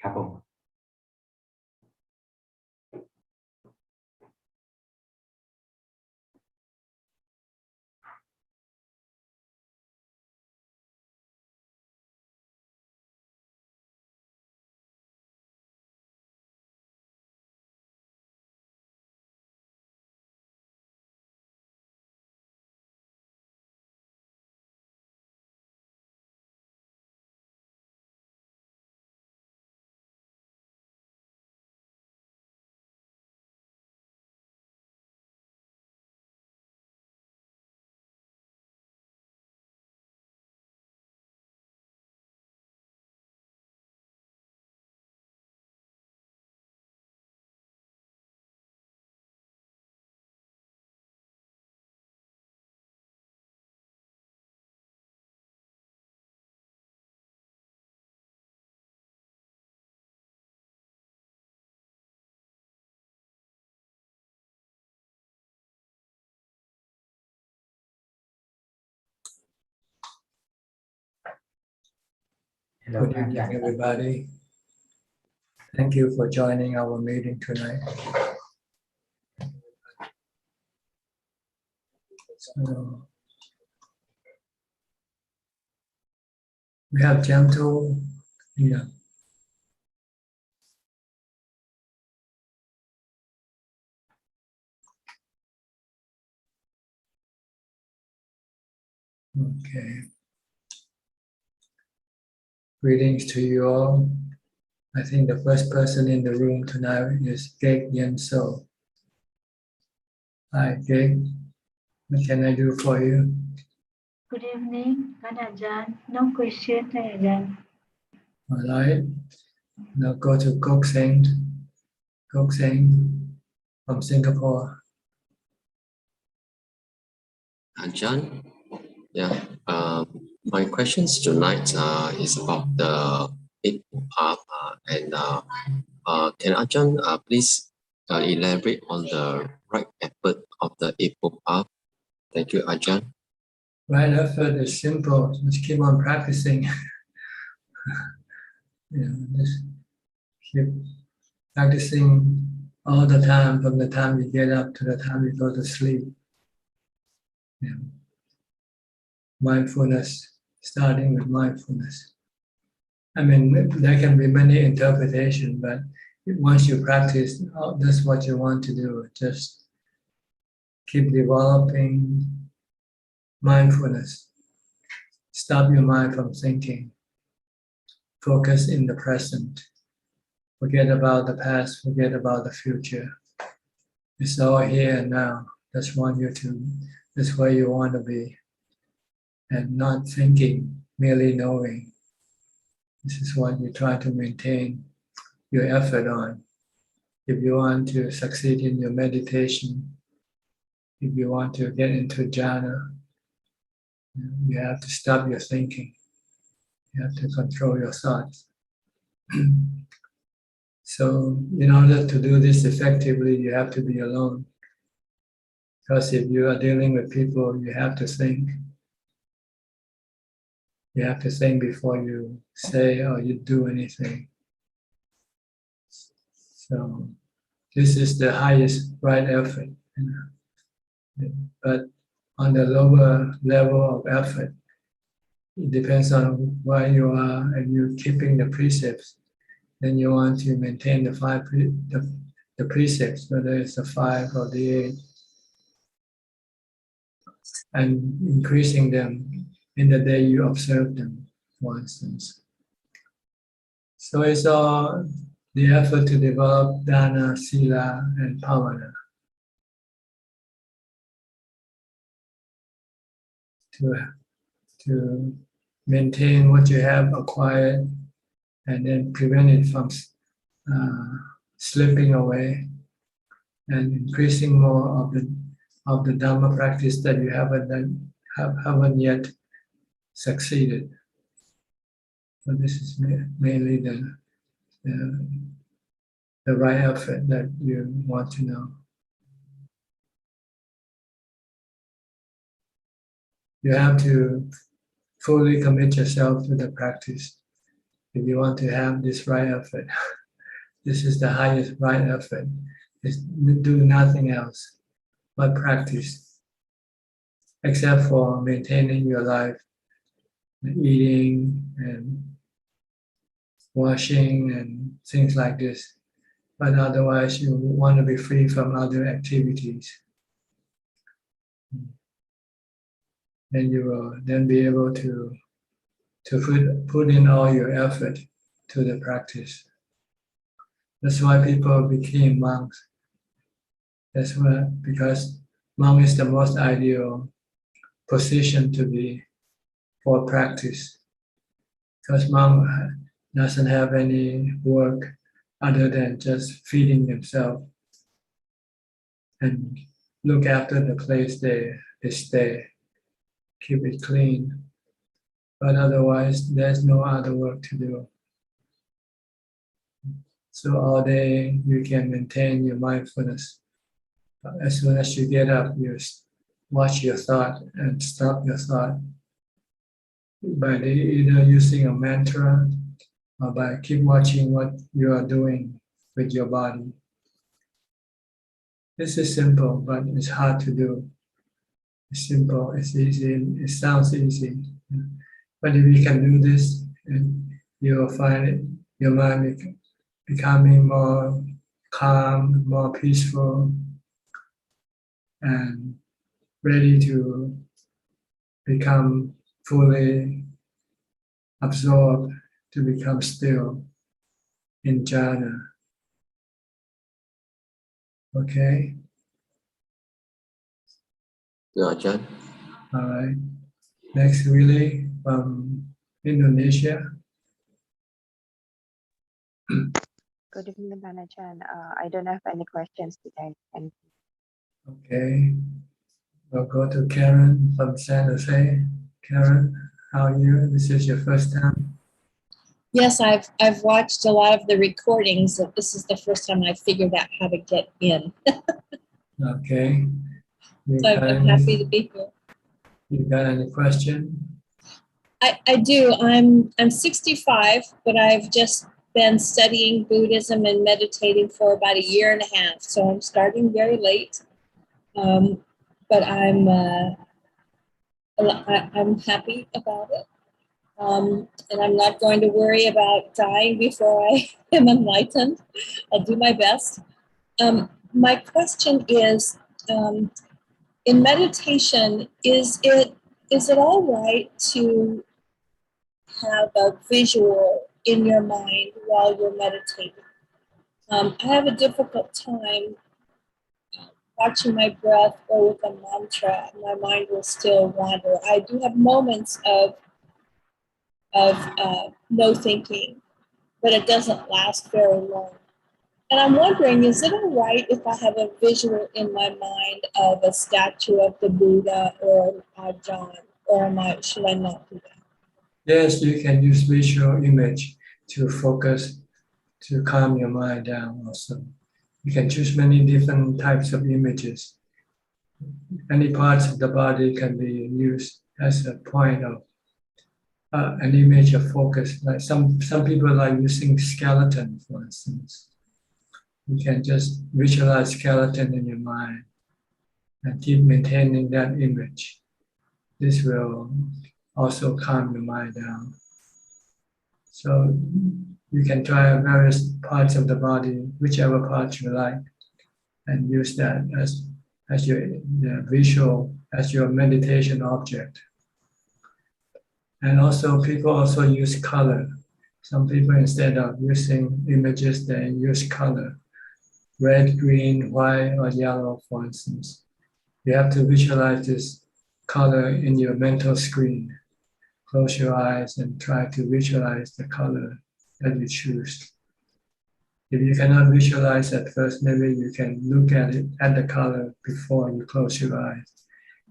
ครับผม Good evening, everybody. Thank you for joining our meeting tonight. So, we have gentle here. Okay. Greetings to you all. I think the first person in the room tonight is Gek Yen So. Hi, Gek. What can I do for you? Good evening, Ajahn. No question, Ajahn. All right. Now go to Kok Seng. Kok Seng from Singapore. Ajahn, yeah. My questions tonight is about the Eightfold Path, can Ajahn please elaborate on the right effort of the Eightfold Path? Thank you, Ajahn. Right effort is simple. Just keep on practicing. Just keep practicing all the time, from the time you get up to the time you go to sleep. Yeah. Mindfulness, starting with mindfulness. I mean, there can be many interpretations, but once you practice, that's what you want to do. Just keep developing mindfulness. Stop your mind from thinking. Focus in the present. Forget about the past, forget about the future. It's all here and now. That's where you want to be. And not thinking, merely knowing. This is what you try to maintain your effort on. If you want to succeed in your meditation, if you want to get into jhana, you have to stop your thinking. You have to control your thoughts. So in order to do this effectively, you have to be alone. Because if you are dealing with people, you have to think. You have to think before you say or you do anything. So this is the highest right effort. But on the lower level of effort, it depends on where you are and you're keeping the precepts. Then you want to maintain the precepts, whether it's the 5 or the 8, and increasing them in the day you observe them, for instance. So it's all the effort to develop dana, sila, and pavana. To maintain what you have acquired and then prevent it from slipping away, and increasing more of the Dhamma practice that you haven't yet succeeded. So this is mainly the right effort that you want to know. You have to fully commit yourself to the practice. if you want to have this right effort, this is the highest right effort. Is do nothing else but practice, except for maintaining your life, eating and washing and things like this. But otherwise, you want to be free from other activities. And you will then be able to put in all your effort to the practice. That's why people became monks. That's why, because monk is the most ideal position to be for practice. Because monk doesn't have any work other than just feeding themselves and look after the place they stay, keep it clean. But otherwise, there's no other work to do. So all day you can maintain your mindfulness. As soon as you get up, you watch your thought and stop your thought by either using a mantra or by keep watching what you are doing with your body. This is simple, but it's hard to do. It's simple, it's easy, it sounds easy. But if you can do this, you will find your mind becoming more calm, more peaceful, and ready to become fully absorbed, to become still in jhana. Okay? Ajahn. All right. Next, Willie from Indonesia. Good evening, Ajahn. I don't have any questions today. Thank you. Okay. We'll go to Karen from San Jose. Karen, how are you? This is your first time? Yes, I've watched a lot of the recordings. This is the first time I figured out how to get in. Okay. So I'm happy to be here. You got any question? I do. I'm 65, but I've just been studying Buddhism and meditating for about 1.5 years. So I'm starting very late. But I'm happy about it. And I'm not going to worry about dying before I am enlightened. I'll do my best. My question is, in meditation, is it all right to have a visual in your mind while you're meditating? I have a difficult time watching my breath or with a mantra. My mind will still wander. I do have moments of no thinking, but it doesn't last very long. And I'm wondering, is it all right if I have a visual in my mind of a statue of the Buddha or Ajahn, or should I not do that? Yes, you can use visual image to focus, to calm your mind down also. You can choose many different types of images. Any parts of the body can be used as a point of an image of focus. Like some people like using skeleton, for instance. You can just visualize skeleton in your mind and keep maintaining that image. This will also calm the mind down. So you can try various parts of the body, whichever part you like, and use that as your visual, as your meditation object. And also people also use color. Some people, instead of using images, they use color. Red, green, white, or yellow, for instance. You have to visualize this color in your mental screen. Close your eyes and try to visualize the color that you choose. If you cannot visualize at first, maybe you can look at it, at the color before you close your eyes,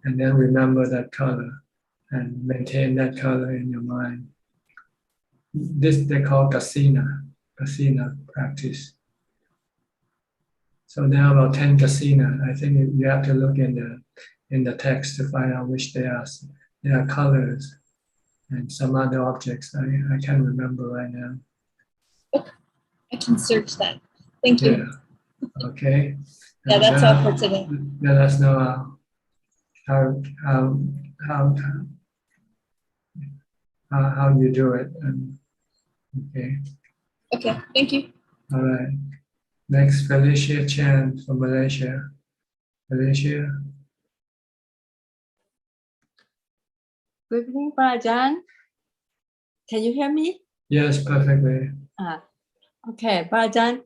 and then remember that color and maintain that color in your mind. This they call kasina practice. So there are about 10 kasina. I think you have to look in the text to find out which they are. They are colors. and some other objects. I can't remember right now. I can search that. Thank you. Yeah. Okay. Yeah, that's all for today. Let us know how you do it. Okay. Okay, thank you. All right. Next, Felicia Chan from Malaysia. Felicia. Good evening, Prajan. Can you hear me? Yes, perfectly. Okay, Prajan.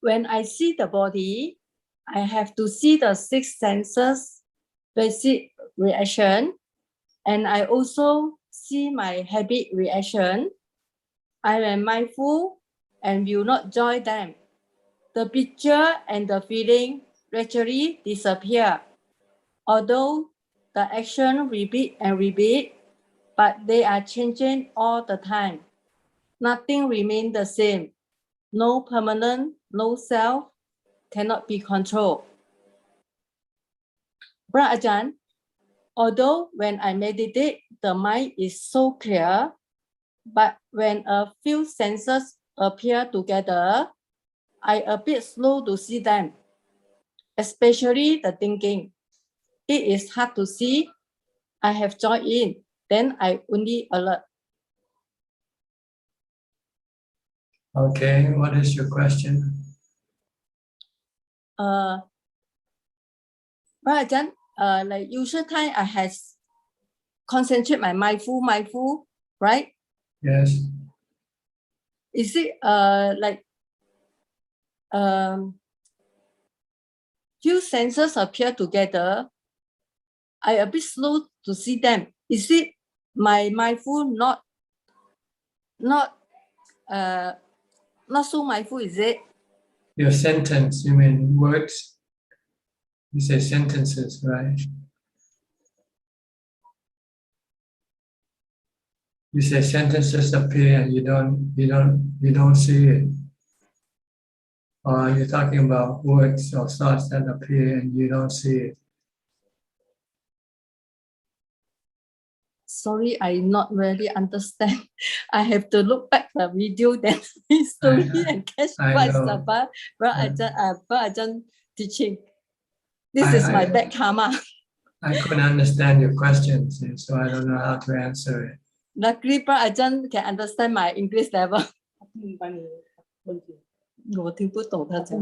When I see the body, I have to see the 6 senses, basic reaction, and I also see my habit reaction. I am mindful and will not join them. The picture and the feeling gradually disappear. Although the action repeat and repeat, but they are changing all the time. Nothing remains the same. No permanent, no self, cannot be controlled. Prajan, although when I meditate, the mind is so clear, but when a few senses appear together, I a bit slow to see them, especially the thinking. It is hard to see. I have joined in, then I only alert. Okay, what is your question? Prajan, like usual time I have concentrate my mindful, right? Yes. Is it like few senses appear together? I a bit slow to see them. Is it my mindful not so mindful? Is it? Your sentence, you mean words? You say sentences, right? You say sentences appear and you don't see it. Or are you talking about words or thoughts that appear and you don't see it? Sorry, I not really understand. I have to look back the video then slowly and catch what is the Prajan teaching. This is my bad karma. I couldn't understand your questions, so I don't know how to answer it. Luckily, Prajan can understand my English level. 我听不懂他讲。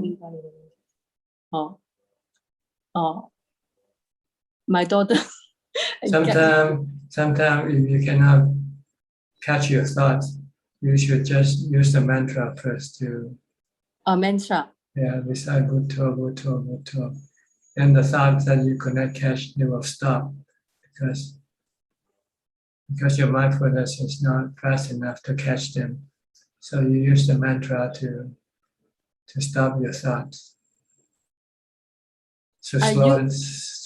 My daughter. Sometimes if you cannot catch your thoughts, you should just use the mantra first to. A mantra. Yeah, recite Bhutto, Bhutto, Bhutto. Then the thoughts that you cannot catch, they will stop because your mindfulness is not fast enough to catch them. So you use the mantra to stop your thoughts. To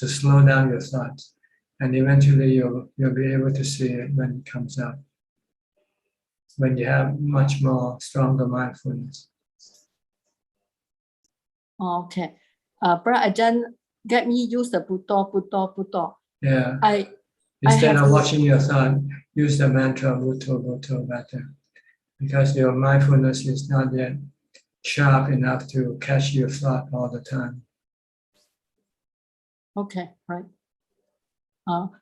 slow down your thoughts. And eventually you'll be able to see it when it comes up. When you have much more stronger mindfulness. Okay. Prajan, get me use the Bhutto. Yeah. Instead of watching your thought, use the mantra Bhutto better. Because your mindfulness is not yet sharp enough to catch your thought all the time. Okay, right.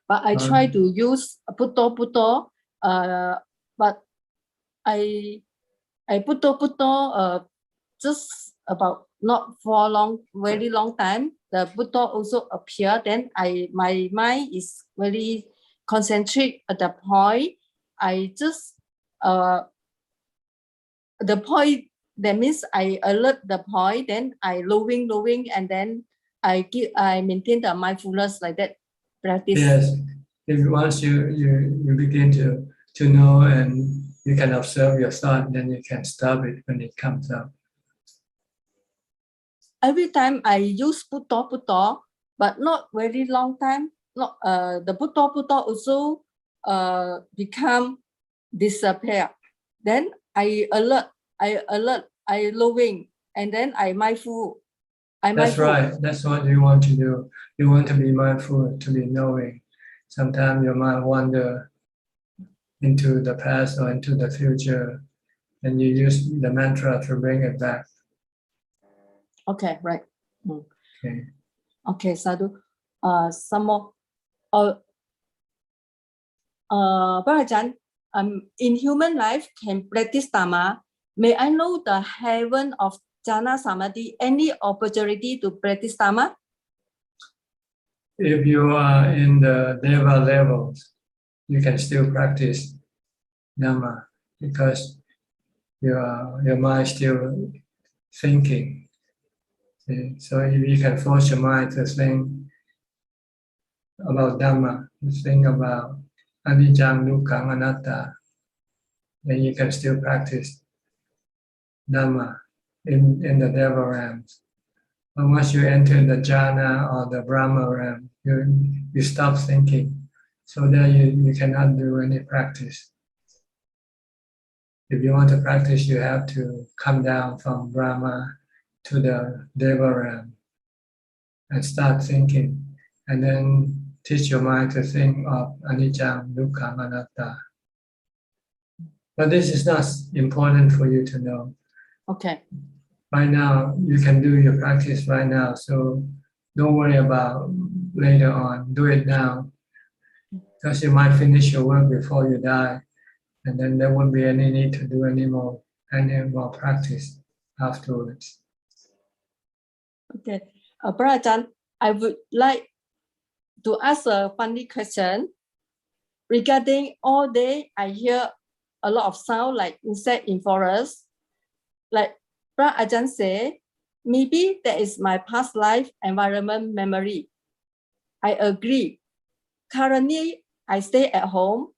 But I try to use Bhutto, but I Bhutto just about not for very long time. The Bhutto also appear. Then my mind is very concentrate at the point. I just the point. That means I alert the point. Then I lowering, and then I maintain the mindfulness like that. Practice. Yes. If once you begin to know and you can observe your thought, then you can stop it when it comes up. Every time I use Bhutto, but not very long time. Not the Bhutto also become disappear. Then I alert, I lowering, and then I mindful. That's right. That's what you want to do. You want to be mindful, to be knowing. Sometimes your mind wander into the past or into the future, and you use the mantra to bring it back. Okay, right. Okay. Okay, Sadhu. Some more. Barajan, in human life can practice Dhamma. May I know the heaven of Jhana Samadhi, any opportunity to practice Dhamma? If you are in the Deva levels, you can still practice Dhamma because your mind still thinking. See? So if you can force your mind to think about Dhamma, to think about Anicca, Dukkha, Anatta, then you can still practice Dhamma in the Deva realms. But once you enter the jhana or the Brahma realm, you stop thinking. So there you cannot do any practice. If you want to practice, you have to come down from Brahma to the Deva realm and start thinking. And then teach your mind to think of Anicca, Dukkha, Anatta. But this is not important for you to know. Okay. Right now, you can do your practice right now, so don't worry about later on. Do it now, because you might finish your work before you die, and then there won't be any need to do any more practice afterwards. Okay. Barajan, I would like to ask a funny question. Regarding all day, I hear a lot of sound like insect in forest. Like Barajan say, maybe that is my past life environment memory. I agree. Currently, I stay at home.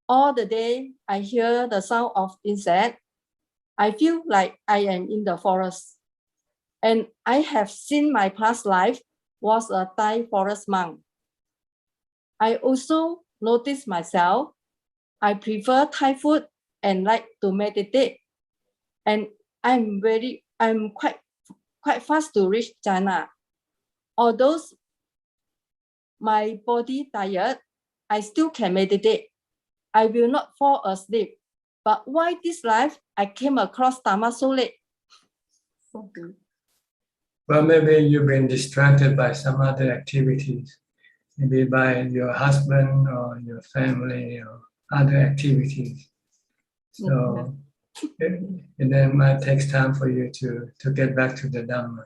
All the day, I hear the sound of insect. I feel like I am in the forest. And I have seen my past life was a Thai forest monk. I also notice myself, I prefer Thai food and like to meditate. And I'm quite fast to reach jhana. Although my body tired, I still can meditate. I will not fall asleep. But why this life I came across Dhamma so late? Well, maybe you've been distracted by some other activities, maybe by your husband or your family or other activities. So and then it might take time for you to get back to the Dhamma.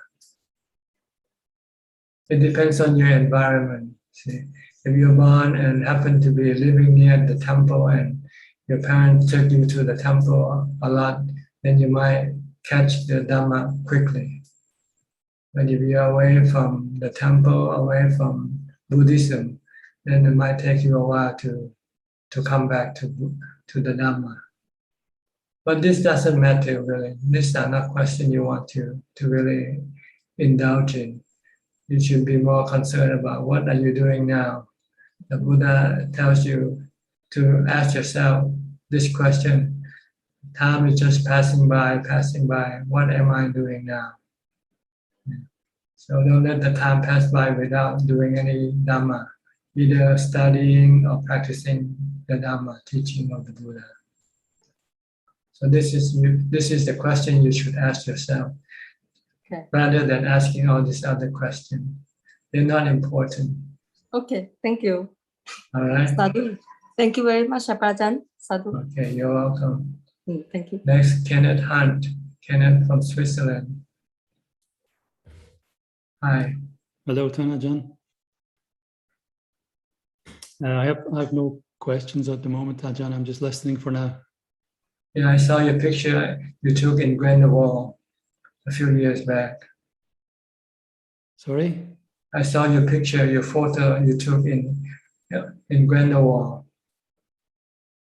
It depends on your environment. See, if you're born and happen to be living near the temple and your parents took you to the temple a lot, then you might catch the Dhamma quickly. But if you're away from the temple, away from Buddhism, then it might take you a while to come back to the Dhamma. But this doesn't matter really. These are not questions you want to really indulge in. You should be more concerned about what are you doing now. The Buddha tells you to ask yourself this question. Time is just passing by. What am I doing now? So don't let the time pass by without doing any Dhamma, either studying or practicing the Dhamma, teaching of the Buddha. So this is the question you should ask yourself, rather than asking all these other questions. They're not important. Okay, thank you. All right. Sadhu. Thank you very much, Barajan. Sadhu. Okay, you're welcome. Thank you. Next, Kenneth Hunt. Kenneth from Switzerland. Hi. Hello, Ajahn. I have no questions at the moment, Ajahn. I'm just listening for now. Yeah, I saw your picture you took in Grindelwald a few years back. Sorry? I saw your picture, your photo you took in Grindelwald.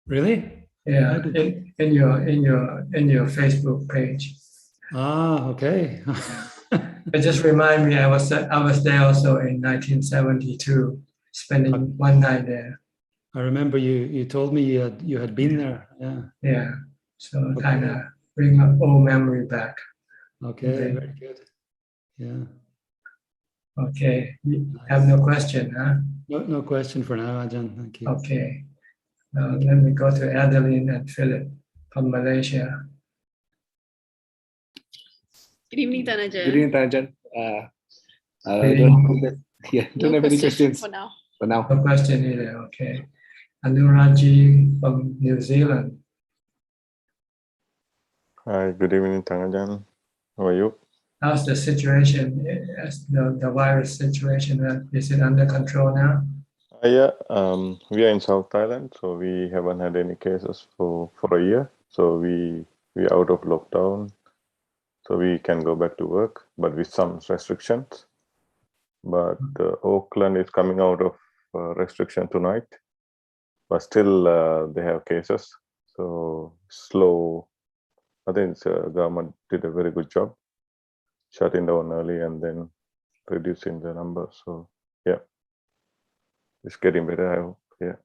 Really? Yeah, in your Facebook page. Ah, okay. It just remind me I was there also in 1972, spending one night there. I remember you told me you had been there. Yeah. Yeah. So kind of bring up old memory back. Okay, very good. Yeah. Okay. You have no question, huh? No question for now, Ajahn. Thank you. Okay. Let me go to Adeline and Philip from Malaysia. Good evening, Tanajan. Good evening, Tanajan. Good Don't have any questions for now. for now. No question either. Okay. Anuraji from New Zealand. Hi, good evening, Tanajan. How are you? How's the situation? The virus situation? Is it under control now? Yeah, we are in South Thailand, so we haven't had any cases for a year. So we out of lockdown, so we can go back to work, but with some restrictions. But Auckland is coming out of restriction tonight, but still they have cases. So slow. I think the government did a very good job, shutting down early and then reducing the numbers. So yeah, it's getting better, I hope. Yeah.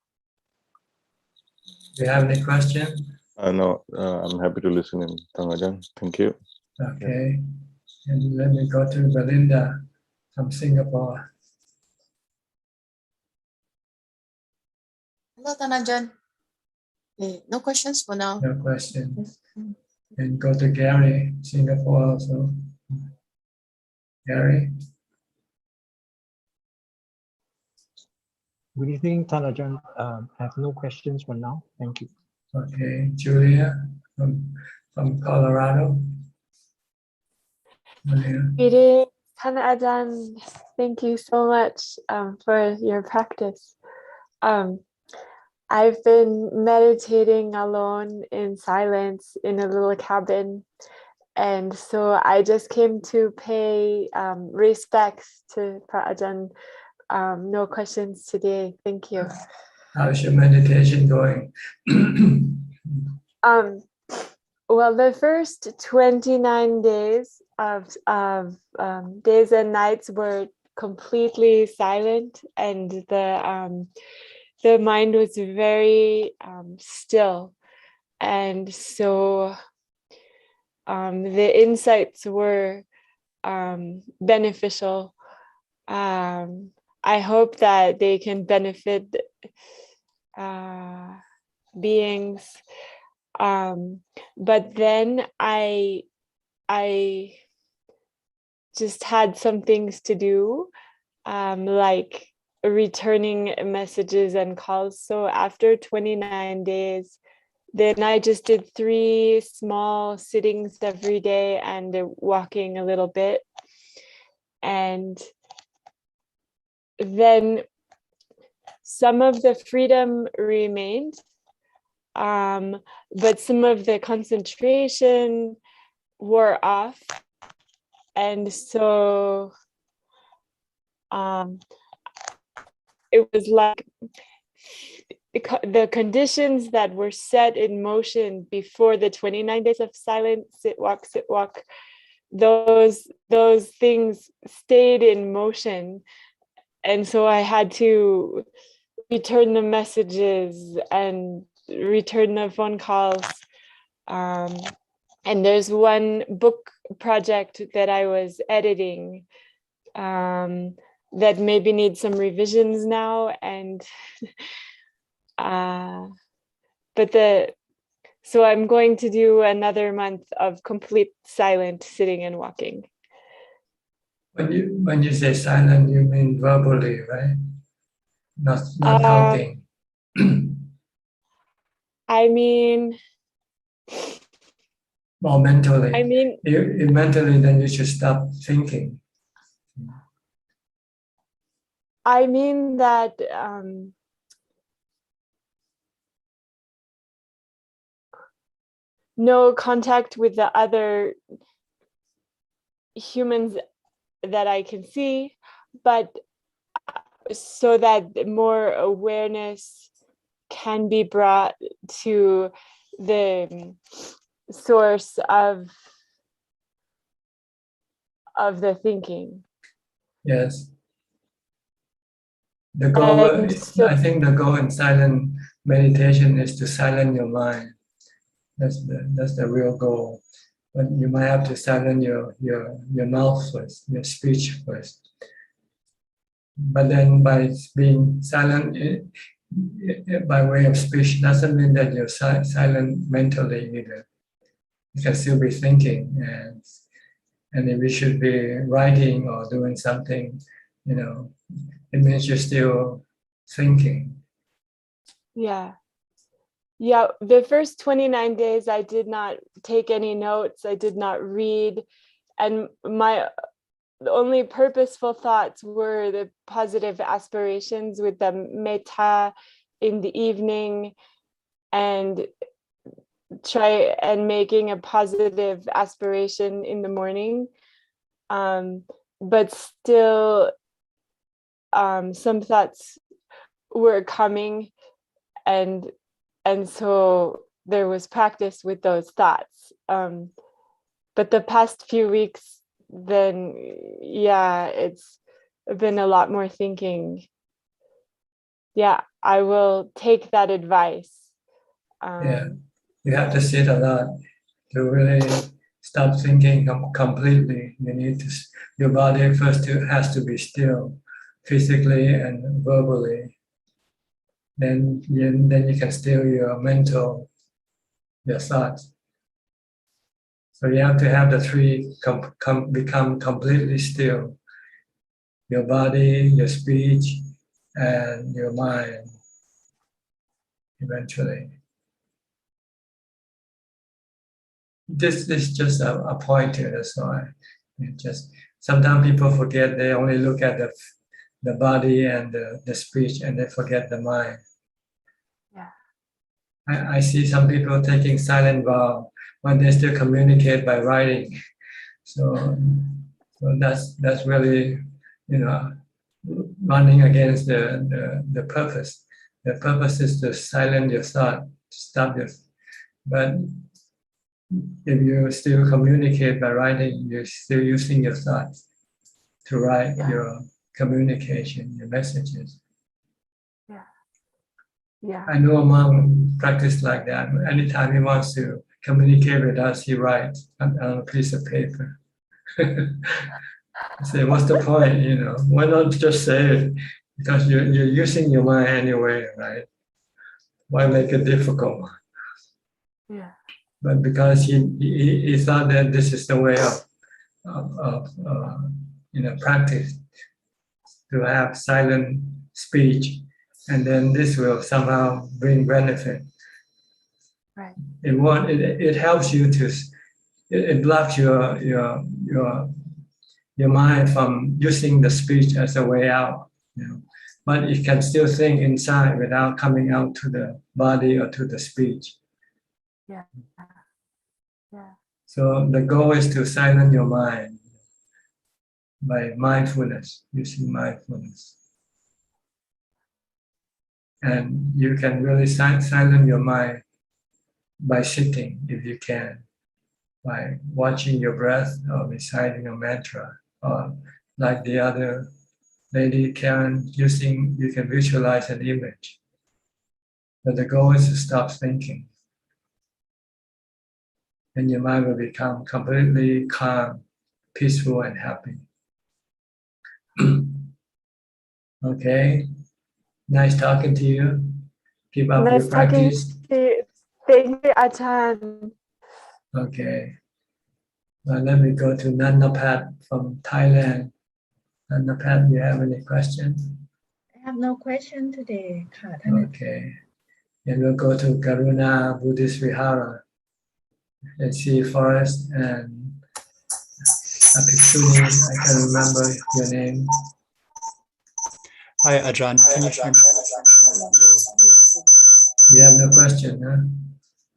Do you have any question? No, I'm happy to listen in Tanajan. Thank you. Okay. And let me go to Belinda from Singapore. Hello, Tanajan. No questions for now. No questions. And go to Gary, Singapore also. Gary. Good evening, Tanajan. I have no questions for now. Thank you. Okay. Julia from Colorado. Julia. Good evening, Tanajan. Thank you so much for your practice. I've been meditating alone in silence in a little cabin. And so I just came to pay respects to Prajan. No questions today. Thank you. How's your meditation going? Well, the first 29 days of days and nights were completely silent, and the mind was very still, and so the insights were beneficial. I hope that they can benefit beings. But then I just had some things to do, like returning messages and calls. So after 29 days, then I just did 3 small sittings every day and walking a little bit. And then some of the freedom remained, but some of the concentration wore off. And so it was like the conditions that were set in motion before the 29 days of silence, sit, walk, those things stayed in motion. And so I had to return the messages and return the phone calls. And there's one book project that I was editing that maybe needs some revisions now. And so I'm going to do another month of complete silent sitting and walking. When you say silent, you mean verbally, right? Not talking. I mean, or mentally. I mean, if mentally, then you should stop thinking. I mean that no contact with the other humans that I can see, but so that more awareness can be brought to the source of the thinking. Yes. The goal, So, I think the goal in silent meditation is to silence your mind. That's the real goal. But you might have to silence your mouth first, your speech first. But then by being silent by way of speech doesn't mean that you're silent mentally either. You can still be thinking, and if you should be writing or doing something, it means you're still thinking. Yeah. Yeah, the first 29 days I did not take any notes, I did not read, and my only purposeful thoughts were the positive aspirations with the metta in the evening, and making a positive aspiration in the morning. But still, some thoughts were coming, and so there was practice with those thoughts. But the past few weeks, then, yeah, it's been a lot more thinking. Yeah, I will take that advice. Yeah, you have to sit a lot to really stop thinking completely. You need to, your body first has to be still, physically and verbally. Then you can still your mental, your thoughts. So you have to have the three become completely still. Your body, your speech, and your mind, eventually. This is just a pointer, that's why. Sometimes people forget, they only look at the body and the speech, and they forget the mind. Yeah. I see some people taking silent vow, but they still communicate by writing. So that's really, running against the purpose. The purpose is to silence your thought, to stop your. But if you still communicate by writing, you're still using your thoughts to write your communication, your messages. Yeah. I know a monk practice like that. Anytime he wants to communicate with us, he writes on a piece of paper. I say, what's the point? Why not just say it? Because you're using your mind anyway, right? Why make it difficult? Yeah. But because he thought that this is the way of practice, to have silent speech, and then this will somehow bring benefit. Right. It helps you to, it blocks your mind from using the speech as a way out. But it can still think inside without coming out to the body or to the speech. Yeah. Yeah. So the goal is to silence your mind by mindfulness, using mindfulness. And you can really silence your mind by sitting, if you can, by watching your breath or reciting a mantra, or like the other lady Karen, you can visualize an image. But the goal is to stop thinking. And your mind will become completely calm, peaceful, and happy. Okay, nice talking to you. Keep up your practice. Thank you, Ajahn. Okay. Well, let me go to Nannapat from Thailand. Nannapat, you have any questions? I have no question today. Okay. And we'll go to Karuna Buddhist Vihara and see Forest and Apikshuni. I can remember your name. Hi, Ajahn. Can you hear me? You have no question, huh?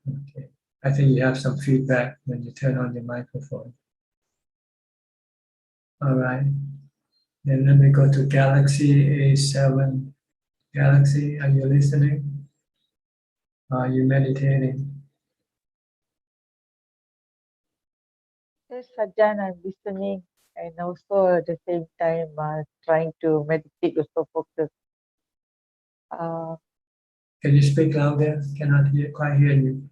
Okay. I think you have some feedback when you turn on your microphone. All right. Then let me go to Galaxy A7. Galaxy, are you listening? Are you meditating? Yes, Sajjan, I'm listening and also at the same time trying to meditate, also focus. Can you speak louder? Cannot quite hear you.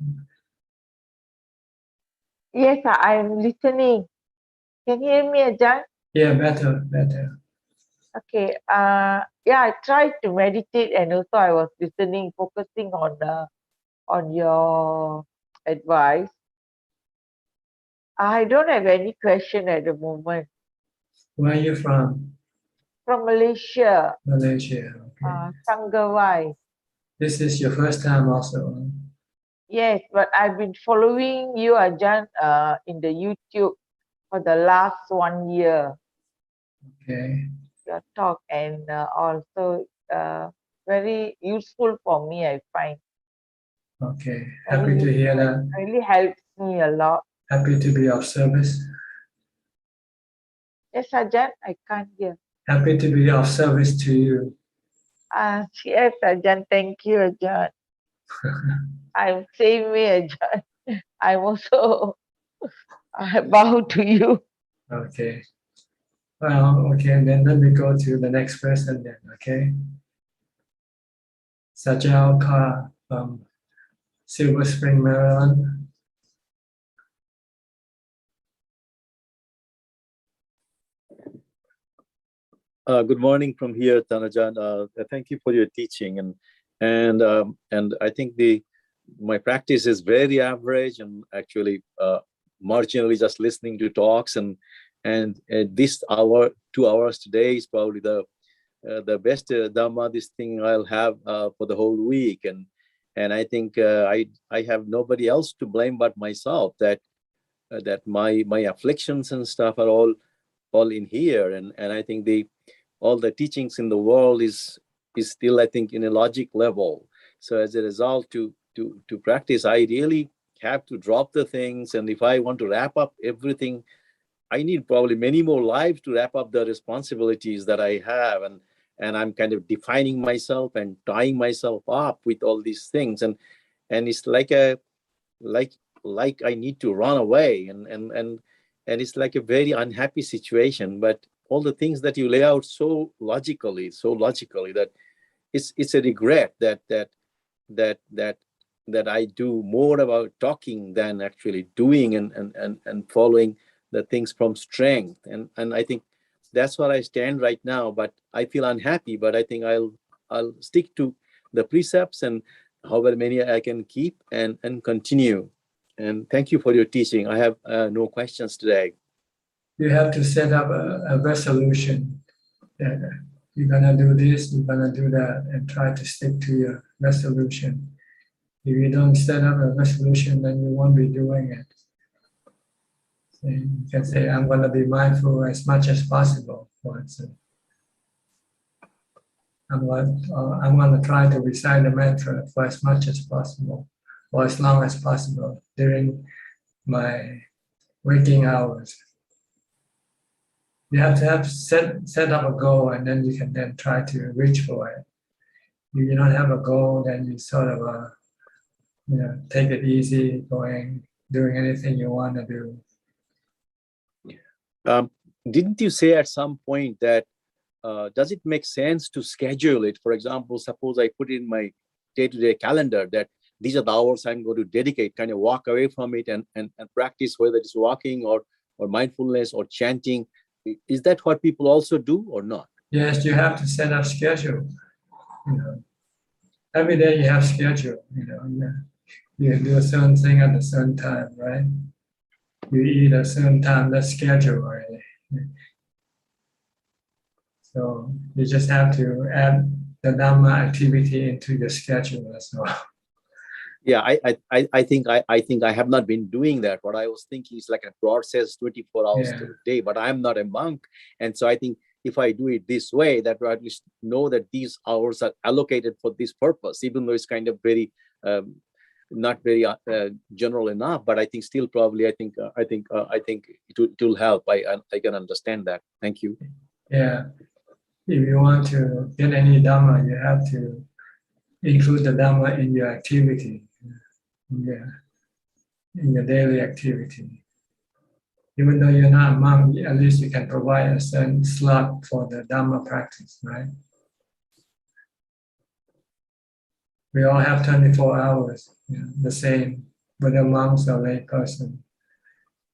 Yes, I'm listening. Can you hear me, Ajahn? Yeah, better. Okay. Yeah, I tried to meditate, and also I was listening, focusing on your advice. I don't have any question at the moment. Where are you from? From Malaysia, Malaysia. Okay. Sanggawai. This is your first time also. Yes, but I've been following you, Ajahn, in the YouTube for the last 1 year. Okay. Your talk, and also very useful for me, I find. Okay. Happy to hear that. Really helps me a lot. Happy to be of service. Yes, Ajahn, I can't hear. Happy to be of service to you. Yes, Ajahn, thank you, Ajahn. I'm same way, Ajahn. I'm also I bow to you. Okay. Well, okay, then let me go to the next person then, okay? Sajal Kar from Silver Spring, Maryland. Good morning from here, Tanajan. Thank you for your teaching, and I think my practice is very average, and actually marginally just listening to talks, and this 2 hours today is probably the best Dhamma this thing I'll have for the whole week, and I think I have nobody else to blame but myself, that my afflictions and stuff are all in here, and I think all the teachings in the world is still, I think, in a logic level. So as a result, to practice, I really have to drop the things, and if I want to wrap up everything, I need probably many more lives to wrap up the responsibilities that I have, and I'm kind of defining myself and tying myself up with all these things, and it's like I need to run away, and it's like a very unhappy situation. But all the things that you lay out so logically that it's a regret that I do more about talking than actually doing, and following the things from strength, and I think that's where I stand right now. But I feel unhappy, but I think I'll stick to the precepts, and however many I can keep, and continue. And thank you for your teaching. I have no questions today. You have to set up a resolution. That you're gonna do this, you're gonna do that, and try to stick to your resolution. If you don't set up a resolution, then you won't be doing it. So you can say, I'm gonna be mindful as much as possible, for instance. I'm gonna try to recite the mantra for as much as possible, or as long as possible during my waking hours. You have to set up a goal, and then you can then try to reach for it. If you don't have a goal, then you sort of take it easy, doing anything you want to do. Didn't you say at some point that does it make sense to schedule it? For example, suppose I put in my day-to-day calendar that these are the hours I'm going to dedicate, kind of walk away from it and practice, whether it's walking or mindfulness or chanting. Is that what people also do or not? Yes, you have to set up schedule. Every day you have schedule. You do a certain thing at a certain time, right? You eat at a certain time. That's schedule already. So you just have to add the Dhamma activity into your schedule as well. Yeah, I think I have not been doing that. What I was thinking is like a broad says 24 hours a day, but I'm not a monk, and so I think if I do it this way, that I at least know that these hours are allocated for this purpose, even though it's kind of very not very general enough. But I think still probably I think it will help. I can understand that. Thank you. Yeah, if you want to get any Dhamma, you have to include the Dhamma in your activity. In your daily activity. Even though you're not a monk, at least you can provide a certain slot for the Dhamma practice, right? We all have 24 hours, the same, whether monks or lay person.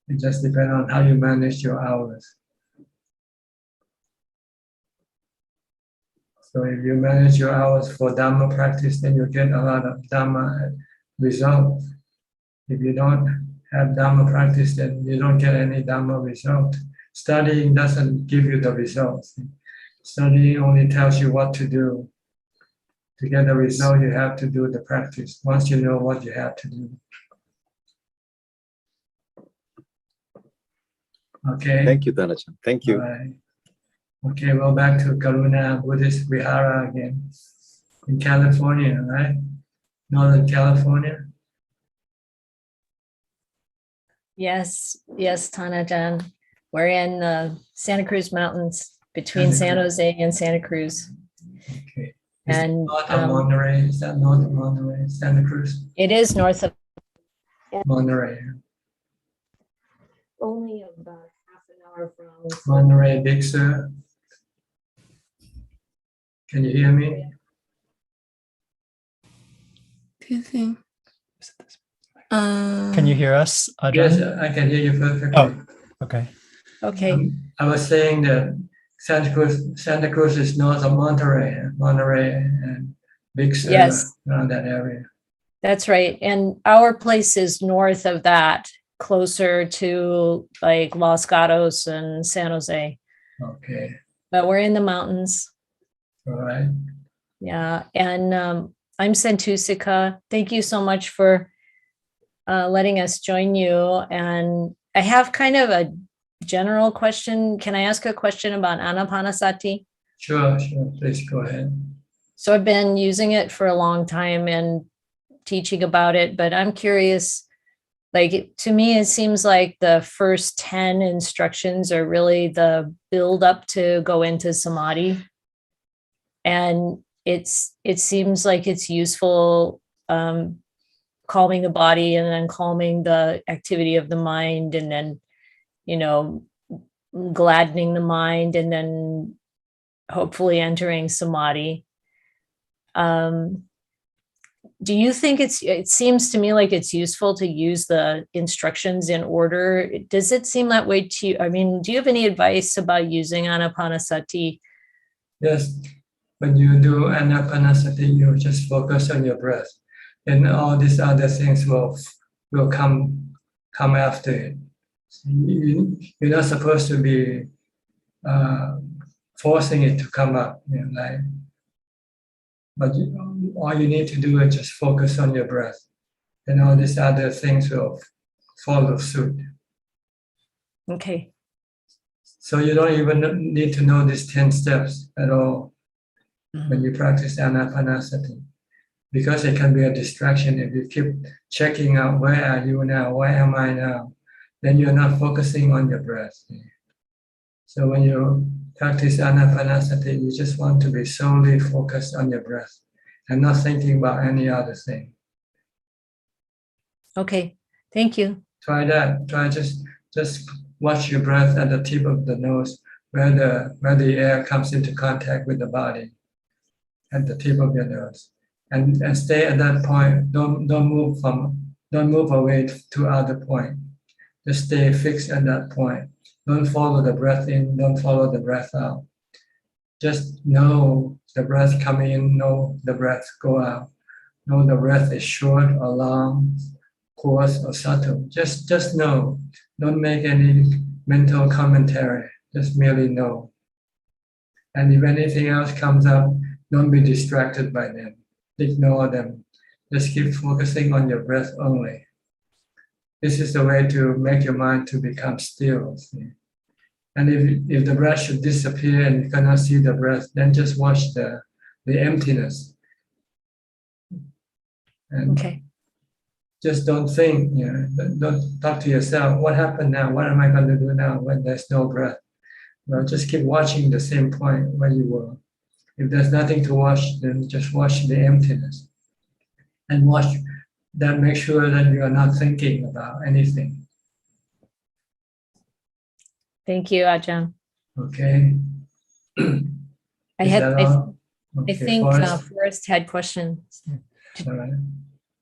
It just depends on how you manage your hours. So if you manage your hours for Dhamma practice, then you get a lot of Dhamma results. If you don't have Dhamma practice, then you don't get any Dhamma result. Studying doesn't give you the results. Studying only tells you what to do. To get the result, you have to do the practice once you know what you have to do. Okay. Thank you, Dhanachan. Thank you. All right. Okay, well, back to Karuna Buddhist Vihara again. In California, right? Northern California. Yes, Tanajan. We're in the Santa Cruz Mountains between San Jose and Santa Cruz. Okay. And north of Monterey, is that north of Monterey, Santa Cruz? It is north of Monterey. only about half an hour from Monterey, Big Sur. Can you hear me? Can you hear us, Ajahn? Yes, I can hear you perfectly. Oh, okay. Okay. I was saying that Santa Cruz is north of Monterey and Big Sur, Yes. around that area. That's right. And our place is north of that, closer to like Los Gatos and San Jose. Okay. But we're in the mountains. All right. Yeah. And I'm Santusika. Thank you so much for letting us join you. And I have kind of a general question. Can I ask a question about Anapanasati? Sure. Please go ahead. So I've been using it for a long time and teaching about it, but I'm curious, like to me, it seems like the first 10 instructions are really the build up to go into samadhi. And it seems like it's useful calming the body and then calming the activity of the mind and then, gladdening the mind and then hopefully entering samadhi. Do you think it seems to me like it's useful to use the instructions in order? Does it seem that way to you? I mean, do you have any advice about using Anapanasati? Yes. When you do Anapanasati, you just focus on your breath. And all these other things will come after it. So you're not supposed to be forcing it to come up, but all you need to do is just focus on your breath, and all these other things will follow suit. Okay. So you don't even need to know these 10 steps at all when you practice Anapanasati, because it can be a distraction if you keep checking out, where are you now, where am I now, then you're not focusing on your breath. So when you practice Anapanasati, you just want to be solely focused on your breath and not thinking about any other thing. Okay, thank you. Try that. Try just watch your breath at the tip of the nose, where the air comes into contact with the body, at the tip of your nose, and stay at that point. Don't move away to other point. Just stay fixed at that point. Don't follow the breath in. Don't follow the breath out. Just know the breath come in. Know the breath go out. Know the breath is short or long, coarse or subtle. Just know. Don't make any mental commentary. Just merely know. And if anything else comes up, don't be distracted by them. Ignore them. Just keep focusing on your breath only. This is the way to make your mind to become still. See? And if the breath should disappear and you cannot see the breath, then just watch the emptiness. And okay. Just don't think, don't talk to yourself, what happened now? What am I going to do now when there's no breath? Well, just keep watching the same point where you were. If there's nothing to watch, then just watch the emptiness. And watch that, make sure that you are not thinking about anything. Thank you, Ajahn. Okay. I think Forrest had questions. All right.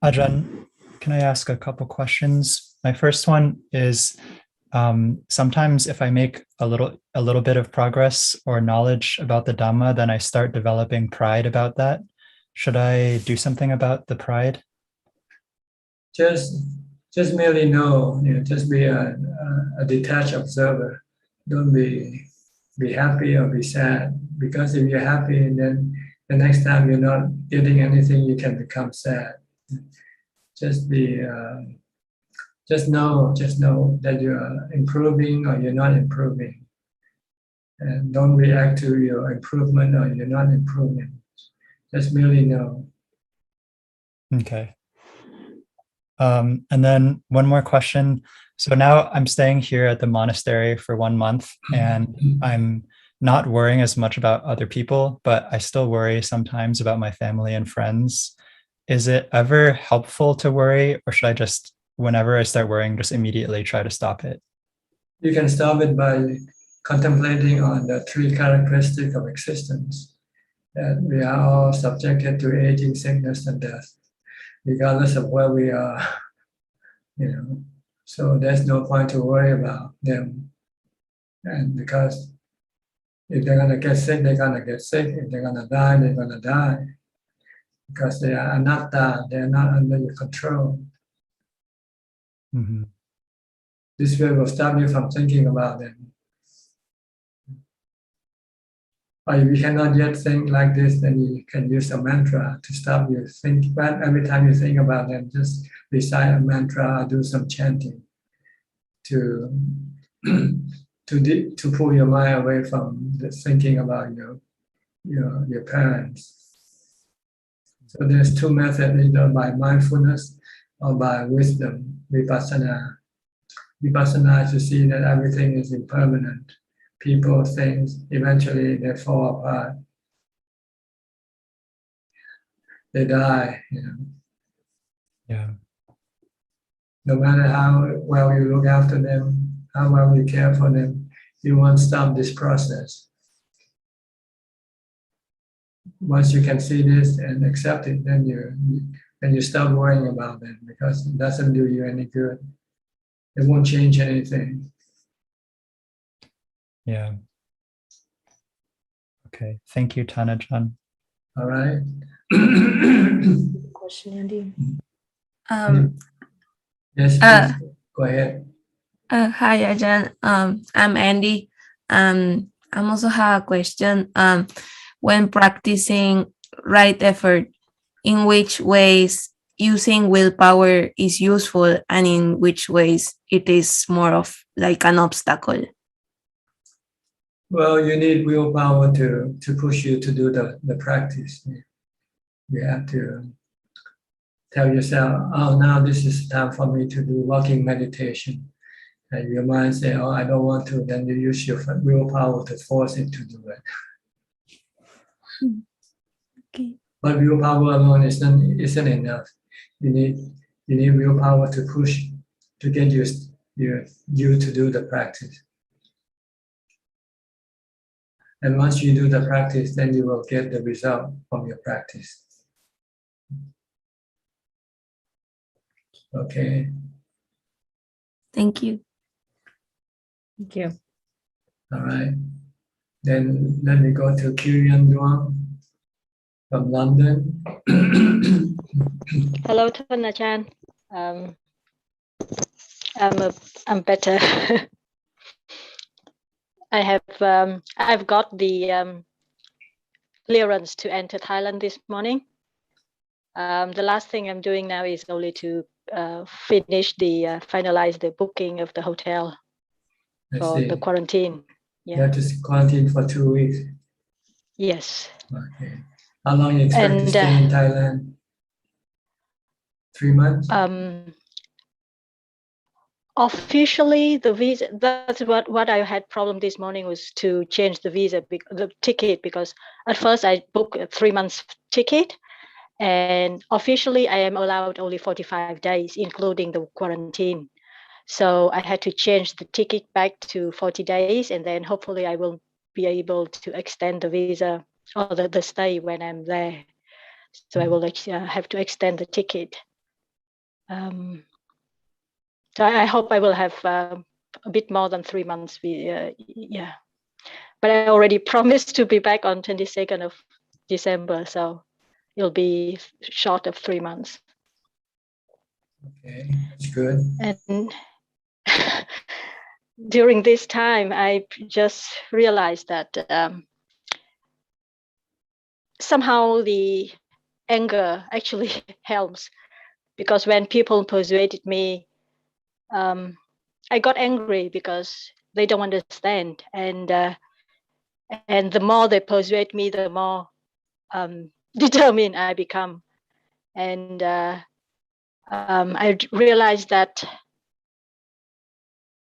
Ajahn, can I ask a couple questions? My first one is, sometimes if I make a little bit of progress or knowledge about the Dhamma, then I start developing pride about that. Should I do something about the pride? Just merely know, just be a detached observer. Don't be happy or be sad, because if you're happy, then the next time you're not getting anything, you can become sad. Just know that you are improving or you're not improving, and don't react to your improvement or you're not improving. Just merely know. Okay. And then one more question. So now I'm staying here at the monastery for 1 month, and I'm not worrying as much about other people, but I still worry sometimes about my family and friends. Is it ever helpful to worry, or should I just, whenever I start worrying, just immediately try to stop it? You can stop it by contemplating on the 3 characteristics of existence, that we are all subjected to aging, sickness, and death, regardless of where we are, So there's no point to worry about them. And because if they're gonna get sick, they're gonna get sick. If they're gonna die, they're gonna die. Because they are anatta, they are not under your control. Mm-hmm. This way will stop you from thinking about them. Or if you cannot yet think like this, then you can use a mantra to stop you think. But every time you think about them, just recite a mantra or do some chanting to to pull your mind away from the thinking about your parents. So there's 2 methods, either by mindfulness or by wisdom, vipassana. Vipassana is to see that everything is impermanent. People, things, eventually they fall apart. They die, Yeah. No matter how well you look after them, how well you care for them, you won't stop this process. Once you can see this and accept it, then you stop worrying about them, because it doesn't do you any good. It won't change anything. Yeah. Okay. Thank you, Tanajan. All right. Question, Andy. Yes, please. Go ahead. Hi, Ajahn. I'm Andy. I also have a question. When practicing right effort, in which ways using willpower is useful, and in which ways it is more of like an obstacle? Well, you need willpower to push you to do the practice. You have to tell yourself, oh, now this is time for me to do walking meditation. And your mind say, oh, I don't want to. Then you use your willpower to force it to do it. Okay. But willpower alone isn't enough. You need willpower to push, to get you to do the practice. And once you do the practice, then you will get the result from your practice. Okay. Thank you. Thank you. All right. Then let me go to Kirian Duong from London. Hello, Tanajan. I'm better. I've got the clearance to enter Thailand this morning. The last thing I'm doing now is only to finalize the booking of the hotel for the quarantine. Yeah. You have to quarantine for 2 weeks. Yes. Okay. How long you expect to stay in Thailand? 3 months? Officially, the visa, that's what I had problem this morning, was to change the visa, the ticket, because at first I booked a 3 months ticket, and officially I am allowed only 45 days, including the quarantine. So I had to change the ticket back to 40 days, and then hopefully I will be able to extend the visa or the stay when I'm there. So I will have to extend the ticket. So I hope I will have a bit more than 3 months. Yeah, but I already promised to be back on 22nd of December, so it'll be short of 3 months. Okay, that's good. And during this time, I just realized that somehow the anger actually helps, because when people persuaded me, I got angry because they don't understand, and the more they persuade me, the more determined I become. And I realized that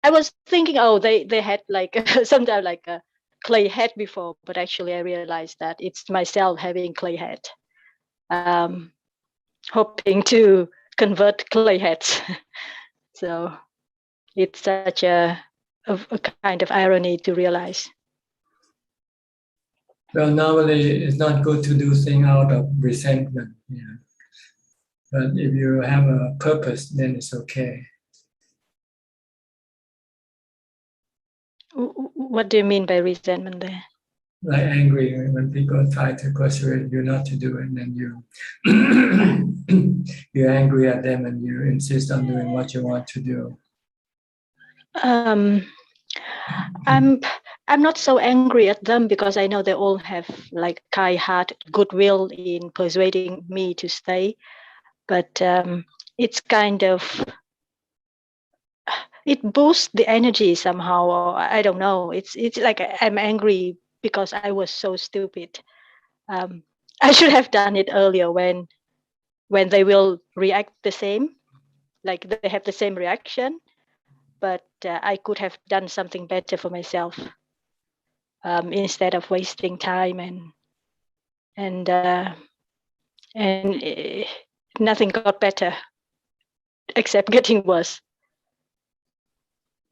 I was thinking, oh, they had like sometimes like a clay head before, but actually I realized that it's myself having clay head, hoping to convert clay heads. So it's such a kind of irony to realize. Well, normally it's not good to do things out of resentment. Yeah. But if you have a purpose, then it's okay. What do you mean by resentment there? Like angry when people try to persuade you not to do it, and then you you're angry at them and you insist on doing what you want to do. I'm not so angry at them, because I know they all have like kind heart, goodwill in persuading me to stay. But it's kind of, it boosts the energy somehow, or I don't know. It's like I'm angry because I was so stupid. I should have done it earlier when they will react the same, like they have the same reaction. But I could have done something better for myself, instead of wasting time and nothing got better except getting worse.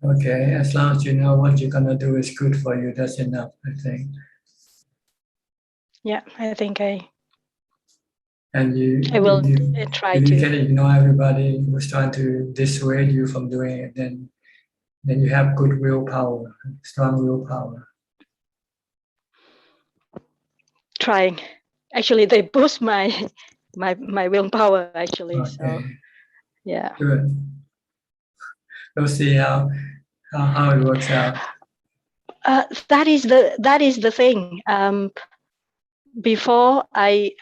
Okay, as long as you know what you're gonna do is good for you, that's enough, I think. Yeah, I think And I will if try you to. can ignore everybody who's trying to dissuade you from doing it, then you have good willpower, strong willpower. Trying. Actually, they boost my willpower. Actually, Okay. so yeah. Good. We'll see how it works out. That is the thing. Before I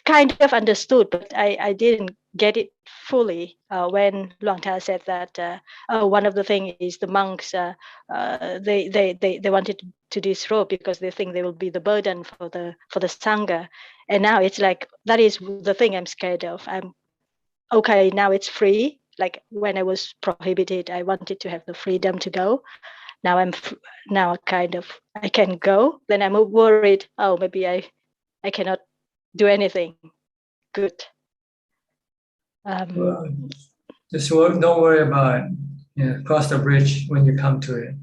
kind of understood, but I didn't get it fully when Luang Ta said that one of the things is the monks they wanted to disrobe because they think they will be the burden for the sangha, and now it's like that is the thing I'm scared of. I'm okay now. It's free. Like when I was prohibited, I wanted to have the freedom to go. Now now kind of I can go. Then I'm worried. Oh, maybe I cannot do anything good. Well, just don't worry about it. Yeah, cross the bridge when you come to it.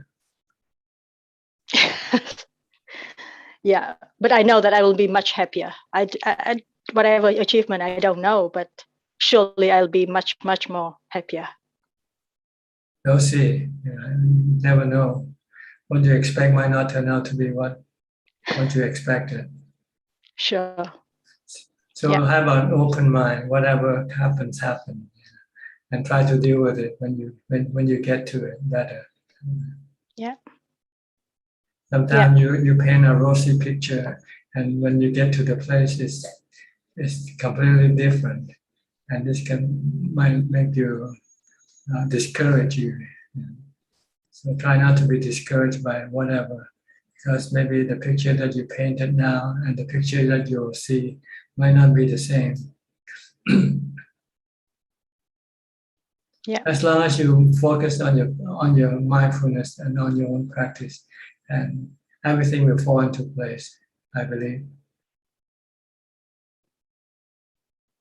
Yeah, but I know that I will be much happier. I whatever achievement I don't know, but surely I'll be much more happier. We'll see. Yeah, you never know. What you expect might not turn out to be what you expected. Sure. So have an open mind. Whatever happens, happens, and try to deal with it when you get to it better. Yeah. Sometimes you paint a rosy picture, and when you get to the place, it's completely different, and this might make you discourage you. So try not to be discouraged by whatever, because maybe the picture that you painted now and the picture that you'll see might not be the same. Yeah. As long as you focus on your mindfulness and on your own practice, and everything will fall into place, I believe.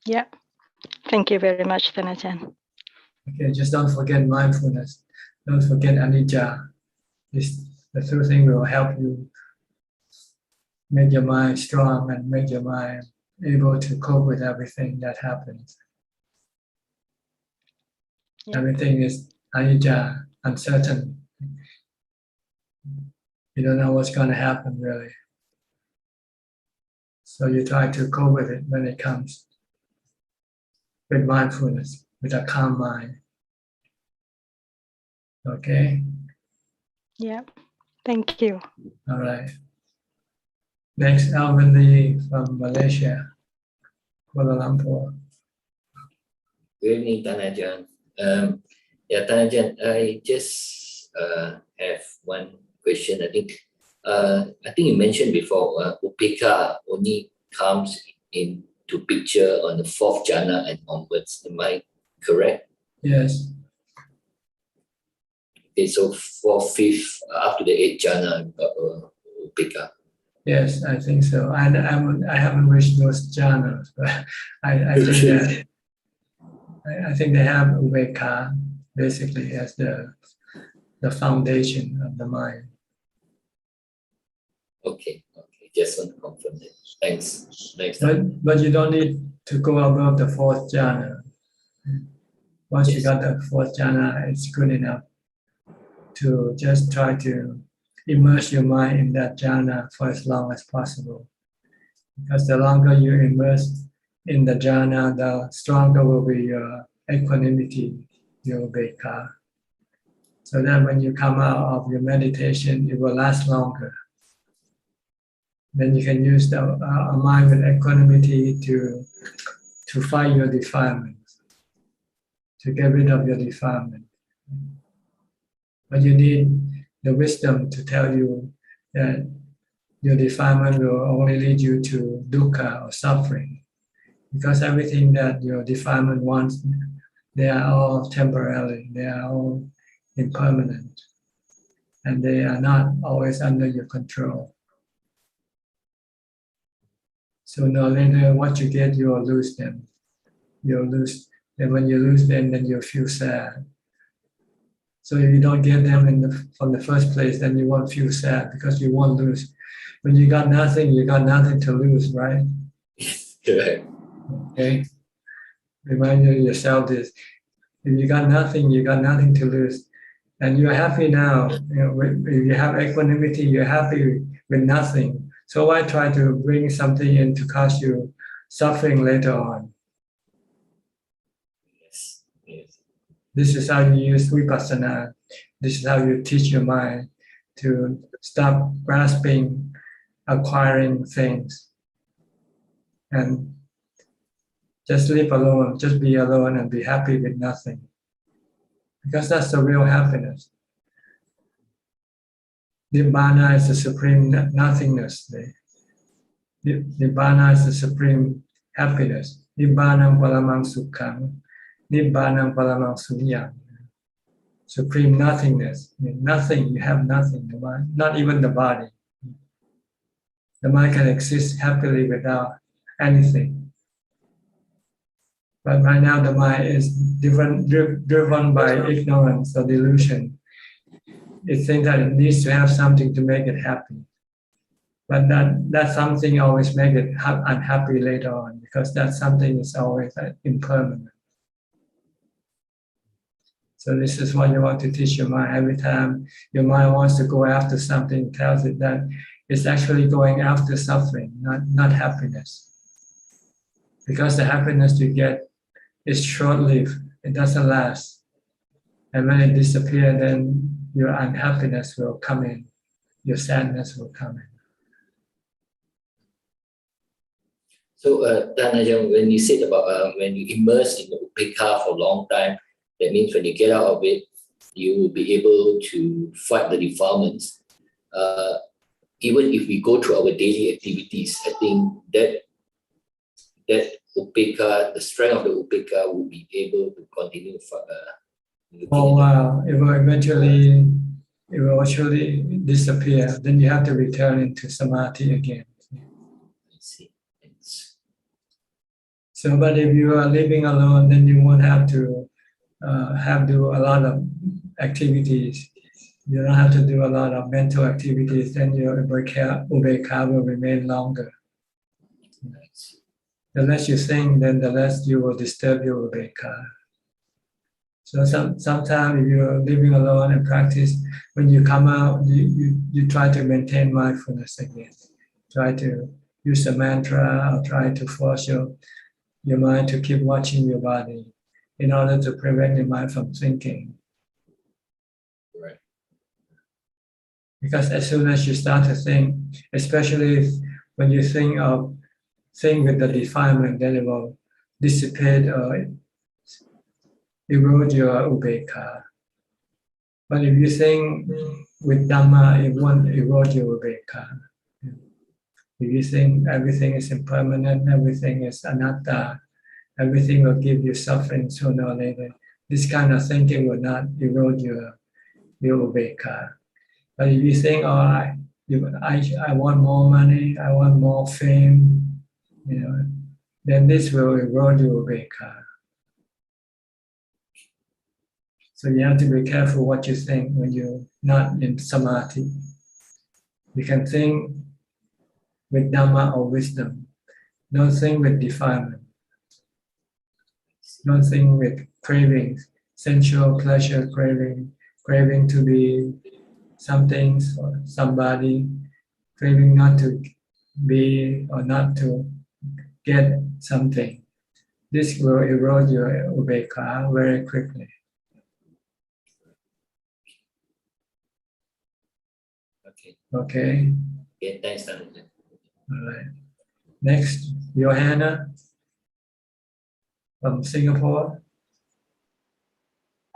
Yeah. Thank you very much, Thanachan. Okay, just don't forget mindfulness. Don't forget anicca. The two things will help you make your mind strong and make your mind able to cope with everything that happens. Yeah. Everything is anicca, uncertain. You don't know what's going to happen really. So you try to cope with it when it comes with mindfulness, with a calm mind. Okay? Yeah. Thank you. All right. Next, Alvin Lee from Malaysia, Kuala Lumpur. Good evening, Tanajan. Tanajan, I just have one question. I think you mentioned before, Upeka only comes into picture on the fourth jhana and onwards. Am I correct? Yes. Okay, so fourth, fifth, up to the eighth jhana, Upeka. Yes, I think so. I haven't reached those jhanas, but I think that I think they have Ubeka basically as the foundation of the mind. Okay, just want to confirm that. Thanks. But you don't need to go above the fourth jhana. Once you got the fourth jhana, it's good enough to just try to immerse your mind in that jhana for as long as possible. Because the longer you immerse in the jhana, the stronger will be your equanimity, your ubeka. So that when you come out of your meditation, it will last longer. Then you can use the mind with equanimity to fight your defilements, to get rid of your defilement. But you need the wisdom to tell you that your defilement will only lead you to dukkha or suffering. Because everything that your defilement wants, they are all temporary, they are all impermanent, and they are not always under your control. Sooner or later, what you get, you will lose them. You'll lose, and when you lose them, then you'll feel sad. So if you don't get them from the first place, then you won't feel sad because you won't lose. When you got nothing to lose, right? Correct. Okay. Remind yourself this: if you got nothing to lose, and you're happy now. If you have equanimity, you're happy with nothing. So why try to bring something in to cause you suffering later on? Yes. This is how you use vipassana. This is how you teach your mind to stop grasping, acquiring things, and just live alone, just be alone and be happy with nothing. Because that's the real happiness. Nibbana is the supreme nothingness. Nibbana is the supreme happiness. Nibbanam paramang sukham. Nibbanam paramang sunyam. Supreme nothingness. Nothing, you have nothing. The mind, not even the body. The mind can exist happily without anything. But right now the mind is driven by ignorance or delusion. It thinks that it needs to have something to make it happy. But that something always make it unhappy later on because that something is always impermanent. So this is what you want to teach your mind. Every time your mind wants to go after something, tells it that it's actually going after suffering, not happiness. Because the happiness you get is short-lived. It doesn't last. And when it disappears, then your unhappiness will come in. Your sadness will come in. So, Tanajan, when you said about when you immerse in the upeka for a long time, that means when you get out of it, you will be able to fight the defilements. Even if we go through our daily activities, I think that upeka, the strength of the upeka, will be able to continue for Oh wow! It will eventually disappear. Then you have to return into samadhi again. I see. Thanks. So, but if you are living alone, then you won't have to do a lot of activities. You don't have to do a lot of mental activities. Then your ubeka will remain longer. The less you think, then the less you will disturb your ubeka. So sometimes if you're living alone and practice, when you come out, you try to maintain mindfulness again. Try to use a mantra or try to force your mind to keep watching your body in order to prevent your mind from thinking. Right. Because as soon as you start to think, especially when you think with the defilement, then it will dissipate or erode your ubeka. But if you think with Dhamma, it won't erode your ubeka. If you think everything is impermanent, everything is anatta, everything will give you suffering sooner or later, this kind of thinking will not erode your ubeka. But if you think, I want more money, I want more fame, then this will erode your ubeka. So you have to be careful what you think when you're not in samadhi. You can think with Dhamma or wisdom. Don't think with defilement. Don't think with cravings, sensual pleasure craving to be something or somebody, craving not to be or not to get something. This will erode your ubeka very quickly. Okay. Okay, thanks, Dhammatalk. All right. Next, Johanna from Singapore.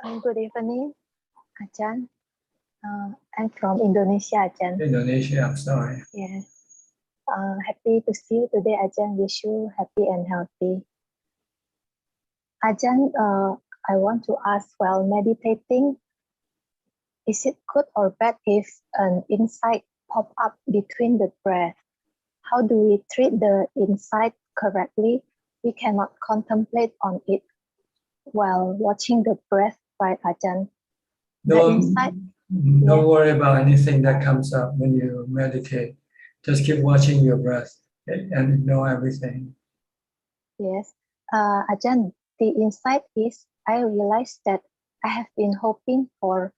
Good evening, Ajahn. I'm from Indonesia, Ajahn. Indonesia, I'm sorry. Yes. Happy to see you today, Ajahn. Wish you happy and healthy. Ajahn, I want to ask, while meditating, is it good or bad if an insight pop up between the breath? How do we treat the insight correctly? We cannot contemplate on it while watching the breath, right, Ajahn? Don't worry about anything that comes up when you meditate. Just keep watching your breath and ignore everything. Yes. Ajahn, the insight is I realized that I have been hoping for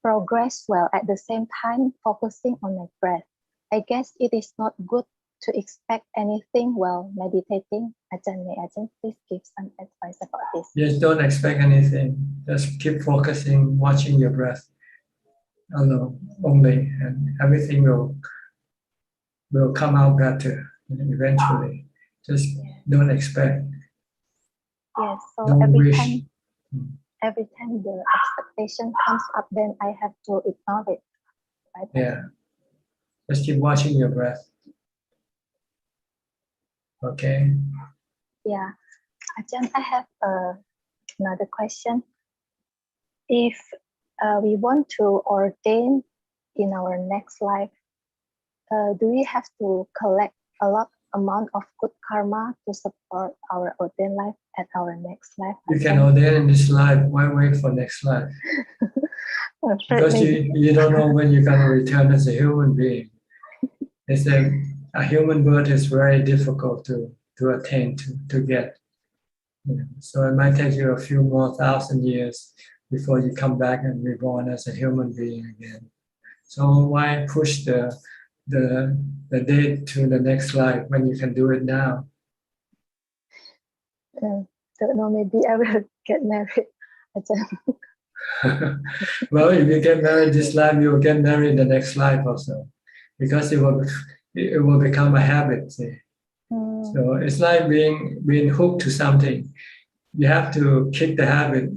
progress while at the same time focusing on my breath. I guess it is not good to expect anything while meditating. Ajahn, may Ajahn please give some advice about this? Yes, don't expect anything. Just keep focusing, watching your breath alone, only, and everything will come out better eventually. Just don't expect. Yes, so Don't every wish. time the expectation comes up, then I have to ignore it. Right? Yeah. Just keep watching your breath. Okay. Yeah. Ajahn, I have another question. If we want to ordain in our next life, do we have to collect a lot amount of good karma to support our ordained life at our next life? You can ordain in this life. Why wait for next life? Because you don't know when you're going to return as a human being. It's a human birth is very difficult to attain, to get. So it might take you a few more 1,000 years before you come back and reborn as a human being again. So why push the date to the next life when you can do it now? Don't know, maybe I will get married. Well, if you get married this life, you will get married the next life also, because it will become a habit. See? So it's like being hooked to something. You have to kick the habit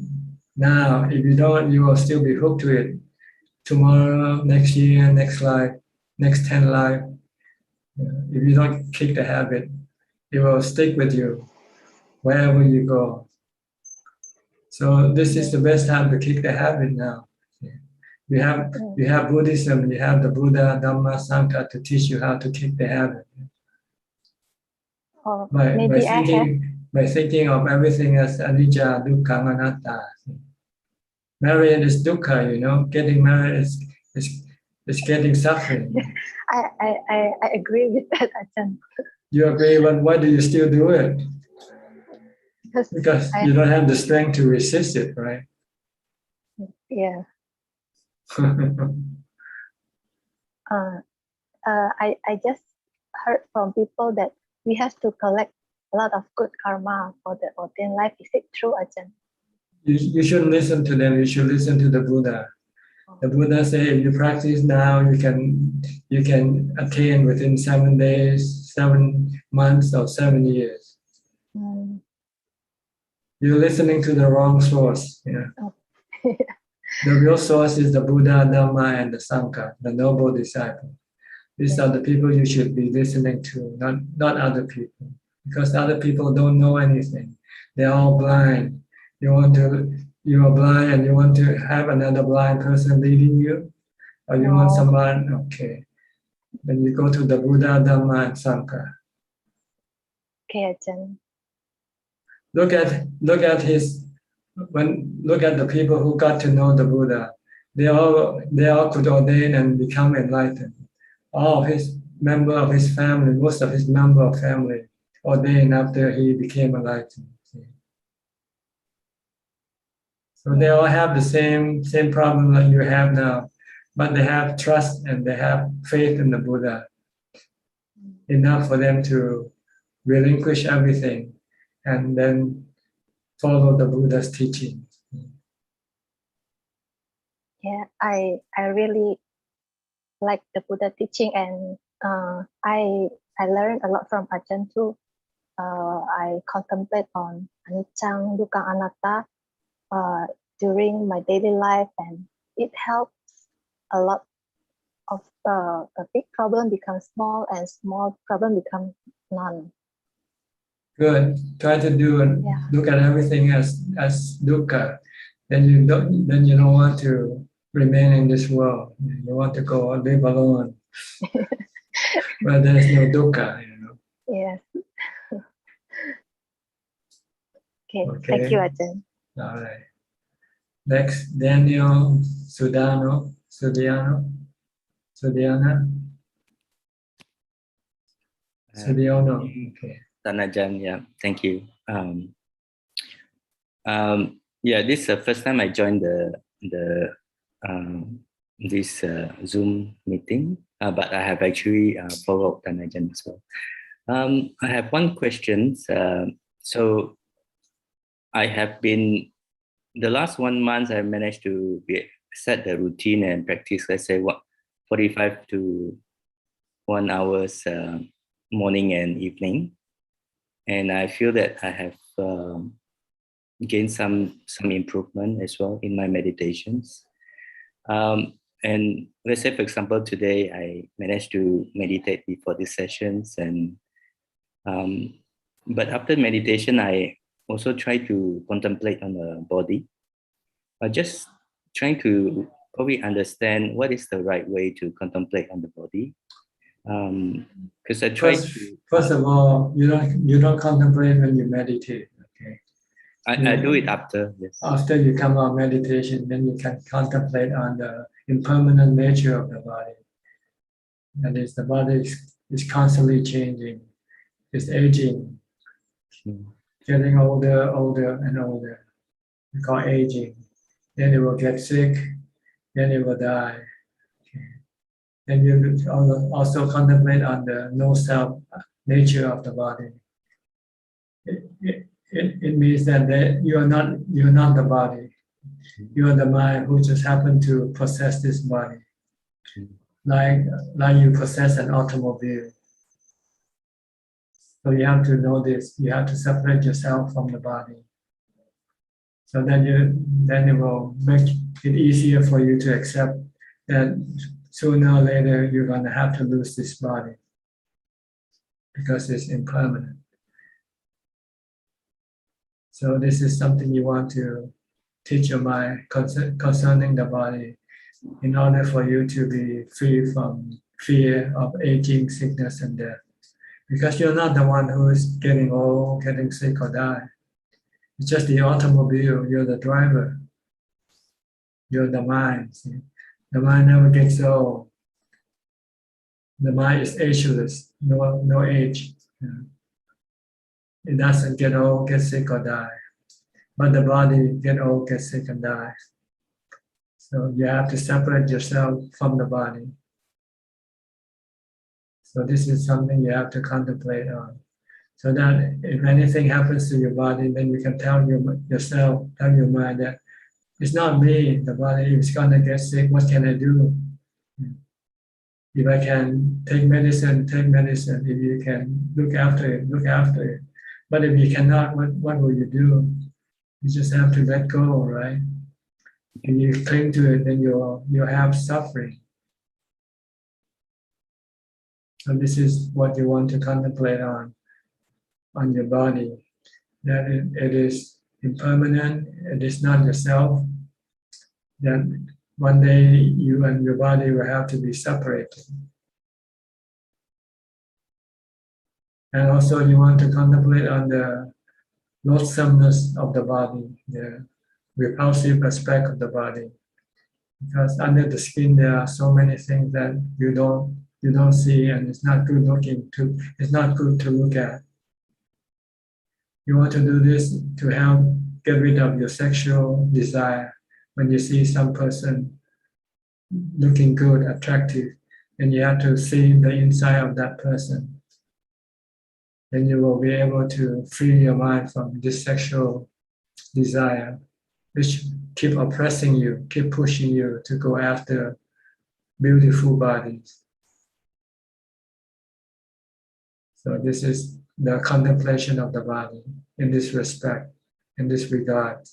now. If you don't, you will still be hooked to it. Tomorrow, next year, next life, next 10 life. If you don't kick the habit, it will stick with you wherever you go. So this is the best time to kick the habit now. You have Buddhism, you have the Buddha, Dhamma, Sangha to teach you how to kick the habit. By thinking of everything as anicca, dukkha, anatta. Marriage is dukkha, getting married is getting suffering. I agree with that, Ajahn. You agree, but why do you still do it? Because you don't have the strength to resist it, right? Yeah. I just heard from people that we have to collect a lot of good karma for the ordained life. Is it true, Ajahn? You shouldn't listen to them. You should listen to the Buddha. The Buddha say if you practice now, you can attain within 7 days, 7 months, or 7 years. Mm. You're listening to the wrong source. Yeah. Oh. The real source is the Buddha, Dhamma, and the Sangha, the noble disciple. These are the people you should be listening to, not other people, because other people don't know anything. They're all blind. You are blind and you want to have another blind person leading you, or you want someone, okay. Then you go to the Buddha, Dhamma, and Sangha. Okay, Ajahn. Look at the people who got to know the Buddha. They all could ordain and become enlightened. All of his member of his family, most of his member of family ordained after he became enlightened. So they all have the same problem that you have now, but they have trust and they have faith in the Buddha, enough for them to relinquish everything and then follow the Buddha's teaching. Yeah, I really like the Buddha teaching, and I learned a lot from Ajahn too. I contemplate on anicca, dukkha, anatta during my daily life, and it helps a lot of a big problem becomes small, and small problem become none. Good. Try to look at everything as dukkha. Then you don't want to remain in this world. You want to go live alone, where there's no dukkha. Yes. Okay. Thank you, Ajahn. All right. Next, Daniel Sudiana. Sudiana. Okay. Tanajan, yeah, thank you. Yeah, this is the first time I joined this Zoom meeting, but I have actually followed Tanajan as well. I have one question. So I have been, the last 1 month, I managed to set the routine and practice, let's say, 45 to 1 hours morning and evening. And I feel that I have gained some improvement as well in my meditations. And let's say, for example, today I managed to meditate before these sessions, and but after meditation, I also try to contemplate on the body. Just trying to probably understand what is the right way to contemplate on the body. Because I try first of all, you don't contemplate when you meditate. Okay. I do it after. Yes. After you come out of meditation, then you can contemplate on the impermanent nature of the body. That is, the body is constantly changing. It's aging, getting older and older. We call aging. Then it will get sick. Then it will die. And you also contemplate on the no-self nature of the body. It means that you're not the body. You are the mind who just happened to possess this body, like you possess an automobile. So you have to know this. You have to separate yourself from the body. So then it will make it easier for you to accept that sooner or later you're going to have to lose this body because it's impermanent. So this is something you want to teach your mind concerning the body in order for you to be free from fear of aging, sickness, and death. Because you're not the one who is getting old, getting sick, or die. It's just the automobile. You're the driver. You're the mind. See? The mind never gets old. The mind is ageless, no age. It doesn't get old, get sick, or die. But the body get old, get sick, and die. So you have to separate yourself from the body. So this is something you have to contemplate on. So that if anything happens to your body, then you can tell yourself, tell your mind that it's not me, the body is gonna get sick, what can I do? If I can take medicine, take medicine. If you can look after it, look after it. But if you cannot, what will you do? You just have to let go, right? If you cling to it, then you'll have suffering. And this is what you want to contemplate on your body. That it is impermanent, it is not yourself. That one day you and your body will have to be separated. And also you want to contemplate on the loathsomeness of the body, the repulsive aspect of the body. Because under the skin there are so many things that you don't see, and it's not good to look at. You want to do this to help get rid of your sexual desire. When you see some person looking good, attractive, and you have to see the inside of that person, then you will be able to free your mind from this sexual desire, which keep oppressing you, keep pushing you to go after beautiful bodies. So this is the contemplation of the body in this respect, in this regard.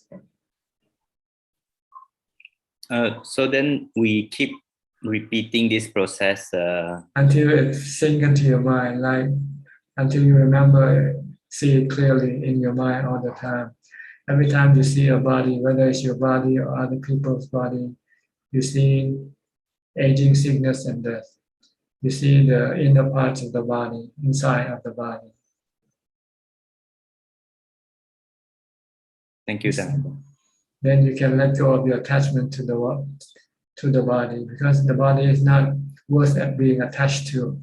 So then we keep repeating this process until it sinks into your mind, like until you remember, see it clearly in your mind all the time. Every time you see a body, whether it's your body or other people's body, you see aging, sickness, and death. You see the inner parts of the body, inside of the body. Thank you, Dhammatalk. Then you can let go of your attachment to the body, because the body is not worth being attached to.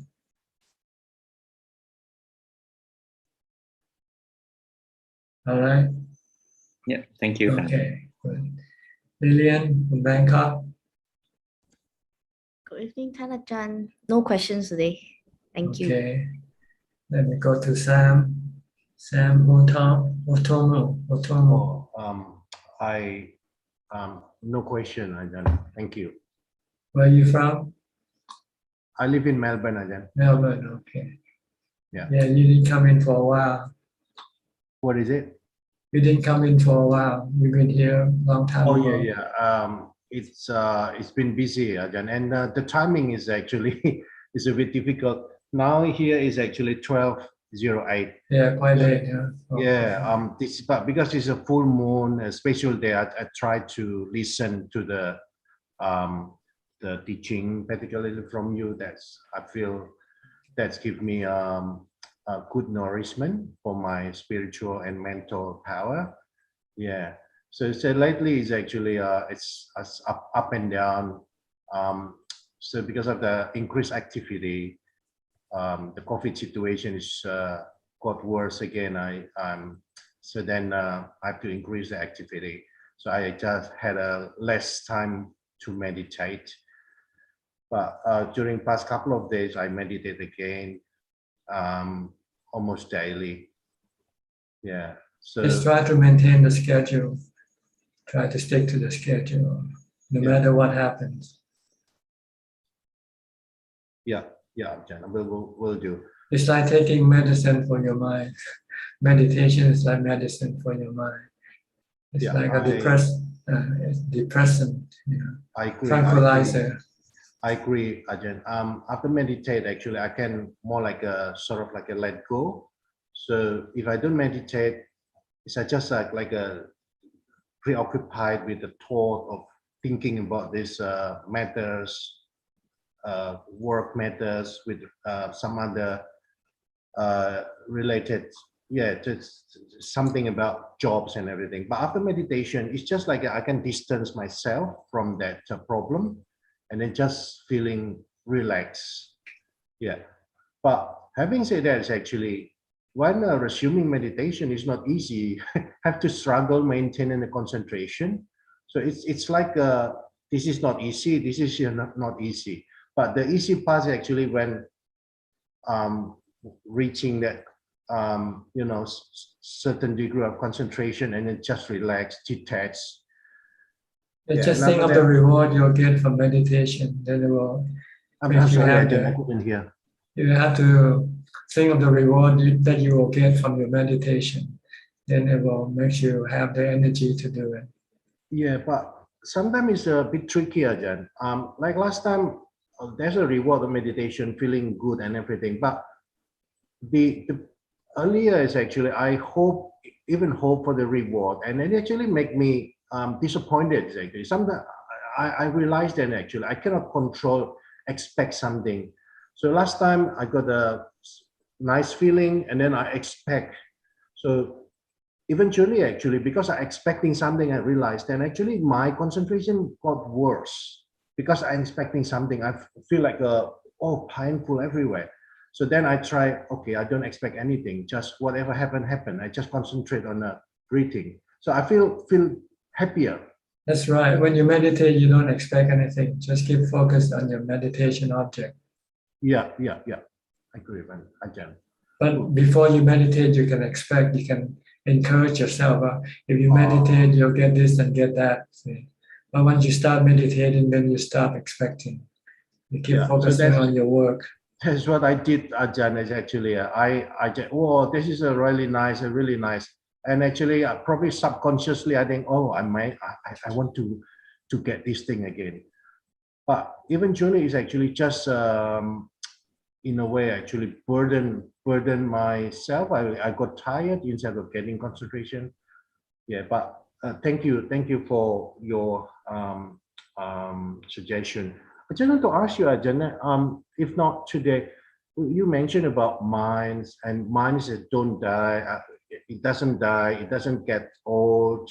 All right? Yeah, thank you. Okay, good. Lillian from Bangkok. Good evening, Tanajan. No questions today. Thank you. Okay. Let me go to Sam. Sam Otomo. I no question, Ajahn. Thank you. Where are you from? I live in Melbourne, Ajahn. Melbourne, okay. Yeah. Yeah, you didn't come in for a while. What is it? You didn't come in for a while. You've been here a long time ago. Yeah. It's been busy, Ajahn, and the timing is actually is a bit difficult. Now here is actually 12:08. Yeah, quite late. Yeah. Yeah. But because it's a full moon, a special day, I try to listen to the teaching, particularly from you. I feel that's give me a good nourishment for my spiritual and mental power. Yeah. So lately is actually it's up and down. So because of the increased activity, the COVID situation is got worse again. So then I have to increase the activity. So I just had less time to meditate. But during past couple of days, I meditate again, almost daily. Yeah. So just try to maintain the schedule. Try to stick to the schedule, no matter what happens. Yeah, Ajahn, we'll do. It's like taking medicine for your mind. Meditation is like medicine for your mind. It's like a depressant, I agree. tranquilizer. I agree, Ajahn. After meditate, actually, I can more like a sort of like a let go. So if I don't meditate, it's just like a preoccupied with the thought of thinking about these matters, work matters with some other related, just something about jobs and everything. But after meditation, it's just like I can distance myself from that problem and then just feeling relaxed. Yeah. But having said that, it's actually when resuming meditation is not easy. Have to struggle maintaining the concentration. So it's like this is not easy, this is not easy. But the easy part is actually when reaching that certain degree of concentration and then just relax, detach. Just think of the reward you'll get from meditation. Then it will make you happy. I couldn't hear. You have to think of the reward that you will get from your meditation. Then it will make you have the energy to do it. Yeah, but sometimes it's a bit tricky, Ajahn. Like last time, there's a reward of meditation, feeling good and everything. But the earlier is actually I even hope for the reward, and it actually make me disappointed. Actually, sometimes I realized that actually I cannot expect something. So last time I got a nice feeling, and then I expect. So eventually, actually, because I'm expecting something, I realized, and actually my concentration got worse because I'm expecting something. I feel like painful everywhere. So then I try, okay, I don't expect anything, just whatever happened. I just concentrate on the breathing. So I feel happier. That's right. When you meditate, you don't expect anything. Just keep focused on your meditation object. Yeah. I agree, Ajahn. But before you meditate, you can expect, you can encourage yourself. If you meditate, you'll get this and get that. See? But once you start meditating, then you stop expecting. You keep focusing on your work. That's what I did, Ajahn, is actually, I just, oh, this is really nice. And actually, probably subconsciously, I think, oh, I want to get this thing again. But eventually, it's actually just, in a way, actually burden myself. I got tired instead of getting concentration. Yeah, but thank you for your suggestion. I just want to ask you, Ajahn, if not today, you mentioned about minds, and minds that don't die. It doesn't die. It doesn't get old.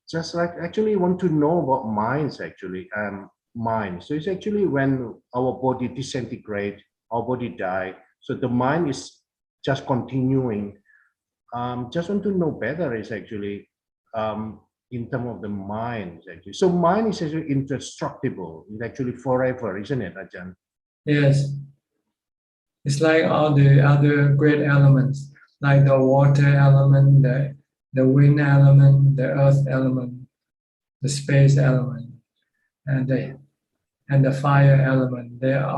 Just like actually want to know about minds actually. Mind. So it's actually when our body disintegrate, our body die. So the mind is just continuing. Just want to know better is actually in terms of the mind actually. So mind is actually indestructible. It's actually forever, isn't it, Ajahn? Yes. It's like all the other great elements, like the water element, the wind element, the earth element, the space element, and the fire element. They are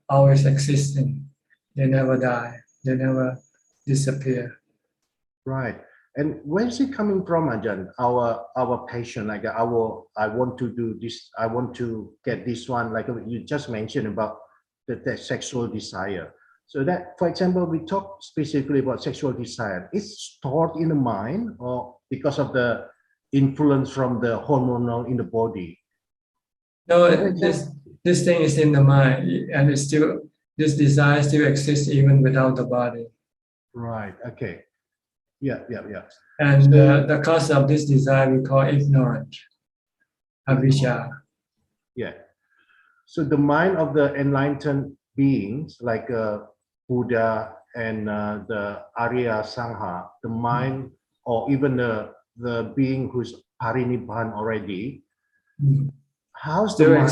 always existing. They never die. They never disappear. Right. And where is it coming from, Ajahn? Our passion, like I want to do this, I want to get this one, like you just mentioned about the sexual desire. So that, for example, we talk specifically about sexual desire. It's stored in the mind, or because of the influence from the hormonal in the body? No, this thing is in the mind, and it's still, this desire still exists even without the body. Right. Okay. Yeah. And the cause of this desire we call ignorance, avijja. Yeah. So the mind of the enlightened beings, like Buddha and the Arya Sangha, the mind, or even the being who's parinibhan already, how's still the mind?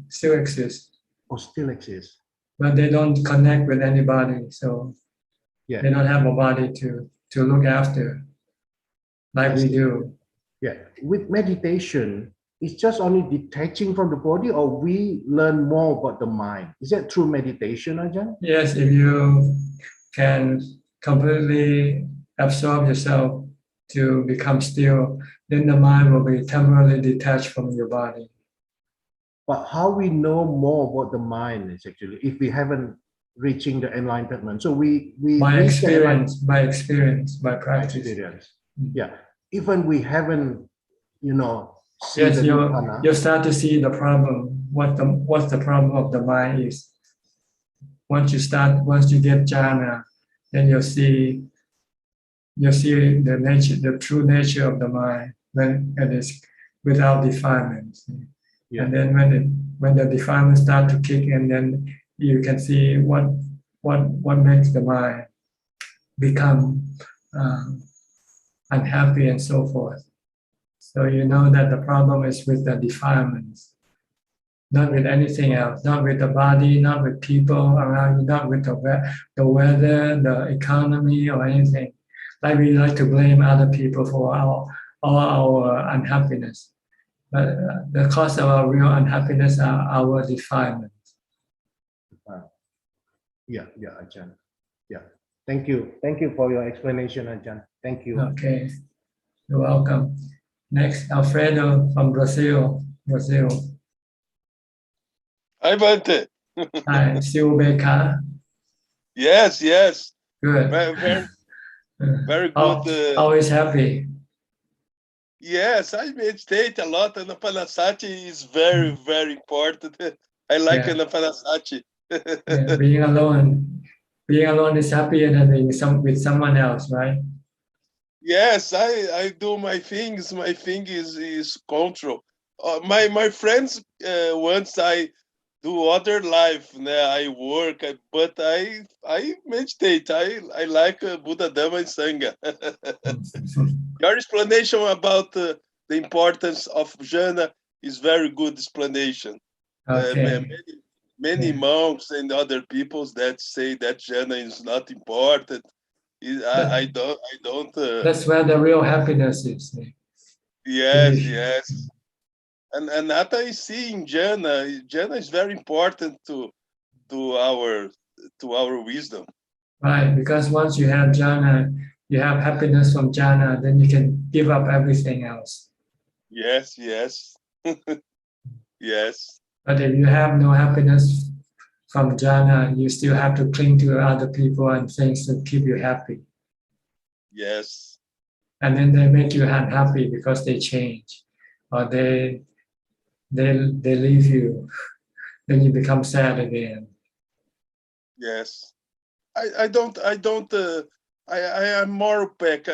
Still exists. Oh, still exists. But they don't connect with anybody, so yeah, they don't have a body to look after, like we do. Yeah. With meditation, it's just only detaching from the body, or we learn more about the mind. Is that through meditation, Ajahn? Yes, if you can completely absorb yourself to become still, then the mind will be temporarily detached from your body. But how we know more about the mind is actually, if we haven't reaching the enlightenment. So we by experience, by practice. By experience. Yeah. Even we haven't, yes, you start to see the problem. What's the problem of the mind is. Once you get jhana, then you'll see the nature, the true nature of the mind when it is without defilement. Yeah. And then when the defilements start to kick in, then you can see what makes the mind become unhappy and so forth. So you know that the problem is with the defilements, not with anything else, not with the body, not with people around you, not with the weather, the economy, or anything. Like we like to blame other people for all our unhappiness. But the cause of our real unhappiness are our defilements. Yeah, Ajahn. Yeah. Thank you for your explanation, Ajahn. Thank you. Okay, you're welcome. Next, Alfredo from Brazil. Hi, Bante. Hi, Silbeca. Yes. Good. Very good. Always happy. Yes, I meditate a lot, and Anapanasati is very, very important. I like Anapanasati. Yeah, being alone is happier than being with someone else, right? Yes, I do my things. My thing is control. My friends once I do other life. I work, but I meditate. I like Buddha, Dhamma, and Sangha. Your explanation about the importance of jhana is very good explanation. Okay. Many monks and other peoples that say that jhana is not important. I don't. That's where the real happiness is. Yes. And that I see in jhana. Jhana is very important to our wisdom. Right, because once you have jhana, you have happiness from jhana, then you can give up everything else. Yes. Yes. But if you have no happiness from jhana, you still have to cling to other people and things to keep you happy. Yes. And then they make you unhappy because they change, or they leave you. Then you become sad again. Yes. I am more opaque.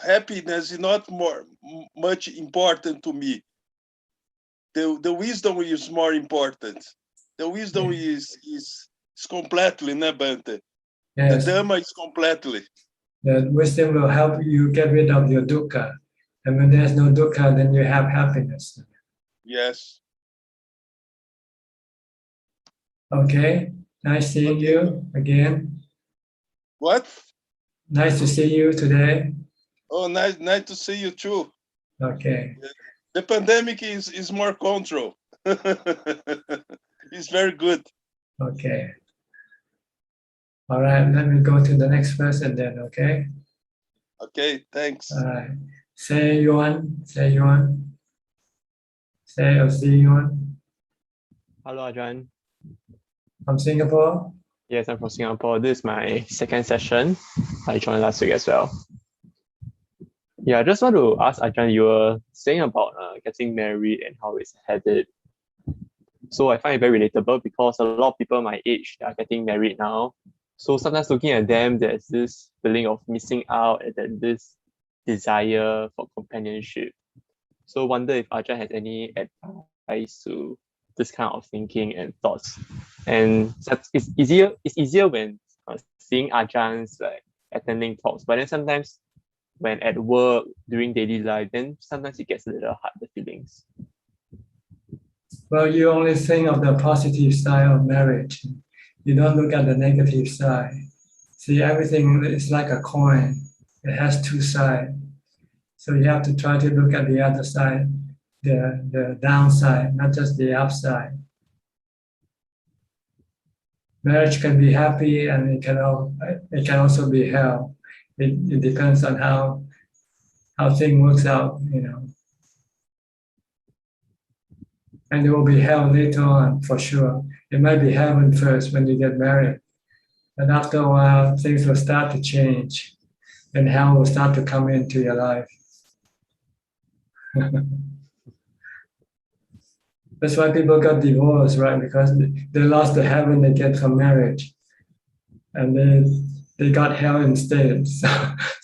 Happiness is not much important to me. The wisdom is more important. The wisdom is completely, né, Bante? Yes. The Dhamma is completely. The wisdom will help you get rid of your dukkha. And when there's no dukkha, then you have happiness. Yes. Okay. Nice seeing you again. What? Nice to see you today. Oh, nice to see you too. Okay. The pandemic is more control. It's very good. Okay. All right, let me go to the next person then, okay? Okay, thanks. All right. Say Yuan. Say or see Yuan. Hello, Ajahn. From Singapore? Yes, I'm from Singapore. This is my second session. I joined last week as well. Yeah, I just want to ask Ajahn, you were saying about getting married and how it's headed. So I find it very relatable because a lot of people my age are getting married now. So sometimes looking at them, there's this feeling of missing out and then this desire for companionship. So wonder if Ajahn has any advice to this kind of thinking and thoughts. And it's easier when seeing Ajahns like attending talks, but then sometimes when at work, during daily life, then sometimes it gets a little hard, the feelings. Well, you only think of the positive side of marriage. You don't look at the negative side. See, everything is like a coin. It has two sides. So you have to try to look at the other side, the downside, not just the upside. Marriage can be happy and it can also be hell. It depends on how things works out, you know. And there will be hell later on, for sure. It might be heaven first when you get married. But after a while, things will start to change and hell will start to come into your life. That's why people got divorced, right? Because they lost the heaven they get from marriage. And they got hell instead. So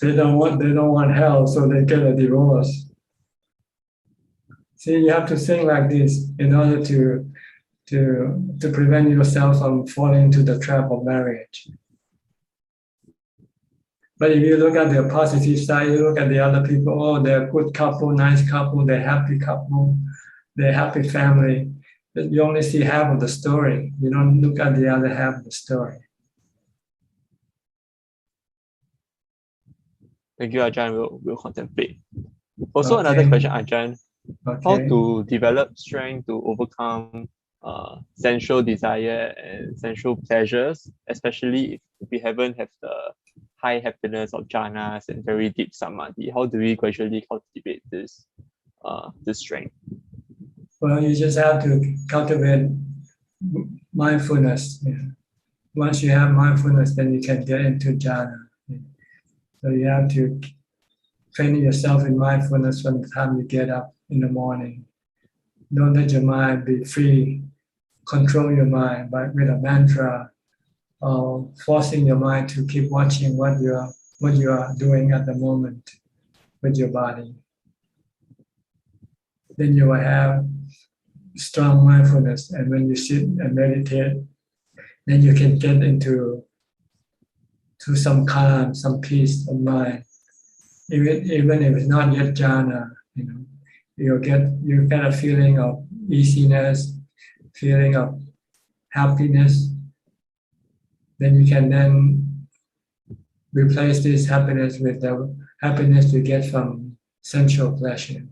they don't want hell, so they get a divorce. See, you have to think like this in order to prevent yourself from falling into the trap of marriage. But if you look at the positive side, you look at the other people, oh, they're a good couple, nice couple, they're happy couple, they're happy family. But you only see half of the story. You don't look at the other half of the story. Thank you, Ajahn. We'll contemplate. Also, Okay. another question, Ajahn. How Okay. to develop strength to overcome sensual desire and sensual pleasures, especially if we haven't have the high happiness of jhanas and very deep samadhi. How do we gradually cultivate this strength? Well, you just have to cultivate mindfulness. Yeah. Once you have mindfulness, then you can get into jhana. Yeah. So you have to train yourself in mindfulness from the time you get up in the morning. Don't let your mind be free. Control your mind with a mantra, or forcing your mind to keep watching what you are doing at the moment with your body. Then you will have strong mindfulness, and when you sit and meditate, then you can get into some calm, some peace of mind. Even if it's not yet jhana, you get a feeling of easiness, feeling of happiness. Then you can then replace this happiness with the happiness you get from sensual pleasure.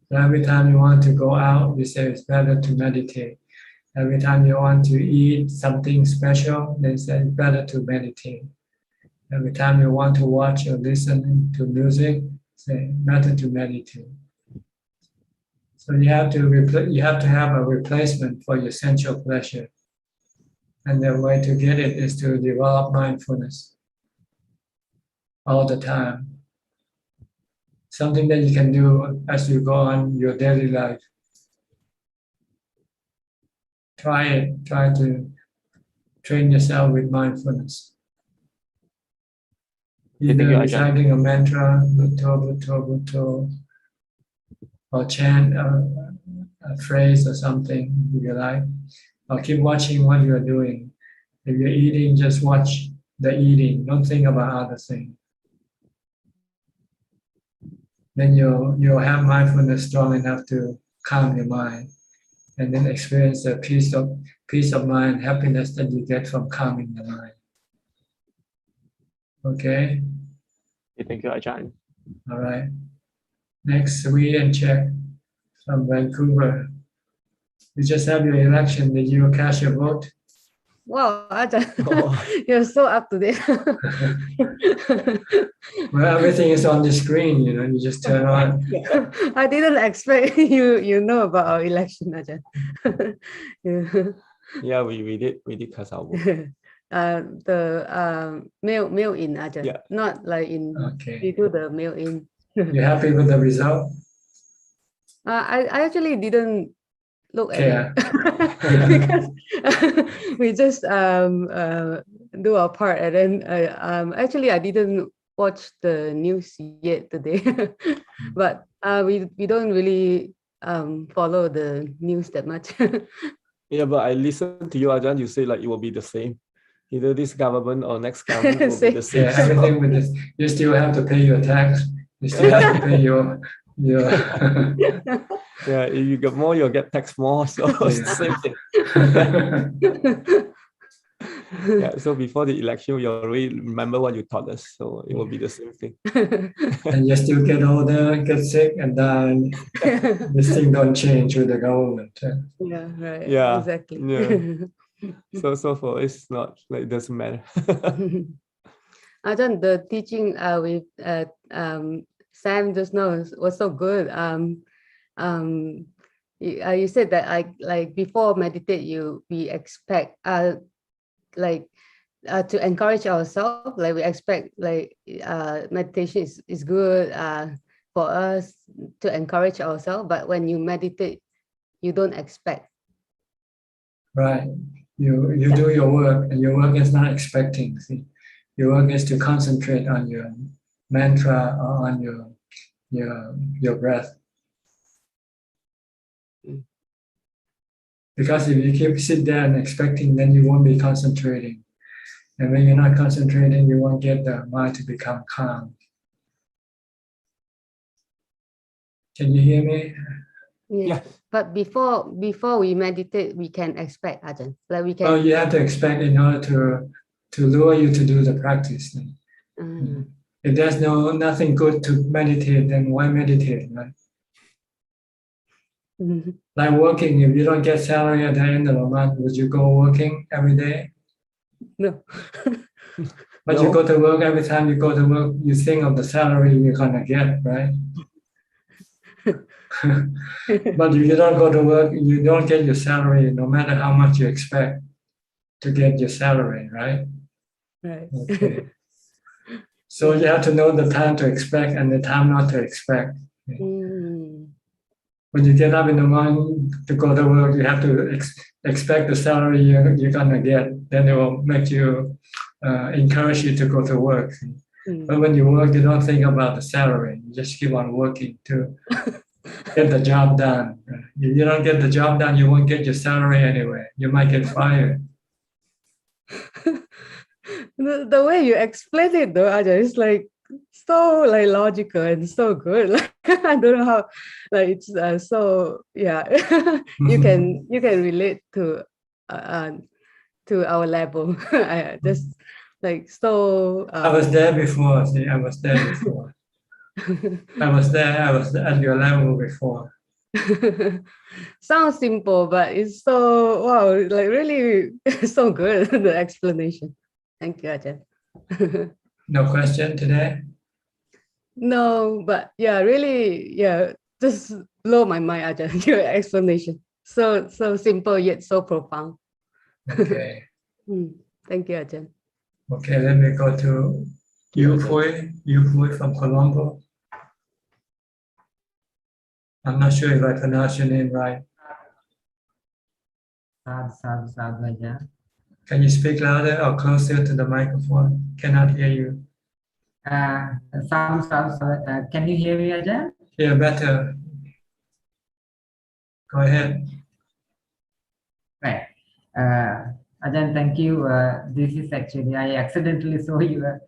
So every time you want to go out, we say it's better to meditate. Every time you want to eat something special, they say it's better to meditate. Every time you want to watch or listen to music, say better to meditate. So you have to have a replacement for your sensual pleasure. And the way to get it is to develop mindfulness all the time. Something that you can do as you go on your daily life. Try it. Try to train yourself with mindfulness. Either reciting a mantra, Bhutto, Bhutto, Bhutto, or chant a phrase or something if you like, or keep watching what you are doing. If you're eating, just watch the eating. Don't think about other things. Then you'll have mindfulness strong enough to calm your mind, and then experience the peace of mind, happiness that you get from calming the mind. Okay. Thank you, Ajahn. All right. Next, we and check from Vancouver. You just have your election. Did you cast your vote? Wow, Ajahn, you're so up to date. Well, everything is on the screen, you just turn on. I didn't expect you know about our election, Ajahn. Yeah, we did cast our vote. The mail in, Ajahn. Yeah. Not like in, we do the mail in. You happy with the result? I actually didn't look at Yeah. it because we just do our part, and then actually I didn't watch the news yet today, but we don't really follow the news that much. Yeah, but I listened to you, Ajahn. You say like it will be the same. Either this government or next government will be the same. Yeah, everything with this. You still have to pay your tax. You still have to pay your Yeah, if you get more, you'll get taxed more. So it's the same thing. Yeah, so before the election, you already remember what you taught us. So it will be the same thing. And you still get older, get sick, and die. This thing don't change with the government. Yeah, right. Yeah, Exactly. yeah. So for it's not like it doesn't matter. Ajahn, the teaching with Sam just now was so good. You said that like before meditate, we expect to encourage ourselves, like we expect like meditation is good for us to encourage ourselves, but when you meditate, you don't expect. Right. You do your work, and your work is not expecting. See, your work is to concentrate on your mantra or on your breath. Because if you keep sit there and expecting, then you won't be concentrating. And when you're not concentrating, you won't get the mind to become calm. Can you hear me? Yes. But before we meditate, we can expect, Ajahn. Like we can. Well, you have to expect in order to lure you to do the practice. If there's nothing good to meditate, then why meditate, right? Like working, if you don't get salary at the end of the month, would you go working every day? No. But No. you go to work every time you go to work, you think of the salary you're gonna get, right? But if you don't go to work, you don't get your salary, no matter how much you expect to get your salary, right? Right. Okay. So you have to know the time to expect and the time not to expect. When you get up in the morning to go to work, you have to expect the salary you're gonna get. Then it will make you encourage you to go to work. But when you work, you don't think about the salary. You just keep on working to get the job done. If you don't get the job done, you won't get your salary anyway. You might get fired. The way you explain it though, Ajahn, it's like so like logical and so good. Like I don't know how, like it's so yeah. you can relate to our level. I just like so. I was there before. See, I was there before. I was at your level before. Sounds simple, but it's so wow, like really so good. The explanation. Thank you, Ajahn. No question today? No, but yeah, really, yeah, just blow my mind, Ajahn, your explanation. So simple yet so profound. Okay. Thank you, Ajahn. Okay, let me go to Yu from Colombo. I'm not sure if I pronounced your name right. Can you speak louder or closer to the microphone? Cannot hear you. Can you hear me, Ajahn? Yeah, better. Go ahead. Right. Ajahn, thank you. This is actually, I accidentally saw your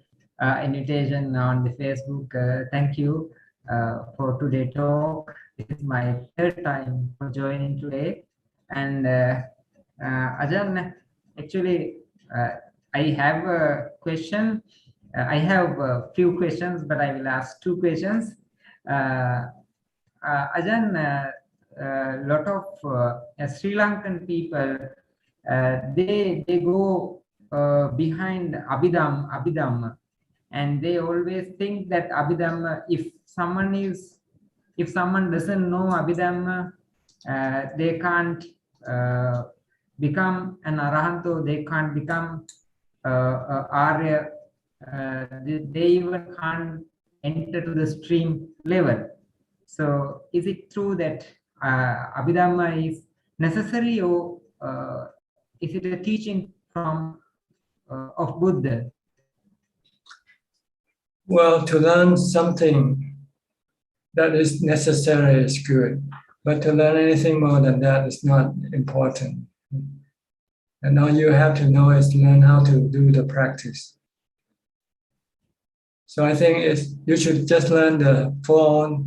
invitation on the Facebook. Thank you for today's talk. This is my third time for joining today. And Ajahn, actually, I have a question. I have a few questions, but I will ask two questions. Ajahn, a lot of Sri Lankan people, they go behind Abhidhamma, and they always think that Abhidhamma, if someone doesn't know Abhidhamma, they can't become an Arahanto, they can't become Arya, they even can't enter to the stream level. So is it true that Abhidhamma is necessary, or is it a teaching from of Buddha? Well, to learn something that is necessary is good, but to learn anything more than that is not important. And all you have to know is learn how to do the practice. So I think you should just learn the four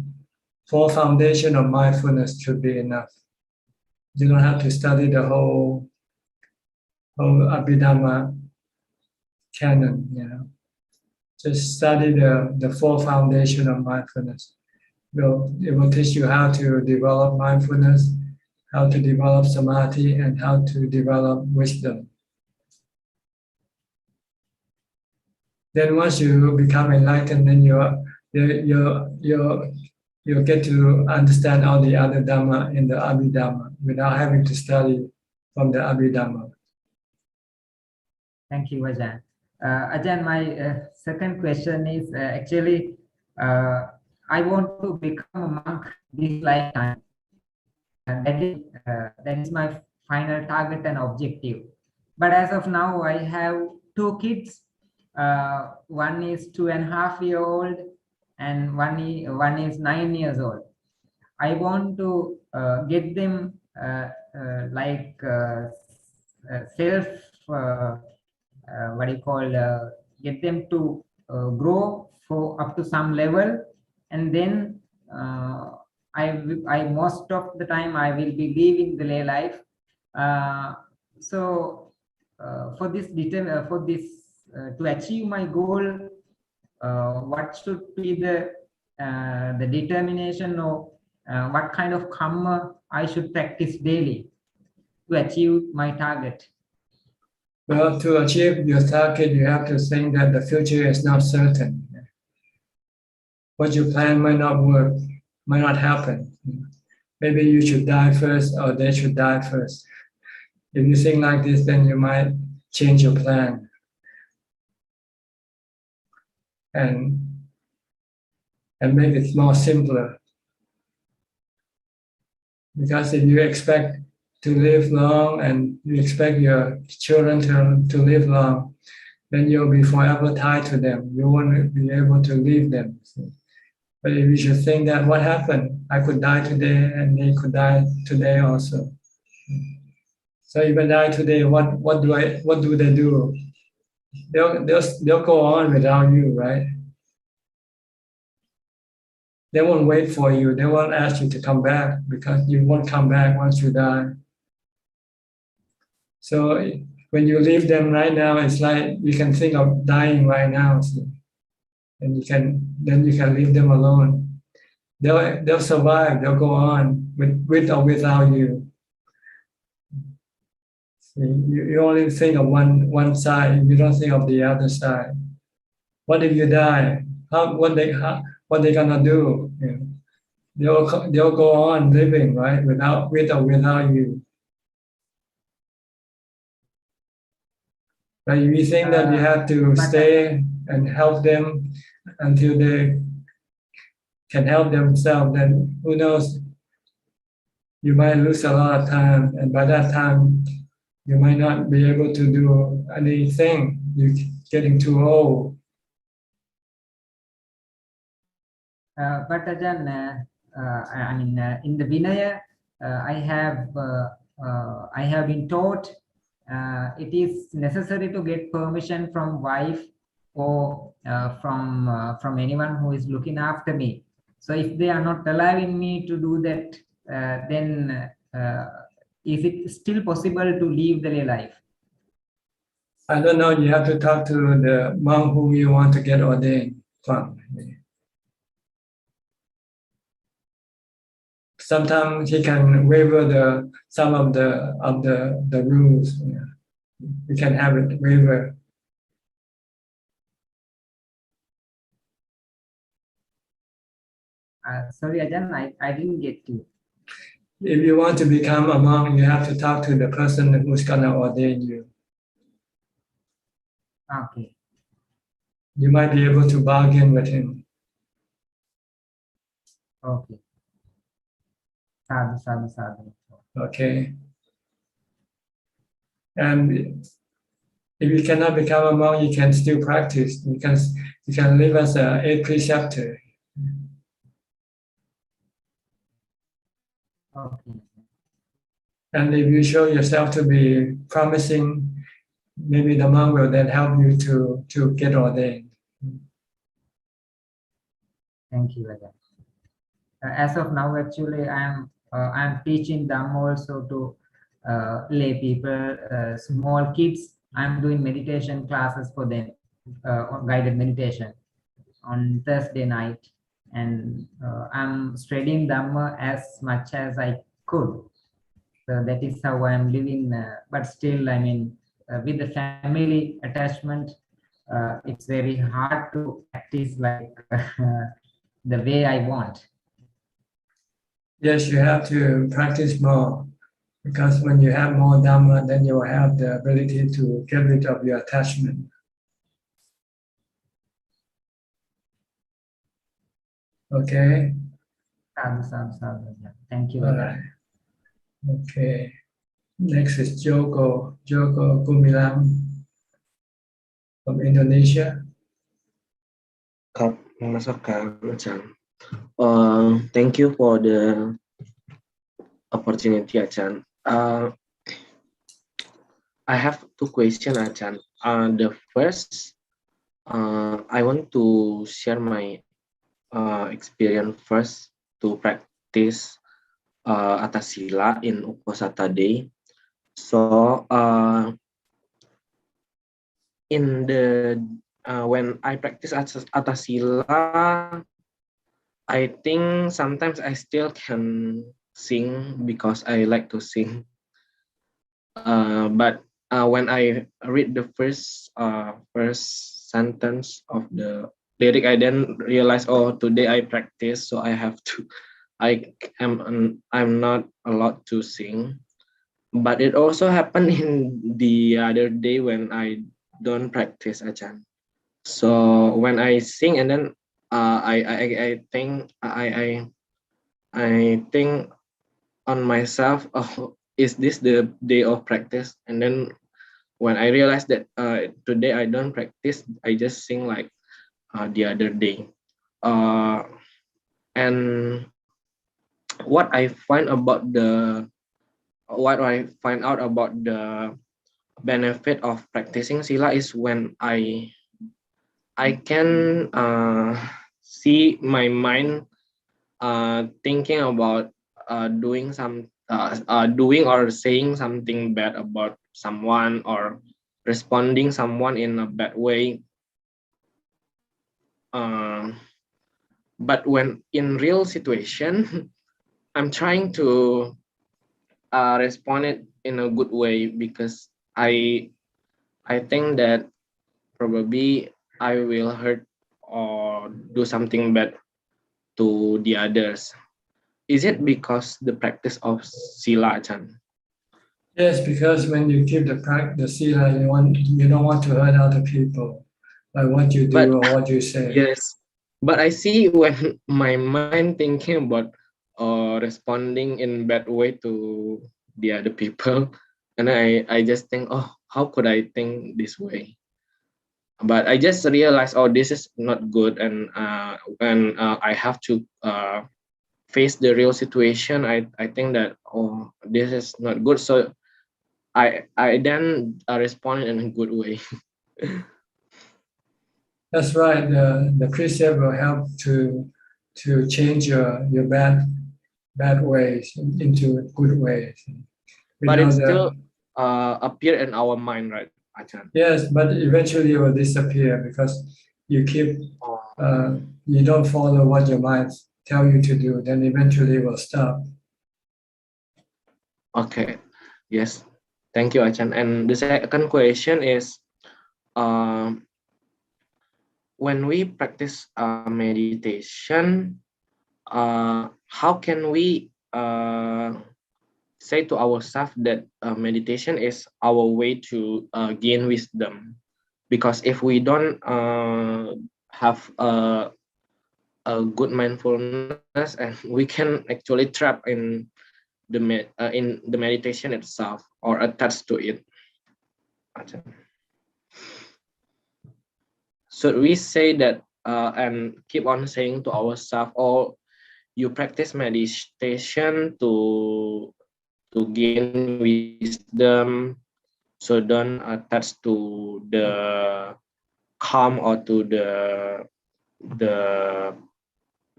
foundation of mindfulness should be enough. You don't have to study the whole Abhidhamma canon, you know. Just study the four foundation of mindfulness. It will teach you how to develop mindfulness, how to develop samadhi, and how to develop wisdom. Then once you become enlightened, then you get to understand all the other Dhamma in the Abhidhamma without having to study from the Abhidhamma. Thank you, Ajahn. Ajahn, my second question is actually, I want to become a monk this lifetime. And that is my final target and objective. But as of now, I have two kids. One is 2.5-year old and one is 9 years old. I want to get them self what do you call, get them to grow for up to some level, and then I most of the time I will be leaving the lay life. So for this to achieve my goal, what should be the determination, or what kind of karma I should practice daily to achieve my target? Well, to achieve your target, you have to think that the future is not certain. What you plan might not work, might not happen. Maybe you should die first, or they should die first. If you think like this, then you might change your plan. And make it more simpler. Because if you expect to live long and you expect your children to live long, then you'll be forever tied to them. You won't be able to leave them. But if you should think that what happened, I could die today and they could die today also. So if I die today, what do they do? They'll go on without you, right? They won't wait for you. They won't ask you to come back because you won't come back once you die. So when you leave them right now, it's like you can think of dying right now, and you can leave them alone. They'll survive. They'll go on with or without you. You only think of one side. You don't think of the other side. What if you die? What they gonna do? They'll go on living, right, with or without you. But if you think that you have to stay and help them until they can help themselves, then who knows? You might lose a lot of time, and by that time, you might not be able to do anything. You're getting too old. But Ajahn, I mean, in the Vinaya, I have been taught it is necessary to get permission from wife or from anyone who is looking after me. So if they are not allowing me to do that, then is it still possible to leave the lay life? I don't know. You have to talk to the monk who you want to get ordained from. Sometimes he can waiver some of the rules. You can have it waiver. Sorry, Ajahn, I didn't get you. If you want to become a monk, you have to talk to the person who's gonna ordain you. Okay. You might be able to bargain with him. Okay. Sadhu. Okay. And if you cannot become a monk, you can still practice. You can live as an 8th preceptor. Okay. And if you show yourself to be promising, maybe the monk will then help you to get ordained. Thank you, Ajahn. As of now, actually, I'm teaching Dhamma also to lay people, small kids. I'm doing meditation classes for them, guided meditation on Thursday night, and I'm studying Dhamma as much as I could. So that is how I'm living. But still, I mean, with the family attachment, it's very hard to practice like the way I want. Yes, you have to practice more, because when you have more Dhamma, then you will have the ability to get rid of your attachment. Okay? Sadhu. Thank you. All right. Okay. Next is Joko Gumilang from Indonesia. Thank you for the opportunity, Achan. I have two questions, Achan. The first, I want to share my experience first to practice Atasila in Uposatha Day. So in the when I practice Atasila, I think sometimes I still can sing because I like to sing. But when I read the first sentence of the lyric, I then realize, oh, today I practice, so I have to. I'm not allowed to sing. But it also happened in the other day when I don't practice Ajahn. So when I sing and then I think on myself, oh, is this the day of practice? And then when I realized that today I don't practice, I just sing like the other day. And what I find out about the benefit of practicing sila is when I can see my mind thinking about doing doing or saying something bad about someone or responding someone in a bad way. But when in real situation, I'm trying to respond it in a good way because I think that probably I will hurt or do something bad to the others. Is it because the practice of sila, Chan? Yes, because when you keep the sila, you don't want to hurt other people by what you do or what you say. Yes, but I see when my mind thinking about responding in bad way to the other people, and I just think, oh, how could I think this way? But I just realized, oh, this is not good, and when I have to face the real situation, I think that, oh, this is not good. So I then respond in a good way. That's right. The precept will help to change your bad ways into good ways. But it still appear in our mind, right, Achan? Yes, but eventually it will disappear because you keep you don't follow what your mind tell you to do. Then eventually it will stop. Okay. Yes. Thank you, Achan. And the second question is, when we practice meditation, how can we say to ourselves that meditation is our way to gain wisdom? Because if we don't have a good mindfulness, and we can actually trap in the meditation itself or attached to it. Should we say that and keep on saying to ourselves, oh, you practice meditation to gain wisdom, so don't attach to the calm or to the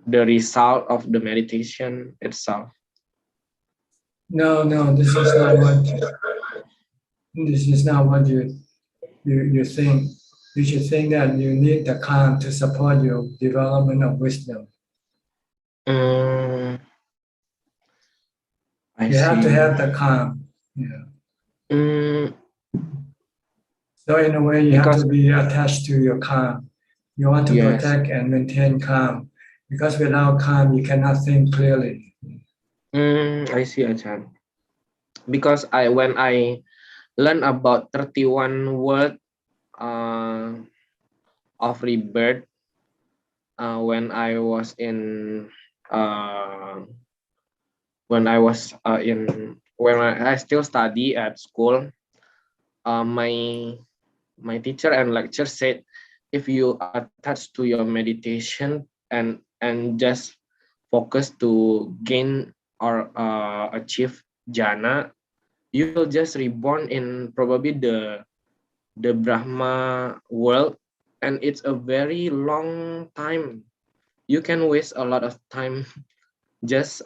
result of the meditation itself? No, this is not what you think. You should think that you need the calm to support your development of wisdom. I you have to see. have the calm. Yeah. So in a way, you have to be attached to your calm. You want to protect and maintain calm, because without calm, you cannot think clearly. I see, Ajahn. Because when I learned about 31 words of rebirth, when I was in when I still study at school, my teacher and lecturer said, if you attach to your meditation and just focus to gain or achieve jhana, you will just reborn in probably the the Brahma world, and it's a very long time. You can waste a lot of time just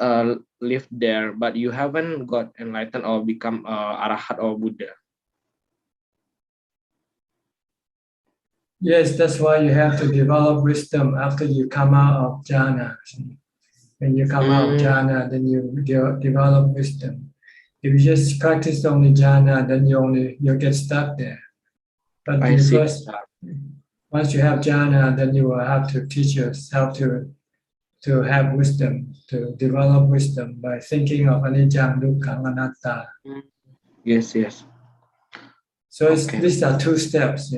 live there, but you haven't got enlightened or become arahat or Buddha. Yes, that's why you have to develop wisdom after you come out of jhana. When you come out of jhana, then you develop wisdom. If you just practice only jhana, then you get stuck there. But I you see. first, once you have jhana, then you will have to teach yourself to have wisdom, to develop wisdom by thinking of anicca, dukkha, anatta. Yes, yes. So these are two steps.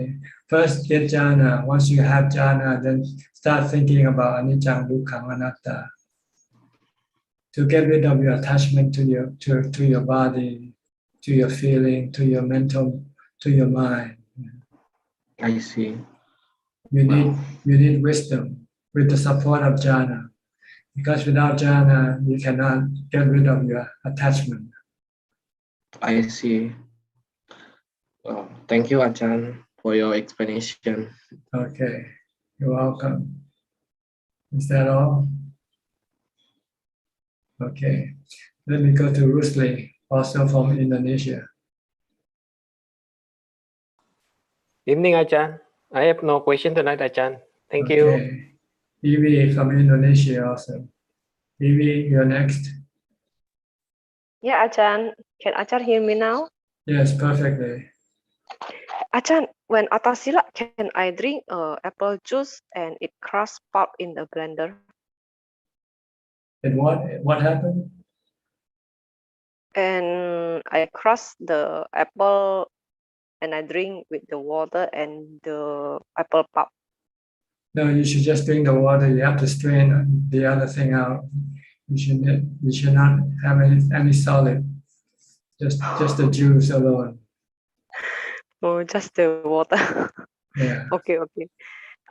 First, get jhana. Once you have jhana, then start thinking about anicca, dukkha, anatta. To get rid of your attachment to your body, to your feeling, to your mental, to your mind. I see. You need wisdom with the support of jhana, because without jhana you cannot get rid of your attachment. I see. Thank you, Ajahn, for your explanation. Okay, you're welcome. Is that all? Okay, let me go to Rusli, also from Indonesia. Evening, Ajahn. I have no question tonight, Ajahn. Thank you. Okay, Vivi from Indonesia also. Vivi, you're next. Yeah, Ajahn. Can Ajahn hear me now? Yes, perfectly. Ajahn, when Atasila, can I drink apple juice and it crushed pulp in the blender? And what happened? And I crush the apple and I drink with the water and the apple pulp. No, you should just drink the water. You have to strain the other thing out. You should not have any solid. Just the juice alone. Oh, just the water. Yeah. Okay.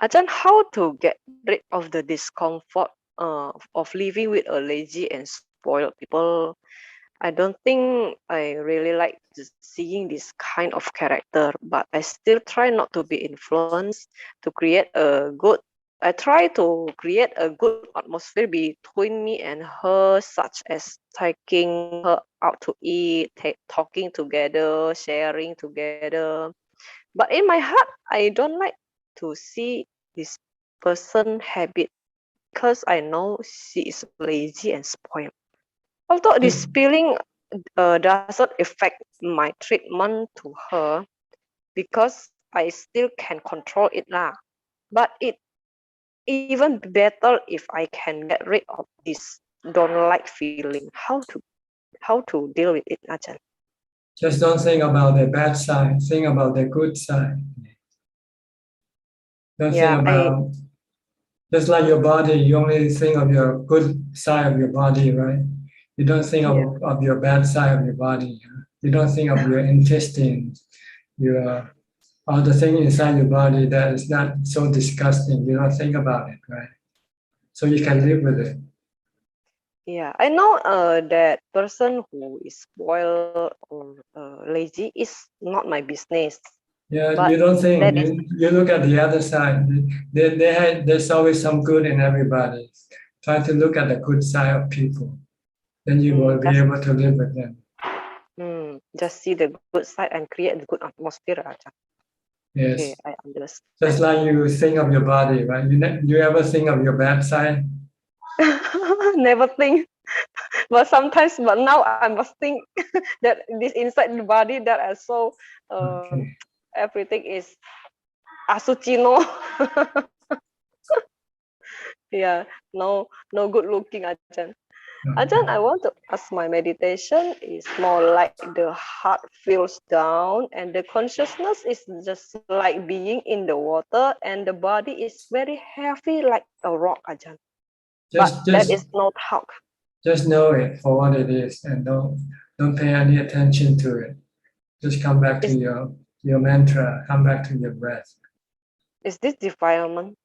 Ajahn, how to get rid of the discomfort of living with a lazy and spoiled people? I don't think I really like seeing this kind of character, but I still try not to be influenced to create a good. I try to create a good atmosphere between me and her, such as taking her out to eat, talking together, sharing together. But in my heart, I don't like to see this person habit because I know she is lazy and spoiled. Although this feeling doesn't affect my treatment to her because I still can control it lah. But it even better if I can get rid of this don't like feeling. How to deal with it, Ajahn? Just don't think about the bad side. Think about the good side. Don't think about just like your body. You only think of your good side of your body, right? You don't think of your bad side of your body. You don't think of your intestines, your all the thing inside your body that is not so disgusting. You don't think about it, right? So you can live with it. Yeah, I know that person who is spoiled or lazy is not my business. Yeah, but you don't think, that is you look at the other side. There's always some good in everybody. Try to look at the good side of people. Then you will be able to live with them. Just see the good side and create the good atmosphere, Ajahn. Yes. Okay, I understand. Just like you think of your body, right? You ever think of your bad side? Never think. But now I must think that this inside the body that are so everything is asuchino. Yeah, no good looking, Ajahn. Ajahn, I want to ask, my meditation is more like the heart feels down and the consciousness is just like being in the water and the body is very heavy like a rock, Ajahn. But that is not talk. Just know it for what it is and don't pay any attention to it. Just come back to your mantra, come back to your breath. Is this defilement?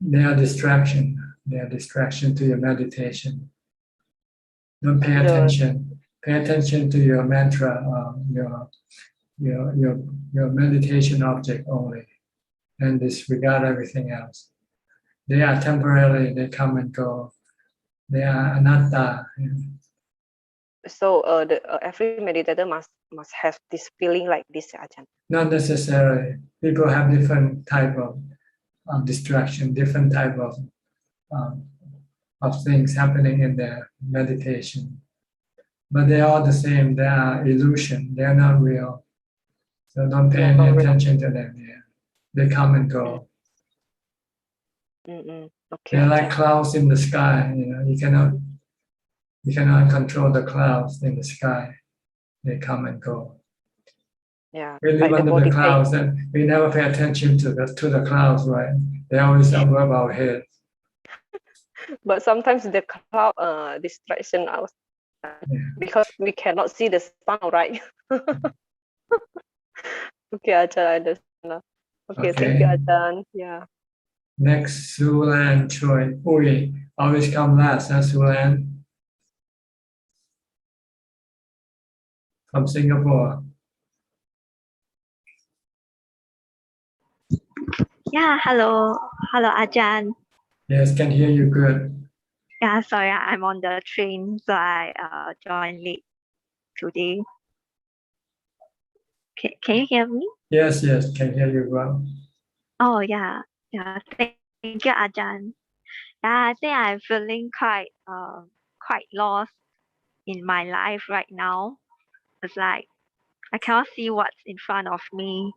They are distraction. They are distraction to your meditation. Don't pay attention. Pay attention to your mantra, your meditation object only, and disregard everything else. They are temporary, they come and go. They are anatta. So every meditator must have this feeling like this, Ajahn. Not necessarily. People have different type of distraction, different type of things happening in their meditation. But they are the same. They are illusion. They are not real. So don't pay any attention to them. Yeah. They come and go. Okay, They're like clouds in the sky. You cannot control the clouds in the sky. They come and go. Yeah, We live under the clouds, and we never pay attention to the clouds, right? They always above our head. But sometimes the cloud distraction us because we cannot see the sun, right? Okay, Ajahn, I understand. Okay, thank you, Ajahn. Yeah. Next, Sulan Choi. Ui, always come last, huh, Sulan? From Singapore. Yeah, hello. Hello, Ajahn. Yes, can hear you good. Yeah, sorry, I'm on the train, so I joined late today. Can you hear me? Yes, can hear you well. Oh, yeah. Thank you, Ajahn. Yeah, I think I'm feeling quite lost in my life right now. It's like I cannot see what's in front of me.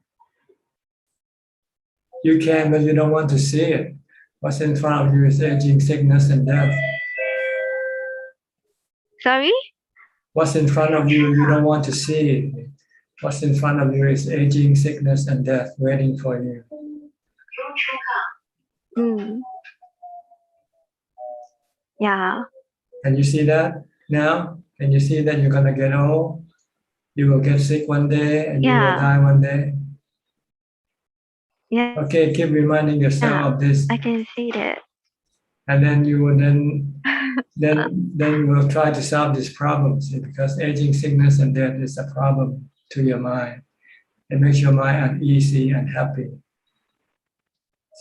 You can, but you don't want to see it. What's in front of you is aging, sickness, and death. Sorry? What's in front of you, you don't want to see it. What's in front of you is aging, sickness, and death waiting for you. Yeah. Can you see that now? Can you see that you're going to get old? You will get sick one day and you will die one day. Yeah. Okay, keep reminding yourself of this. I can see that. And then you will then you will try to solve these problems, because aging, sickness, and death is a problem to your mind. It makes your mind uneasy and happy.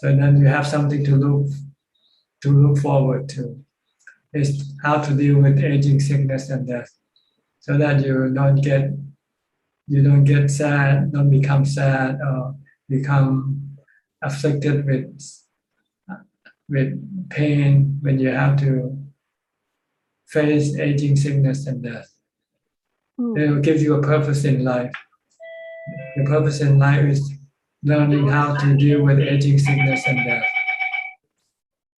So then you have something to look forward to. Is how to deal with aging, sickness, and death, so that you don't get sad, don't become sad, or become afflicted with pain when you have to face aging, sickness, and death. It will give you a purpose in life. The purpose in life is learning how to deal with aging, sickness, and death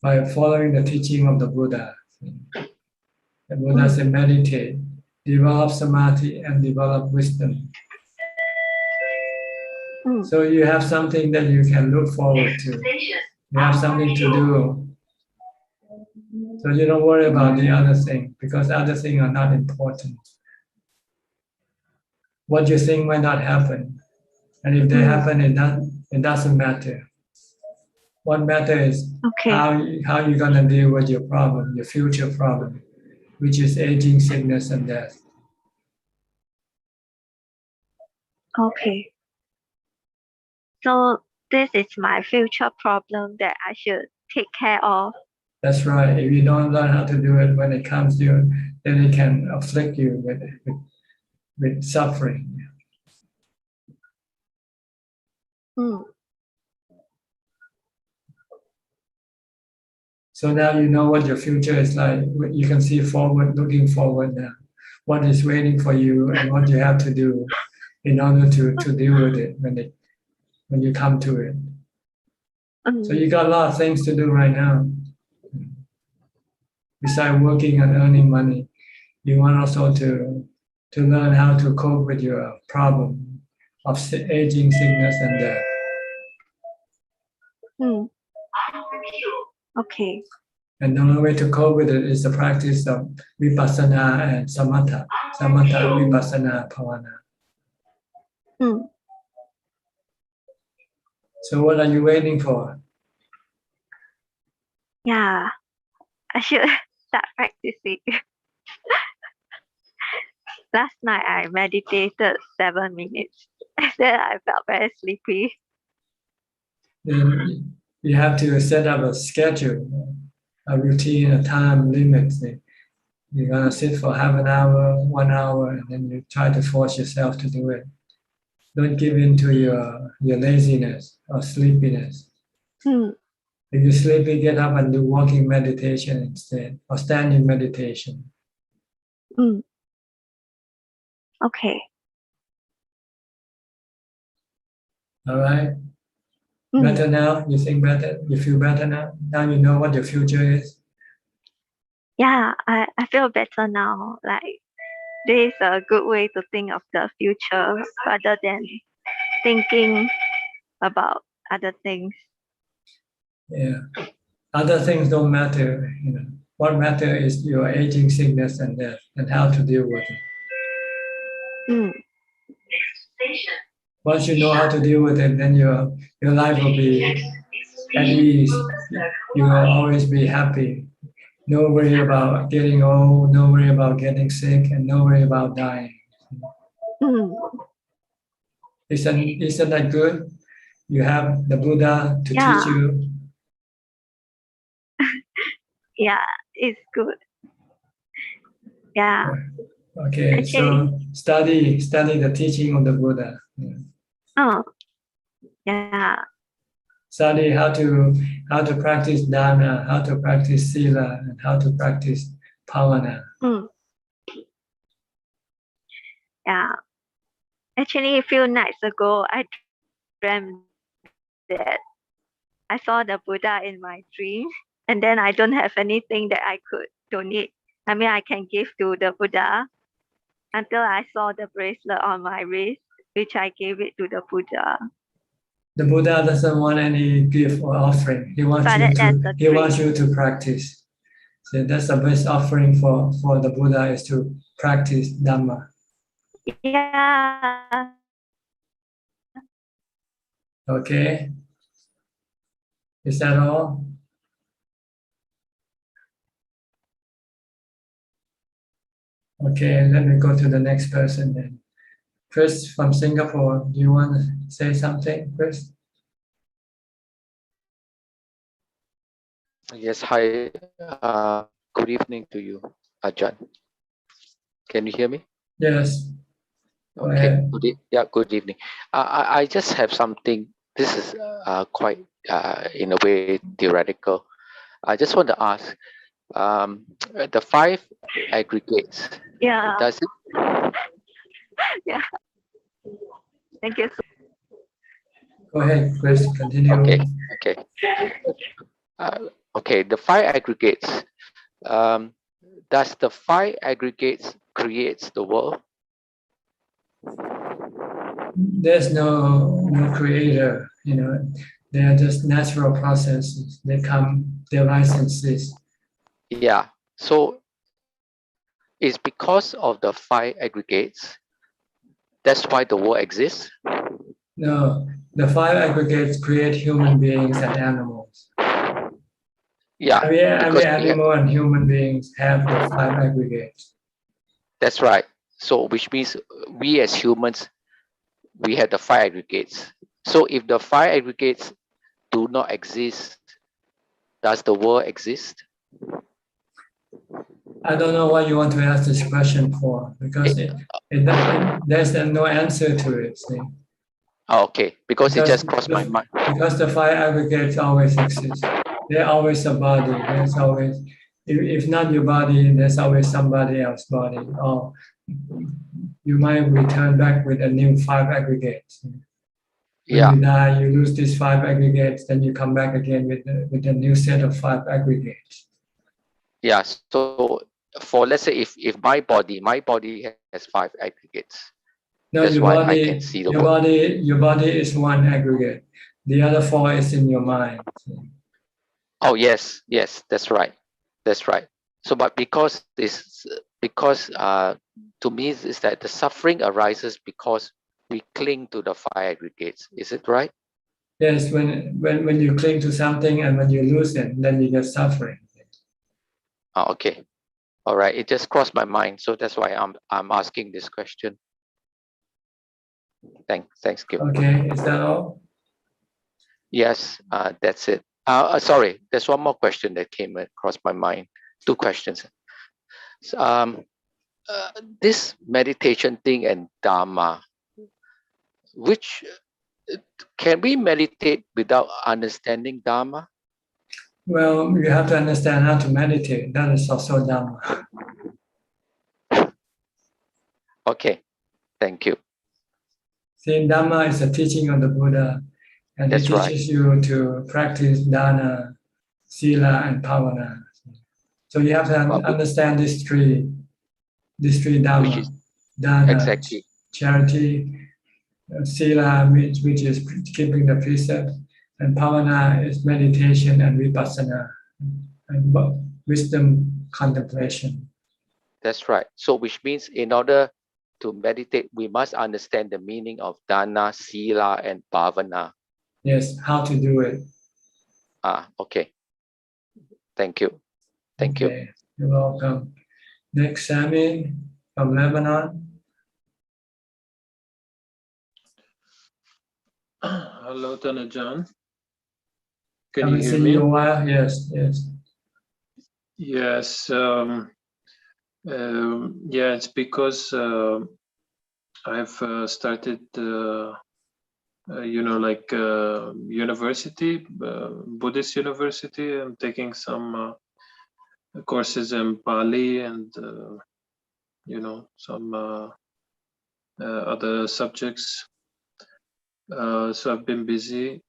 by following the teaching of the Buddha. The Buddha said, meditate, develop samadhi, and develop wisdom. So you have something that you can look forward to. You have something to do. So you don't worry about the other thing, because other things are not important. What you think might not happen. And if they happen, it doesn't matter. What matters is how you're going to deal with your problem, your future problem, which is aging, sickness, and death. Okay. So this is my future problem that I should take care of. That's right. If you don't learn how to do it when it comes to you, then it can afflict you with suffering. So now you know what your future is like. You can see forward, looking forward now. What is waiting for you and what you have to do in order to deal with it when you come to it. So you got a lot of things to do right now. Besides working and earning money, you want also to learn how to cope with your problem of aging, sickness, and death. Okay. And the only way to cope with it is the practice of vipassana and samatha. Samatha, vipassana, bhavana. So what are you waiting for? Yeah, I should start practicing. Last night I meditated 7 minutes. And then I felt very sleepy. Then you have to set up a schedule, a routine, a time limit. You're gonna sit for half an hour, 1 hour, and then you try to force yourself to do it. Don't give in to your laziness or sleepiness. If you're sleepy, get up and do walking meditation instead, or standing meditation. Okay. All right? Better now? You think better? You feel better now? Now you know what your future is? Yeah, I feel better now. Like this is a good way to think of the future rather than thinking about other things. Yeah. Other things don't matter. What matters is your aging, sickness, and death, and how to deal with it. Once you know how to deal with it, then your life will be at ease. You will always be happy. No worry about getting old, no worry about getting sick, and no worry about dying. Isn't that good? You have the Buddha to teach you. Yeah, it's good. Yeah. Okay, so study the teaching of the Buddha. Oh, yeah. Study how to practice dana, how to practice sila, and how to practice pavana. Yeah. Actually, a few nights ago, I dreamt that I saw the Buddha in my dream, and then I don't have anything that I could donate. I mean, I can give to the Buddha until I saw the bracelet on my wrist, which I gave it to the Buddha. The Buddha doesn't want any gift or offering. He wants you to practice. So that's the best offering for the Buddha is to practice Dhamma. Yeah. Okay. Is that all? Okay, let me go to the next person then. Chris from Singapore, do you want to say something, Chris? Yes, hi. Good evening to you, Ajahn. Can you hear me? Yes. Go Okay. ahead. Good evening. I just have something. This is quite, in a way, theoretical. I just want to ask, the 5 aggregates. Yeah. Does it? Yeah. Thank you. Go ahead, Chris. Continue. Okay. Okay. The 5 aggregates. Does the 5 aggregates creates the world? There's no creator, they are just natural processes. They rise and cease. Yeah. So it's because of the 5 aggregates. That's why the world exists. No, the 5 aggregates create human beings and animals. Yeah. Every animal and human beings have the 5 aggregates. That's right. So which means we as humans, we have the 5 aggregates. So if the 5 aggregates do not exist, does the world exist? I don't know why you want to ask this question for, because there's no answer to it. See? Oh, okay, because it just crossed my mind. Because the 5 aggregates always exist. They're always a body. There's always, if not your body, there's always somebody else's body. Or you might return back with a new 5 aggregates. When you die, you lose these 5 aggregates, then you come back again with a new set of 5 aggregates. Yeah. So for, let's say, if my body has 5 aggregates. No, that's your why body, I can see the world. Your body is 1 aggregate. The other 4 is in your mind. Oh yes, that's right. So, but because to me is that the suffering arises because we cling to the 5 aggregates. Is it right? Yes, when you cling to something and when you lose it, then you get suffering. Oh, okay. All right. It just crossed my mind, so that's why I'm asking this question. Thanks, Kim. Okay, is that all? Yes, that's it. Sorry, there's one more question that came across my mind. Two questions. So, this meditation thing and Dharma, which can we meditate without understanding Dharma? Well, you have to understand how to meditate. That is also Dhamma. Okay, thank you. See, Dhamma is a teaching of the Buddha, and he That's right. teaches you to practice dana, sila, and bhavana. So you have to understand these three Dhamma: dana, exactly charity; sila, which is keeping the precepts; and bhavana is meditation and vipassana, and wisdom contemplation. That's right. So which means in order to meditate, we must understand the meaning of dana, sila, and bhavana. Yes, how to do it. Okay. Thank you. Thank you. You're welcome. Next, Sammy from Lebanon. Hello, Tanajan. Can Haven't you hear seen me? you in a while. Yes, yes. Yes. Yeah, it's because I've started, university, Buddhist university. I'm taking some courses in Pali and, some other subjects. So I've been busy.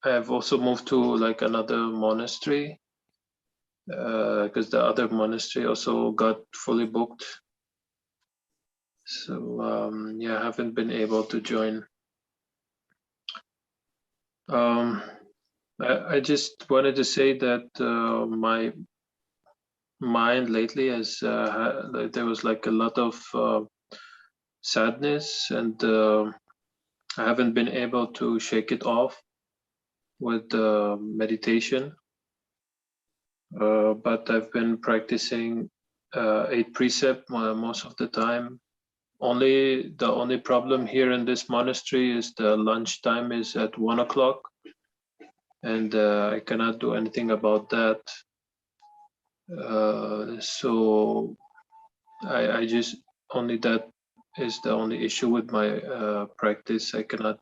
I have also moved to like another monastery because the other monastery also got fully booked. So yeah, I haven't been able to join. I just wanted to say that my mind lately has there was like a lot of sadness, and I haven't been able to shake it off with meditation. But I've been practicing 8 precept most of the time. The only problem here in this monastery is the lunch time is at 1 o'clock, and I cannot do anything about that. So I just only that is the only issue with my practice. I cannot.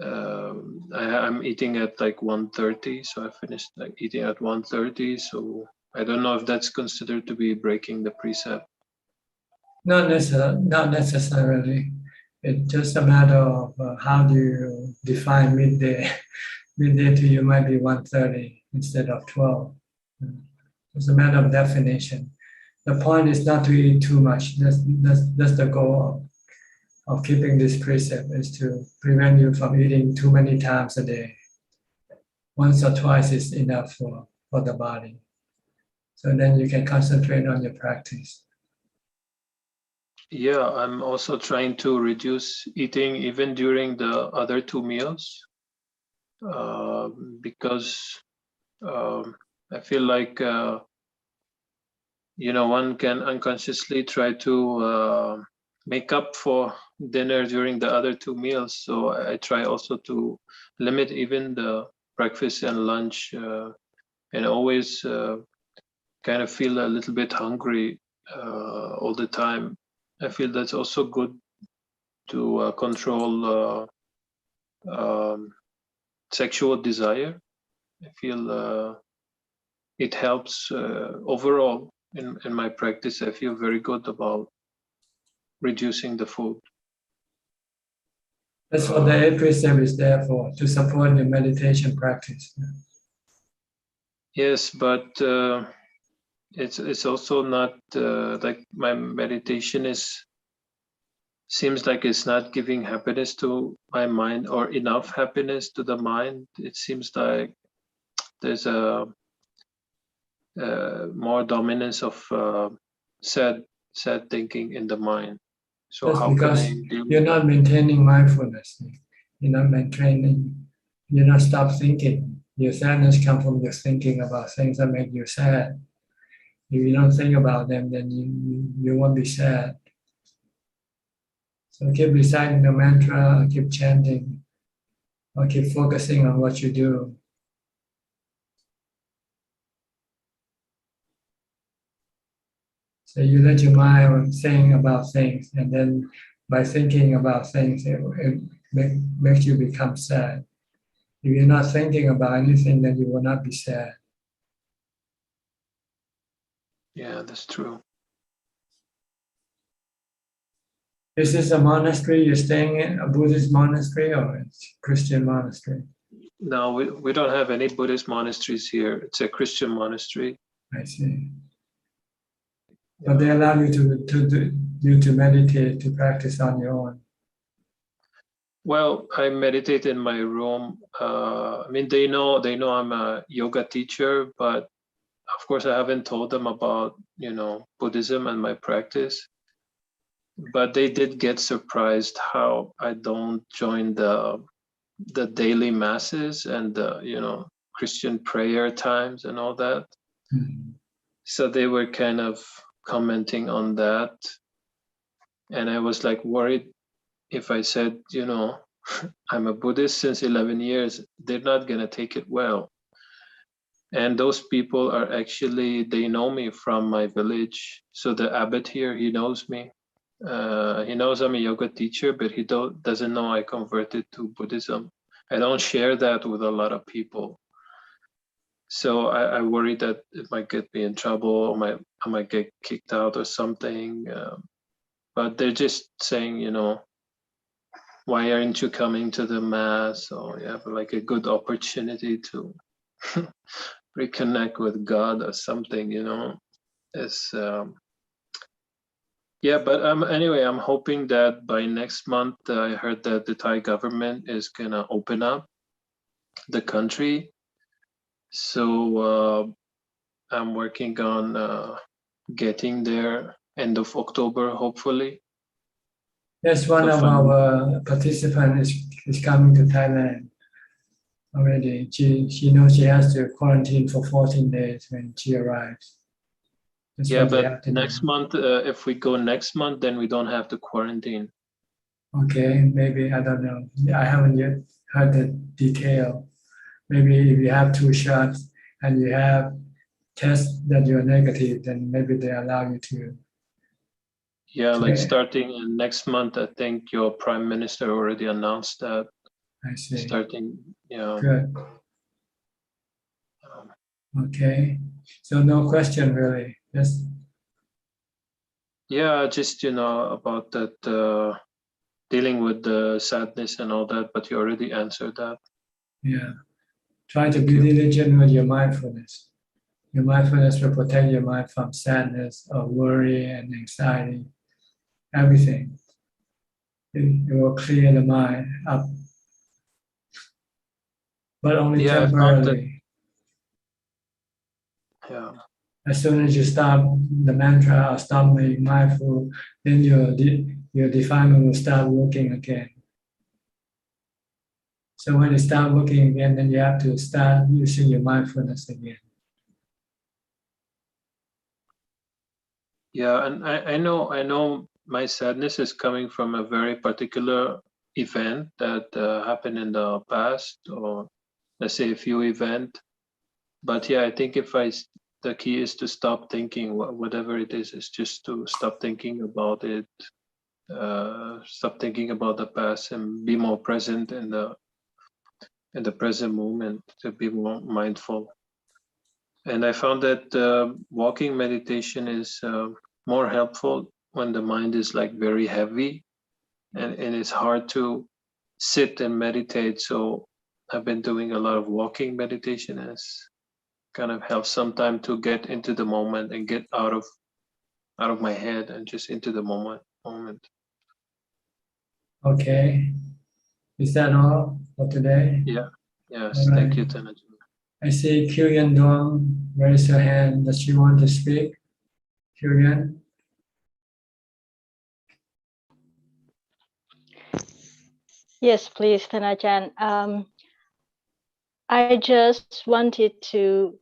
I'm eating at like 1:30, so I finished like eating at 1:30. So I don't know if that's considered to be breaking the precept. Not necessarily. It's just a matter of how do you define midday. Midday to you might be 1:30 instead of 12. It's a matter of definition. The point is not to eat too much. That's the goal of keeping this precept, is to prevent you from eating too many times a day. Once or twice is enough for the body. So then you can concentrate on your practice. Yeah, I'm also trying to reduce eating even during the other 2 meals because I feel like one can unconsciously try to make up for dinner during the other 2 meals. So I try also to limit even the breakfast and lunch, and always kind of feel a little bit hungry all the time. I feel that's also good to control sexual desire. I feel it helps overall in my practice. I feel very good about reducing the food. That's what the 8 precept is there for, to support your meditation practice. Yes, but it's also not like my meditation seems like it's not giving happiness to my mind, or enough happiness to the mind. It seems like there's a more dominance of sad thinking in the mind. So That's how can because I deal you're with not that? maintaining mindfulness. You're not maintaining, you're not stop thinking. Your sadness comes from your thinking about things that make you sad. If you don't think about them, then you won't be sad. So keep reciting the mantra, or keep chanting, or keep focusing on what you do. So you let your mind think about things, and then by thinking about things, it makes you become sad. If you're not thinking about anything, then you will not be sad. Yeah, that's true. Is this a monastery you're staying in, a Buddhist monastery or a Christian monastery? No, we don't have any Buddhist monasteries here. It's a Christian monastery. I see. But they allow you to meditate, to practice on your own. Well, I meditate in my room. I mean, they know I'm a yoga teacher, but of course I haven't told them about, Buddhism and my practice. But they did get surprised how I don't join the daily masses and the, Christian prayer times and all that. Mm-hmm. So they were kind of commenting on that. And I was like worried if I said, I'm a Buddhist since 11 years, they're not going to take it well. And those people are actually, they know me from my village. So the abbot here, he knows me. He knows I'm a yoga teacher, but he doesn't know I converted to Buddhism. I don't share that with a lot of people. So I worry that it might get me in trouble, I might get kicked out or something. But they're just saying, why aren't you coming to the mass? Or you have like a good opportunity to reconnect with God or something, It's yeah, but anyway, I'm hoping that by next month, I heard that the Thai government is gonna open up the country. So I'm working on getting there end of October, hopefully. Yes, one So of our participants is coming to Thailand already. She knows she has to quarantine for 14 days when she arrives. That's yeah, what they but have to next do. month, if we go next month, then we don't have to quarantine. Okay, maybe, I don't know. I haven't yet heard the detail. Maybe if you have 2 shots and you have tests that you're negative, then maybe they allow you to. Yeah, like Yeah. starting in next month, I think your prime minister already announced that. I see. Starting, yeah. Good. Okay. So no question really. Just Yeah, just about that dealing with the sadness and all that, but you already answered that. yeah. Try to be diligent with your mindfulness. Your mindfulness will protect your mind from sadness or worry and anxiety. Everything. It will clear the mind up. But only Yeah, I found that. temporarily. Yeah. As soon as you stop the mantra or stop being mindful, then your defilement will start working again. So when it starts working again, then you have to start using your mindfulness again. Yeah, and I know my sadness is coming from a very particular event that happened in the past, or let's say a few events. But yeah, I think the key is to stop thinking, whatever it is just to stop thinking about it, stop thinking about the past, and be more present in the present moment, to be more mindful. And I found that walking meditation is more helpful when the mind is like very heavy, and it's hard to sit and meditate. So I've been doing a lot of walking meditation, and it's kind of helps sometime to get into the moment and get out of my head and just into the moment. Okay. Is that all for today? Yeah. Yes. All right. Thank you, Tanaji. I see Kyrian Dong raise her hand. Does she want to speak? Kyrian? Yes, please, Tanajan. I just wanted to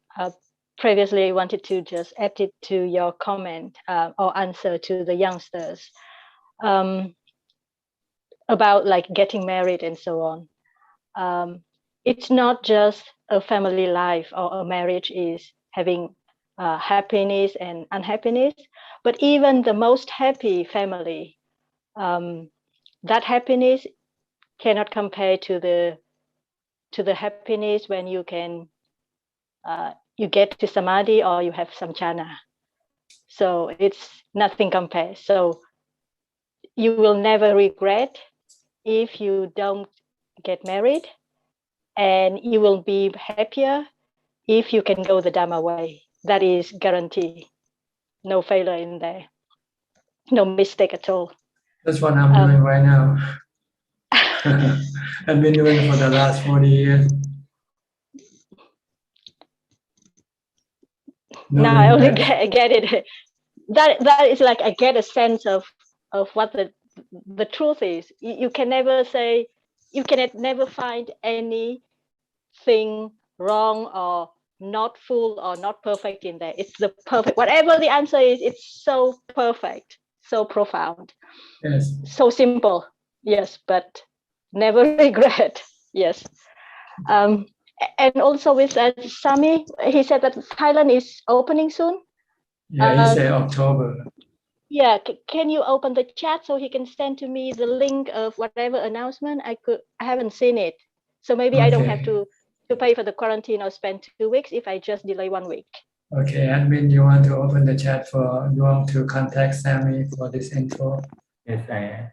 previously wanted to just add it to your comment or answer to the youngsters. about like getting married and so on. It's not just a family life or a marriage is having happiness and unhappiness, but even the most happy family, that happiness cannot compare to the happiness when you can you get to samadhi or you have some jhana. So it's nothing compares. So you will never regret if you don't get married, and you will be happier if you can go the Dhamma way. That is guarantee. No failure in there. No mistake at all. That's what I'm doing right now. I've been doing it for the last 40 years. No now I only regret. get it. That is like I get a sense of what the truth is. You can never say, you can never find anything wrong or not full or not perfect in there. It's the perfect. Whatever the answer is, it's so perfect, so profound, Yes. so simple. Yes, but never regret. Yes. And also with Sami, he said that Thailand is opening soon. Yeah, he said October. Yeah, can you open the chat so he can send to me the link of whatever announcement? I haven't seen it, so maybe I don't have to pay for the quarantine or spend 2 weeks if I just delay 1 week. Okay, admin, you want to open the chat you want to contact Sammy for this info? Yes, I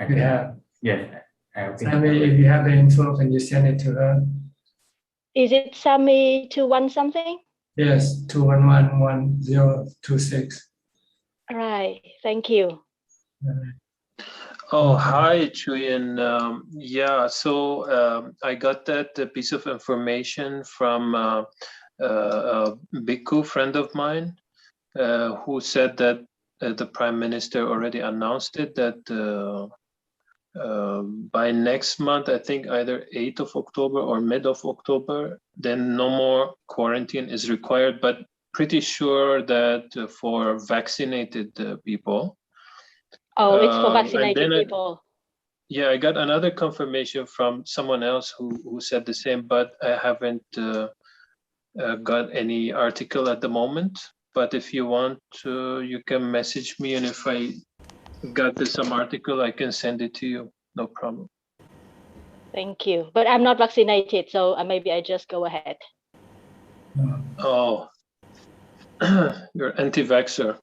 You have? Yes, I have Sammy, if you have the info, can you send it to her? Is it Sami 21 something? Yes, 2111026. Right, thank you. Oh, hi, Chuyen. Yeah, so I got that piece of information from a bhikkhu friend of mine who said that the Prime Minister already announced it, that by next month, I think either 8th of October or mid of October, then no more quarantine is required, but pretty sure that for vaccinated people. Oh, it's for And vaccinated then people. Yeah, I got another confirmation from someone else who said the same, but I haven't got any article at the moment. But if you want, you can message me, and if I got some article, I can send it to you. No problem. Thank you. But I'm not vaccinated, so maybe I just go ahead. Oh, you're anti-vaxxer.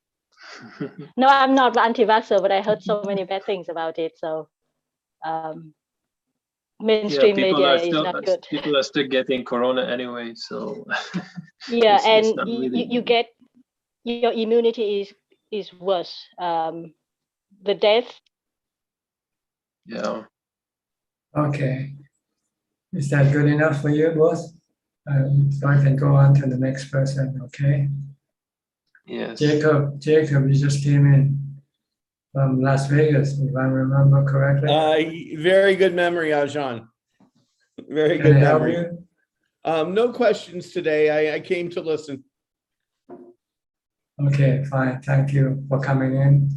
No, I'm not anti-vaxxer, but I heard so many bad things about it. So mainstream media is not good. People are still getting corona anyway, so Yeah, it's and not really... you get your immunity is worse. The death. Yeah. Okay. Is that good enough for you, boss? So I can go on to the next person, okay? Yes. Jacob, you just came in from Las Vegas, if I remember correctly. Very good memory, Ajahn. Very Can good I help memory. you? No questions today. I came to listen. Okay, fine. Thank you for coming in.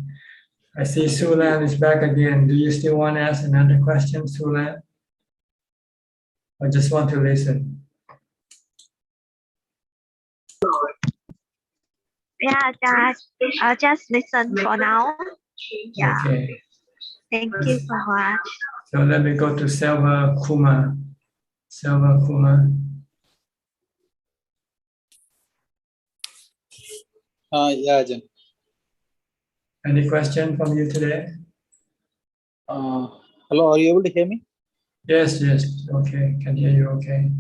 I see Sulan is back again. Do you still want to ask another question, Sulan? I just want to listen. Yeah, just listen for now. Yeah. Okay. Thank you so much. So let me go to Selva Kumar. Selva Kumar. Yeah, Ajahn. Any question from you today? Hello, are you able to hear me? Yes, yes. Okay, can hear you okay.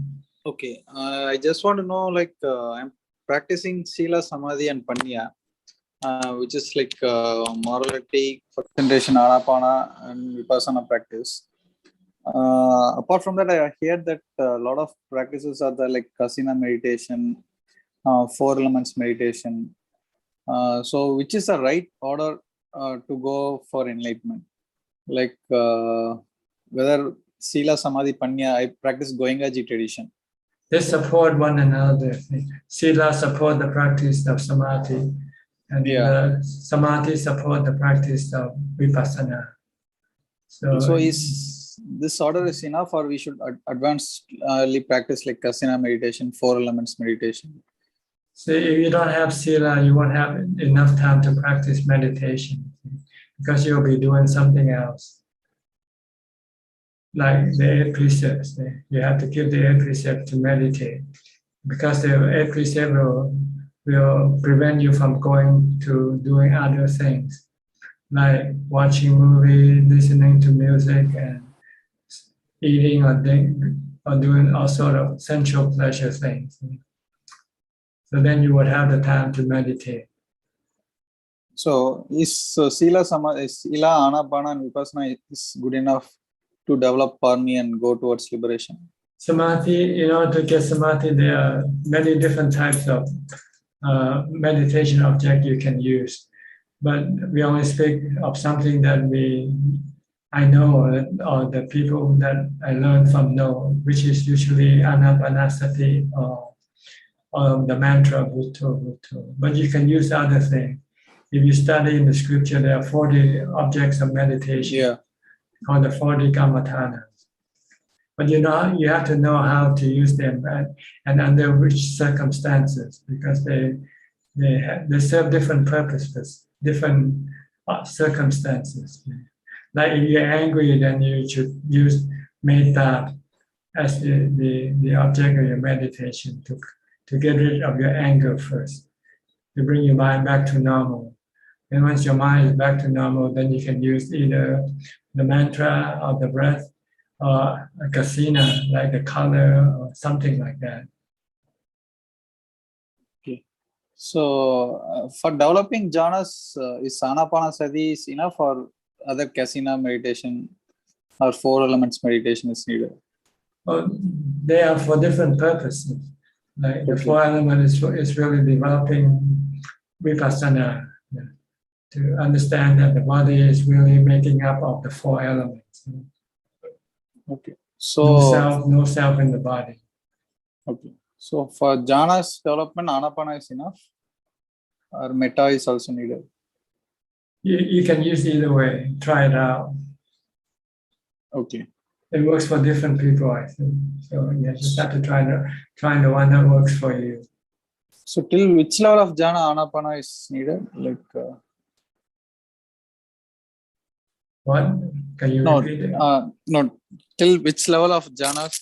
Okay, I just want to know, like, I'm practicing Sila, Samadhi and Panya, which is like morality, concentration, Anapana and Vipassana practice. Apart from that, I hear that a lot of practices are the like Kasina meditation, 4 elements meditation. So which is the right order to go for enlightenment? Like whether Sila, Samadhi, Panya, I practice Goenkaji tradition. They support one another. Sila support the practice of Samadhi, and the Samadhi support the practice of Vipassana. So is this order is enough, or we should advancedly practice like kasina meditation, 4 elements meditation? So if you don't have sila, you won't have enough time to practice meditation because you'll be doing something else. Like the 8 precepts, you have to keep the 8 precepts to meditate because the 8 precepts will prevent you from going to doing other things like watching movie, listening to music, and eating or doing all sort of sensual pleasure things. So then you would have the time to meditate. So sila, anapana, and vipassana is good enough to develop for me and go towards liberation? Samadhi, in order to get samadhi, there are many different types of meditation object you can use. But we only speak of something that I know, or the people that I learned from know, which is usually anapanasati or the mantra Bhutto Bhutto. But you can use other things. If you study in the scripture, there are 40 objects of meditation called the 40 Kammatthana. But you have to know how to use them and under which circumstances, because they serve different purposes, different circumstances. Like if you're angry, then you should use metta as the object of your meditation to get rid of your anger first, to bring your mind back to normal. And once your mind is back to normal, then you can use either the mantra or the breath or a kasina, like the color or something like that. Okay. So for developing jhanas, is anapanasati is enough, or other kasina meditation or 4 elements meditation is needed? Well, they are for different purposes. Like the 4 elements is really developing vipassana, to understand that the body is really making up of the 4 elements. Okay. So no self in the body. Okay. So for jhanas development, anapana is enough, or metta is also needed? You can use either way. Try it out. Okay. It works for different people, I think. So you just have to try the one that works for you. So till which level of jhana anapana is needed? Like what? Can you repeat it? No. Till which level of jhanas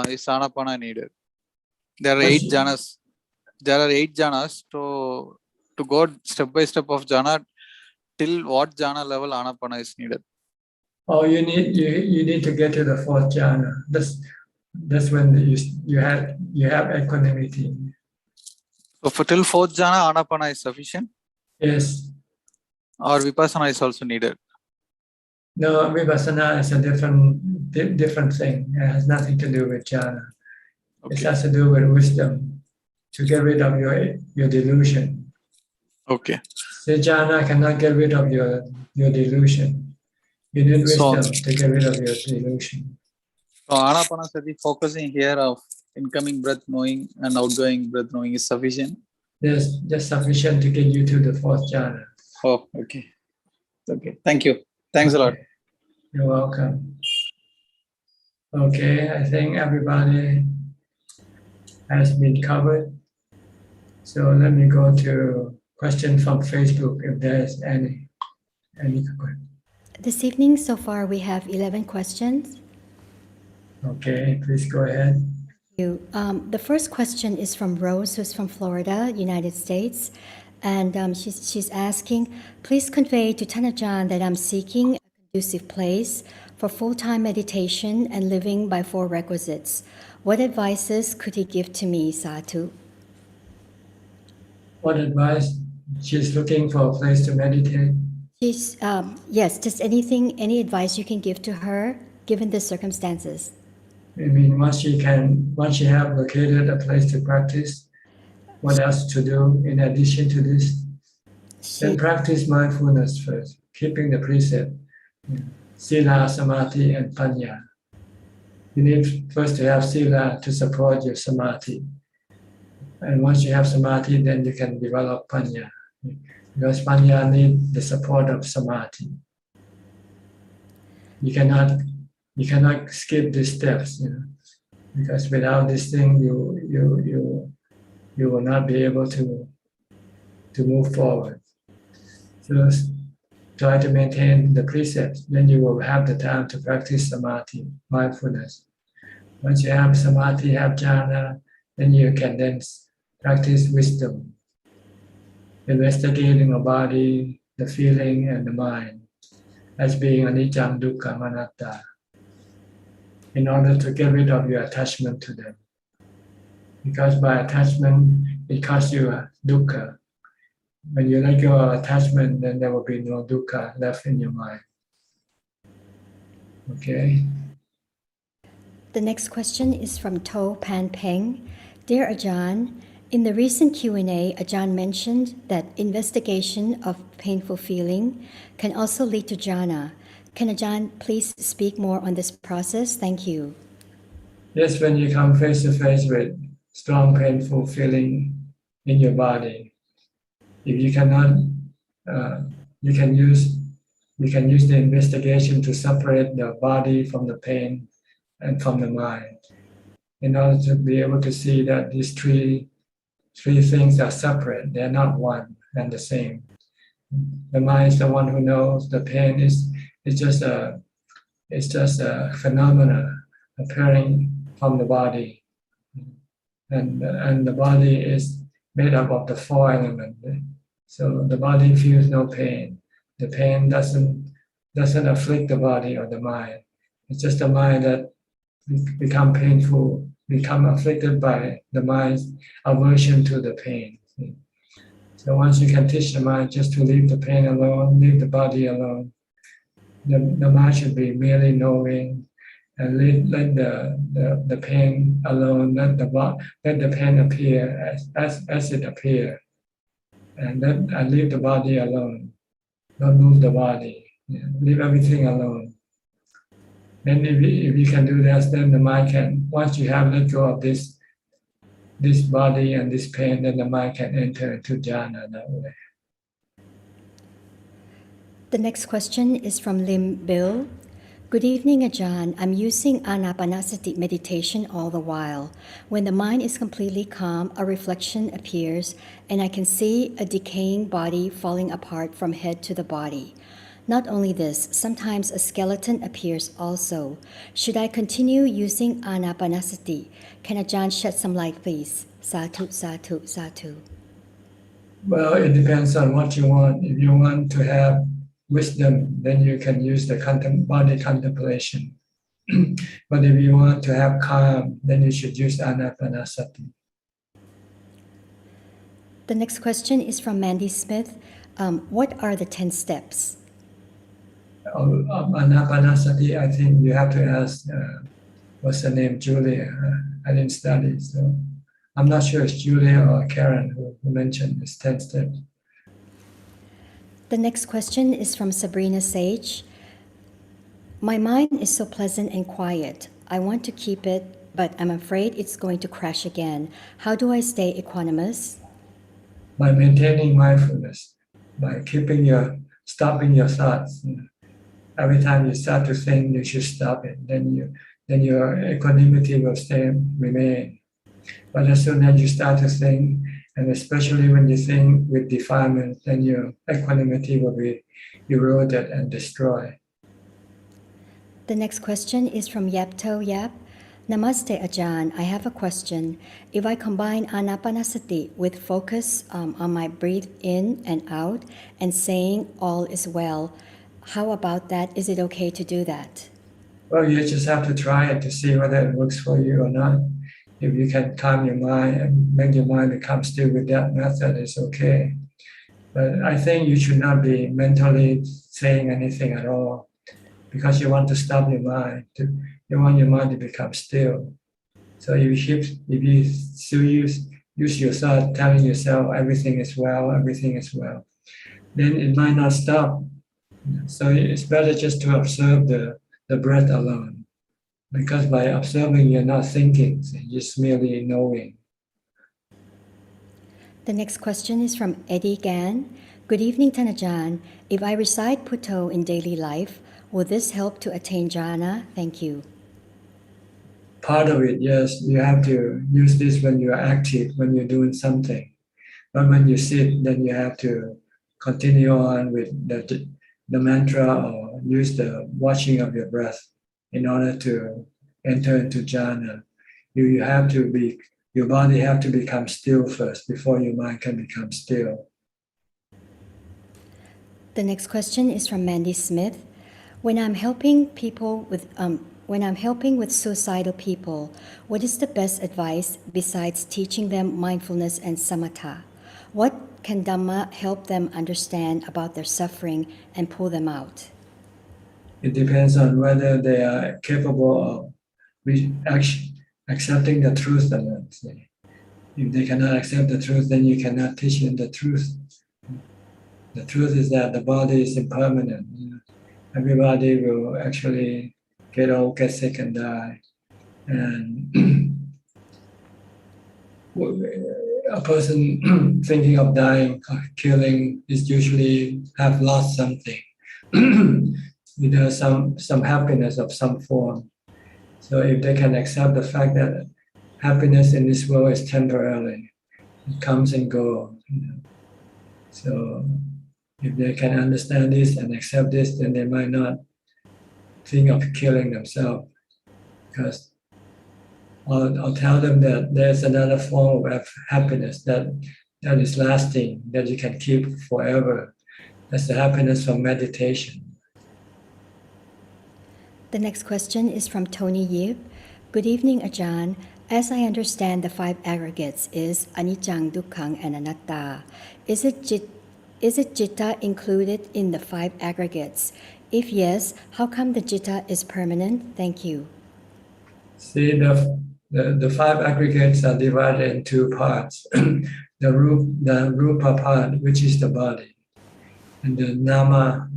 is anapana needed? There are 8 jhanas. There are 8 jhanas. To go step by step of jhana, till what jhana level anapana is needed? Oh, you need to get to the 4th jhana. That's when you have equanimity. So for till 4th jhana, anapana is sufficient? Yes. Or vipassana is also needed? No, vipassana is a different thing. It has nothing to do with jhana. Okay. It has to do with wisdom, to get rid of your delusion. Okay. The jhana cannot get rid of your delusion. You need wisdom to get rid of your delusion. So anapanasati focusing here of incoming breath knowing and outgoing breath knowing is sufficient? Yes, just sufficient to get you to the 4th jhana. Oh, okay. Okay. Thank you. Thanks a lot. You're welcome. Okay, I think everybody has been covered. So let me go to questions from Facebook if there's any question. This evening, so far, we have 11 questions. Okay, please go ahead. Thank you. The first question is from Rose, who's from Florida, United States. And she's asking, please convey to Thanajan that I'm seeking a conducive place for full-time meditation and living by 4 requisites. What advices could he give to me, Sadhu? What advice? She's looking for a place to meditate. She's, yes, just any advice you can give to her, given the circumstances. I mean, once you have located a place to practice, what else to do in addition to this? Then practice mindfulness first, keeping the precept, sila, samadhi, and panya. You need first to have sila to support your samadhi. And once you have samadhi, then you can develop panya. Because panya needs the support of samadhi. you cannot skip these steps, because without this thing, you will not be able to move forward. So try to maintain the precepts, then you will have the time to practice samadhi, mindfulness. Once you have samadhi, have jhana, then you can then practice wisdom, investigating the body, the feeling, and the mind as being anicca, dukkha, anatta, in order to get rid of your attachment to them. Because by attachment, it causes you dukkha. When you let go of attachment, then there will be no dukkha left in your mind. Okay. The next question is from To Pan Peng. Dear Ajahn, in the recent Q&A, Ajahn mentioned that investigation of painful feeling can also lead to jhana. Can Ajahn please speak more on this process? Thank you. Yes, when you come face to face with strong painful feeling in your body, if you cannot, you can use the investigation to separate the body from the pain and from the mind, in order to be able to see that these three things are separate. They're not one and the same. The mind is the one who knows. The pain is just a phenomena appearing from the body, and the body is made up of the four elements. So the body feels no pain. The pain doesn't afflict the body or the mind. It's just the mind that become painful, become afflicted by the mind's aversion to the pain. So once you can teach the mind just to leave the pain alone, leave the body alone, the mind should be merely knowing, and let the pain alone, let the pain appear as it appears, and leave the body alone. Don't move the body. Leave everything alone. Then if you can do that, then the mind can, once you have let go of this body and this pain, then the mind can enter into jhana that way. The next question is from Lim Bill. Good evening, Ajahn. I'm using anapanasati meditation all the while. When the mind is completely calm, a reflection appears, and I can see a decaying body falling apart from head to the body. Not only this, sometimes a skeleton appears also. Should I continue using anapanasati? Can Ajahn shed some light, please? Sadhu, sadhu, sadhu. Well, it depends on what you want. If you want to have wisdom, then you can use the body contemplation. But if you want to have calm, then you should use anapanasati. The next question is from Mandy Smith. What are the 10 steps? Anapanasati, I think you have to ask, what's her name, Julia. I didn't study, so I'm not sure it's Julia or Karen who mentioned this 10 steps. The next question is from Sabrina Sage. My mind is so pleasant and quiet. I want to keep it, but I'm afraid it's going to crash again. How do I stay equanimous? By maintaining mindfulness, by stopping your thoughts. Every time you start to think, you should stop it. Then your equanimity will remain. But as soon as you start to think, and especially when you think with defilement, then your equanimity will be eroded and destroyed. The next question is from Yapto Yap. Namaste Ajahn, I have a question. If I combine anapanasati with focus on my breathe in and out and saying all is well, how about that? Is it okay to do that? Well, you just have to try it to see whether it works for you or not. If you can calm your mind and make your mind become still with that method, it's okay. But I think you should not be mentally saying anything at all, because you want to stop your mind. You want your mind to become still. So if you still use your thought telling yourself everything is well, then it might not stop. So it's better just to observe the breath alone, because by observing you're not thinking, you're just merely knowing. The next question is from Eddie Gan. Good evening, Tanajan. If I recite Putto in daily life, Will this help to attain jhana? Thank you. Part of it, yes, you have to use this when you are active, when you're doing something. But when you sit, then you have to continue on with the mantra or use the watching of your breath in order to enter into jhana. You have to be, your body have to become still first before your mind can become still. The next question is from Mandy Smith. When I'm helping with suicidal people, what is the best advice besides teaching them mindfulness and samatha? What can Dhamma help them understand about their suffering and pull them out? It depends on whether they are capable of accepting the truth or not. If they cannot accept the truth, then you cannot teach them the truth. The truth is that the body is impermanent. Everybody will actually get old, get sick, and die. And a person thinking of dying, killing, is usually have lost something. Either some happiness of some form. So if they can accept the fact that happiness in this world is temporary, it comes and goes. So if they can understand this and accept this, then they might not think of killing themselves, because I'll tell them that there's another form of happiness that is lasting, that you can keep forever. That's the happiness from meditation. The next question is from Tony Yip. Good evening, Ajahn. As I understand, the 5 aggregates is anicca, dukkha, and anatta. Is it citta included in the 5 aggregates? If yes, how come the citta is permanent? Thank you. See, the 5 aggregates are divided in 2 parts. The rupa part, which is the body, and the nama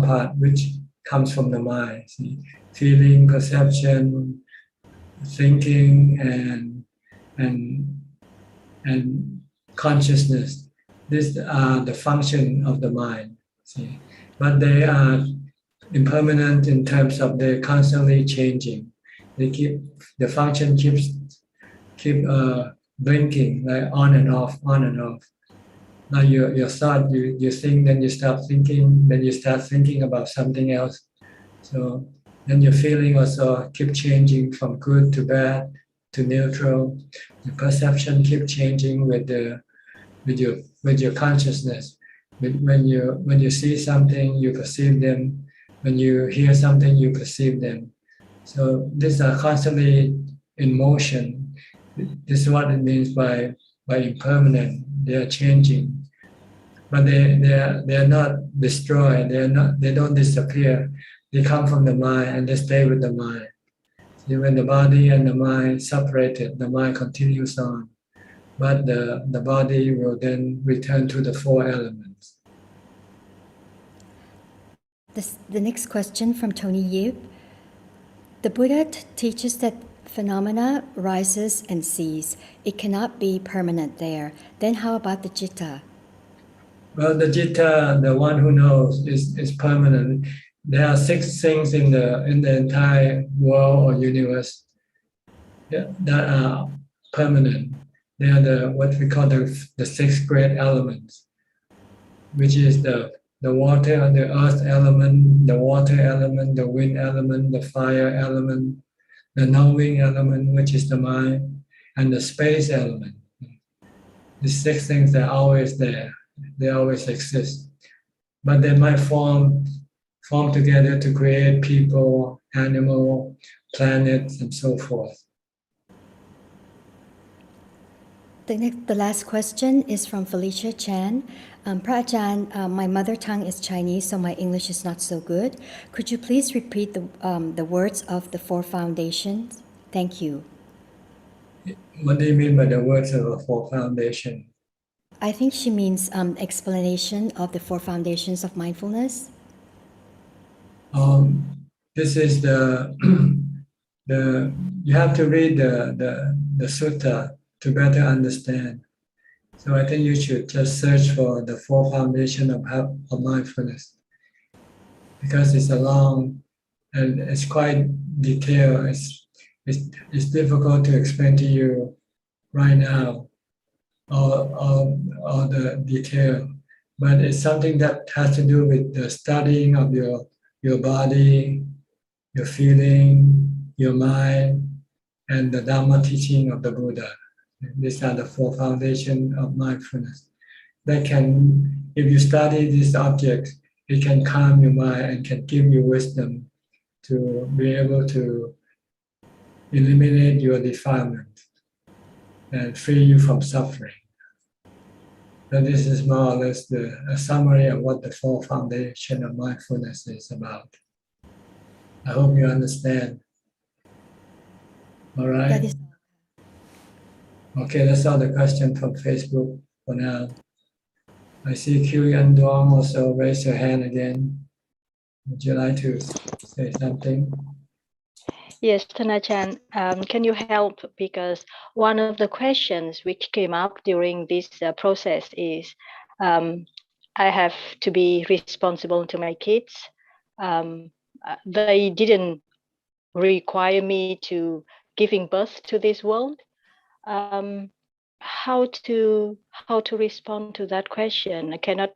part, which comes from the mind. See? Feeling, perception, thinking, and consciousness. These are the function of the mind. See? But they are impermanent in terms of they're constantly changing. The function keeps blinking, like on and off. Now your thought, you think, then you stop thinking, then you start thinking about something else. So then your feeling also keep changing from good to bad to neutral. The perception keep changing with your consciousness. When you see something, you perceive them. When you hear something, you perceive them. So these are constantly in motion. This is what it means by impermanent. They are changing, but they are not destroyed. They don't disappear. They come from the mind and they stay with the mind. See, when the body and the mind separated, the mind continues on, but the body will then return to the 4 elements. The next question from Tony Yip. The Buddha teaches that phenomena rises and cease. It cannot be permanent there. Then how about the citta? Well, the citta, the one who knows, is permanent. There are 6 things in the entire world or universe that are permanent. They are what we call the 6 great elements, which is the water, the earth element, the water element, the wind element, the fire element, the knowing element, which is the mind, and the space element. These 6 things are always there. They always exist. But they might form together to create people, animal, planets, and so forth. The last question is from Felicia Chan. Prajahn, my mother tongue is Chinese, so my English is not so good. Could you please repeat the words of the 4 foundations? Thank you. What do you mean by the words of the 4 foundations? I think she means explanation of the 4 foundations of mindfulness. This is you have to read the sutta to better understand. So I think you should just search for the 4 foundations of mindfulness. because it's a long and it's quite detailed. It's difficult to explain to you right now all the detail, but it's something that has to do with the studying of your body, your feeling, your mind, and the Dhamma teaching of the Buddha. These are the four foundations of mindfulness. That can, if you study these objects, it can calm your mind and can give you wisdom to be able to eliminate your defilement and free you from suffering. So this is more or less a summary of what the four foundations of mindfulness is about. I hope you understand. All right. That is Okay, that's all the question from Facebook for now. I see Kylian Dong also raise your hand again. Would you like to say something? Yes, Tanachan, can you help? Because one of the questions which came up during this process is, I have to be responsible to my kids. They didn't require me to giving birth to this world. How to respond to that question? I cannot.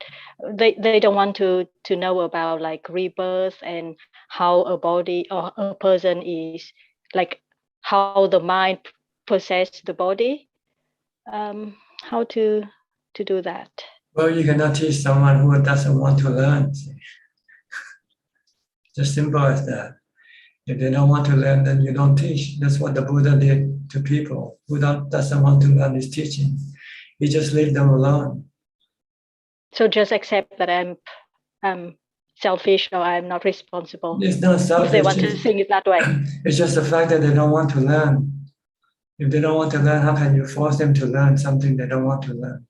They don't want to know about like rebirth and how a body or a person is, like how the mind possesses the body. How to do that? Well, you cannot teach someone who doesn't want to learn. Just simple as that. If they don't want to learn, then you don't teach. That's what the Buddha did to people who doesn't want to learn his teaching. He just leave them alone. So just accept that I'm selfish or I'm not responsible. It's not selfish. If they want to think it that way. It's just the fact that they don't want to learn. If they don't want to learn, how can you force them to learn something they don't want to learn?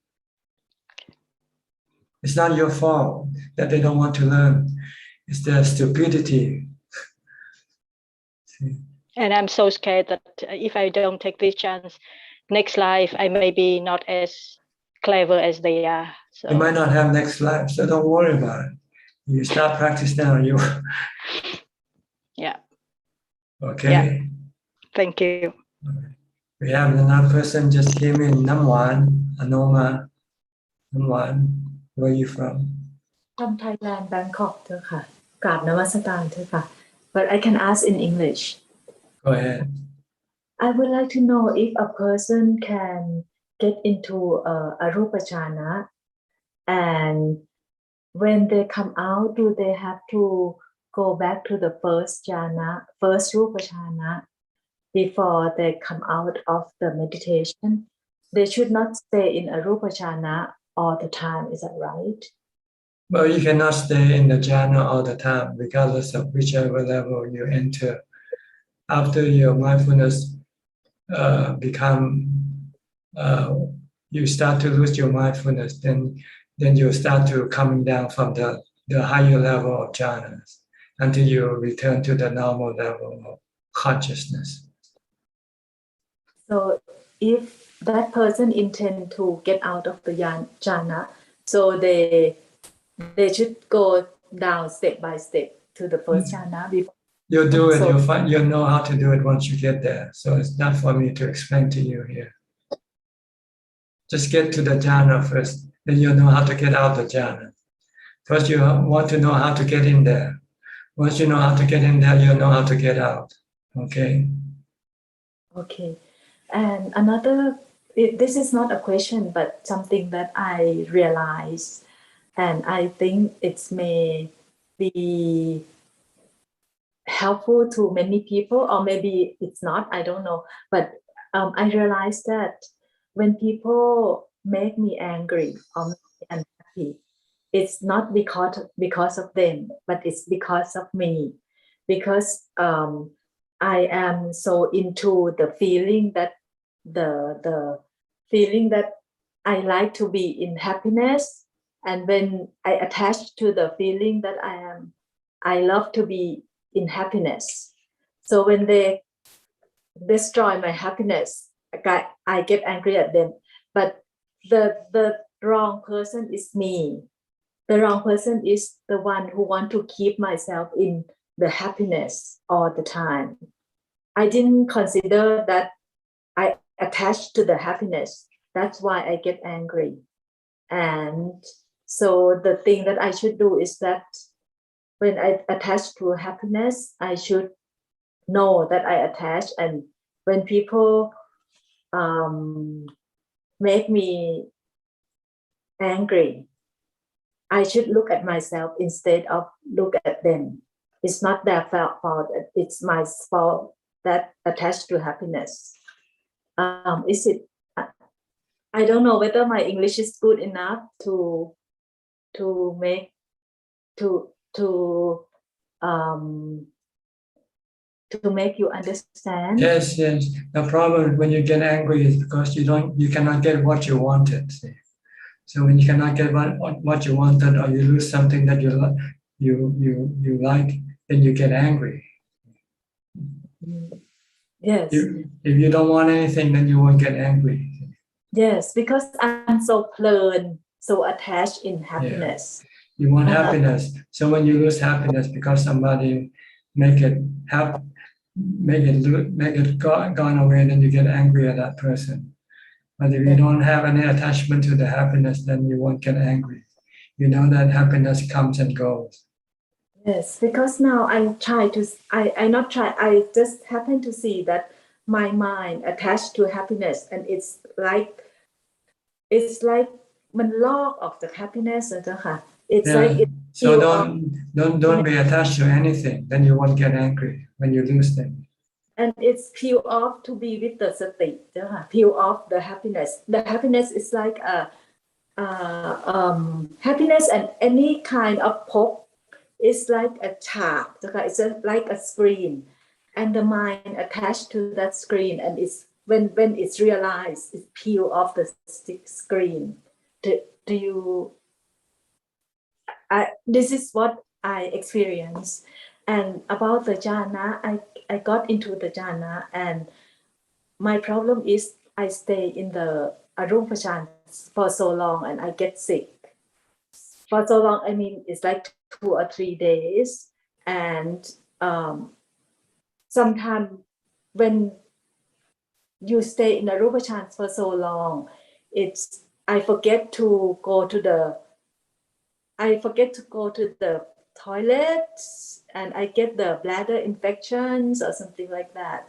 It's not your fault that they don't want to learn. It's their stupidity. And I'm so scared that if I don't take this chance, next life I may be not as clever as they are. So You might not have next life, so don't worry about it. You start practice now. Yeah. Okay. Yeah. Thank you. We have another person just came in, Namwan, Anoma. Namwan, where are you from? From Thailand, Bangkok เธอค่ะ กราบนมัสการเธอค่ะ But I can ask in English. Go ahead. I would like to know if a person can get into arupa jhana, and when they come out, do they have to go back to the first jhana, first rupa jhana, before they come out of the meditation? They should not stay in arupa jhana all the time. Is that right? Well, you cannot stay in the jhana all the time, regardless of whichever level you enter. After your mindfulness you start to lose your mindfulness, then you start to coming down from the higher level of jhanas until you return to the normal level of consciousness. So if that person intend to get out of the jhana, so they should go down step by step to the first jhana before. You'll do it, you'll know how to do it once you get there. So it's not for me to explain to you here. Just get to the jhana first, then you'll know how to get out the jhana. First you want to know how to get in there. Once you know how to get in there, you'll know how to get out. Okay? Okay. And another, this is not a question, but something that I realized, and I think it may be helpful to many people, or maybe it's not, I don't know. But I realized that when people make me angry or make me unhappy, it's not because of them, but it's because of me. Because I am so into the feeling that the feeling that I like to be in happiness, and when I attach to the feeling that I love to be in happiness. So when they destroy my happiness, I get angry at them. But the wrong person is me. the wrong person is the one who want to keep myself in the happiness all the time. I didn't consider that I attached to the happiness. That's why I get angry. And so the thing that I should do is that when I attach to happiness, I should know that I attach. And when people make me angry, I should look at myself instead of look at them. It's not their fault, it's my fault that attached to happiness. Is it? I don't know whether my English is good enough to make to make you understand. Yes. The problem when you get angry is because you cannot get what you wanted. See? So when you cannot get what you wanted, or you lose something that you like, then you get angry. Yes. If you don't want anything, then you won't get angry. Yes, because I'm so so attached in happiness. Yeah. You want happiness. So when you lose happiness because somebody make it gone away, then you get angry at that person. But if you don't have any attachment to the happiness, then you won't get angry. You know that happiness comes and goes. Yes, because now I just happen to see that my mind attached to happiness, and it's like มันลอกออกจาก happiness นะเจ้าค่ะ It's like it so don't be attached to anything, then you won't get angry when you lose things. And it's peel off to be with the สติ เจ้าค่ะ peel off the happiness. The happiness is like happiness and any kind of pop is like a ฉาก เจ้าค่ะ It's like a screen, and the mind attached to that screen, and it's when it's realized, it peel off the screen. Do you? This is what I experienced. And about the jhana, I got into the jhana, and my problem is I stay in the arupachan for so long, and I get sick. For so long, I mean, it's like 2 or 3 days, and sometimes when you stay in arupachan for so long, I forget to go to the toilet, and I get the bladder infections or something like that.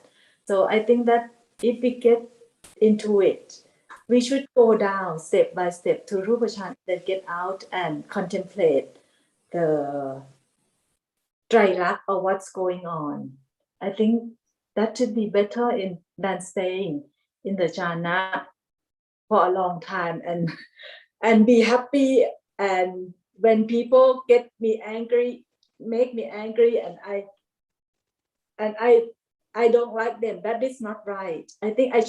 So I think that if we get into it, we should go down step by step to Rupachan, then get out and contemplate the Trairak or what's going on. I think that should be better than staying in the jhana for a long time and be happy, and when people get me angry, make me angry, and I don't like them, that is not right. I think I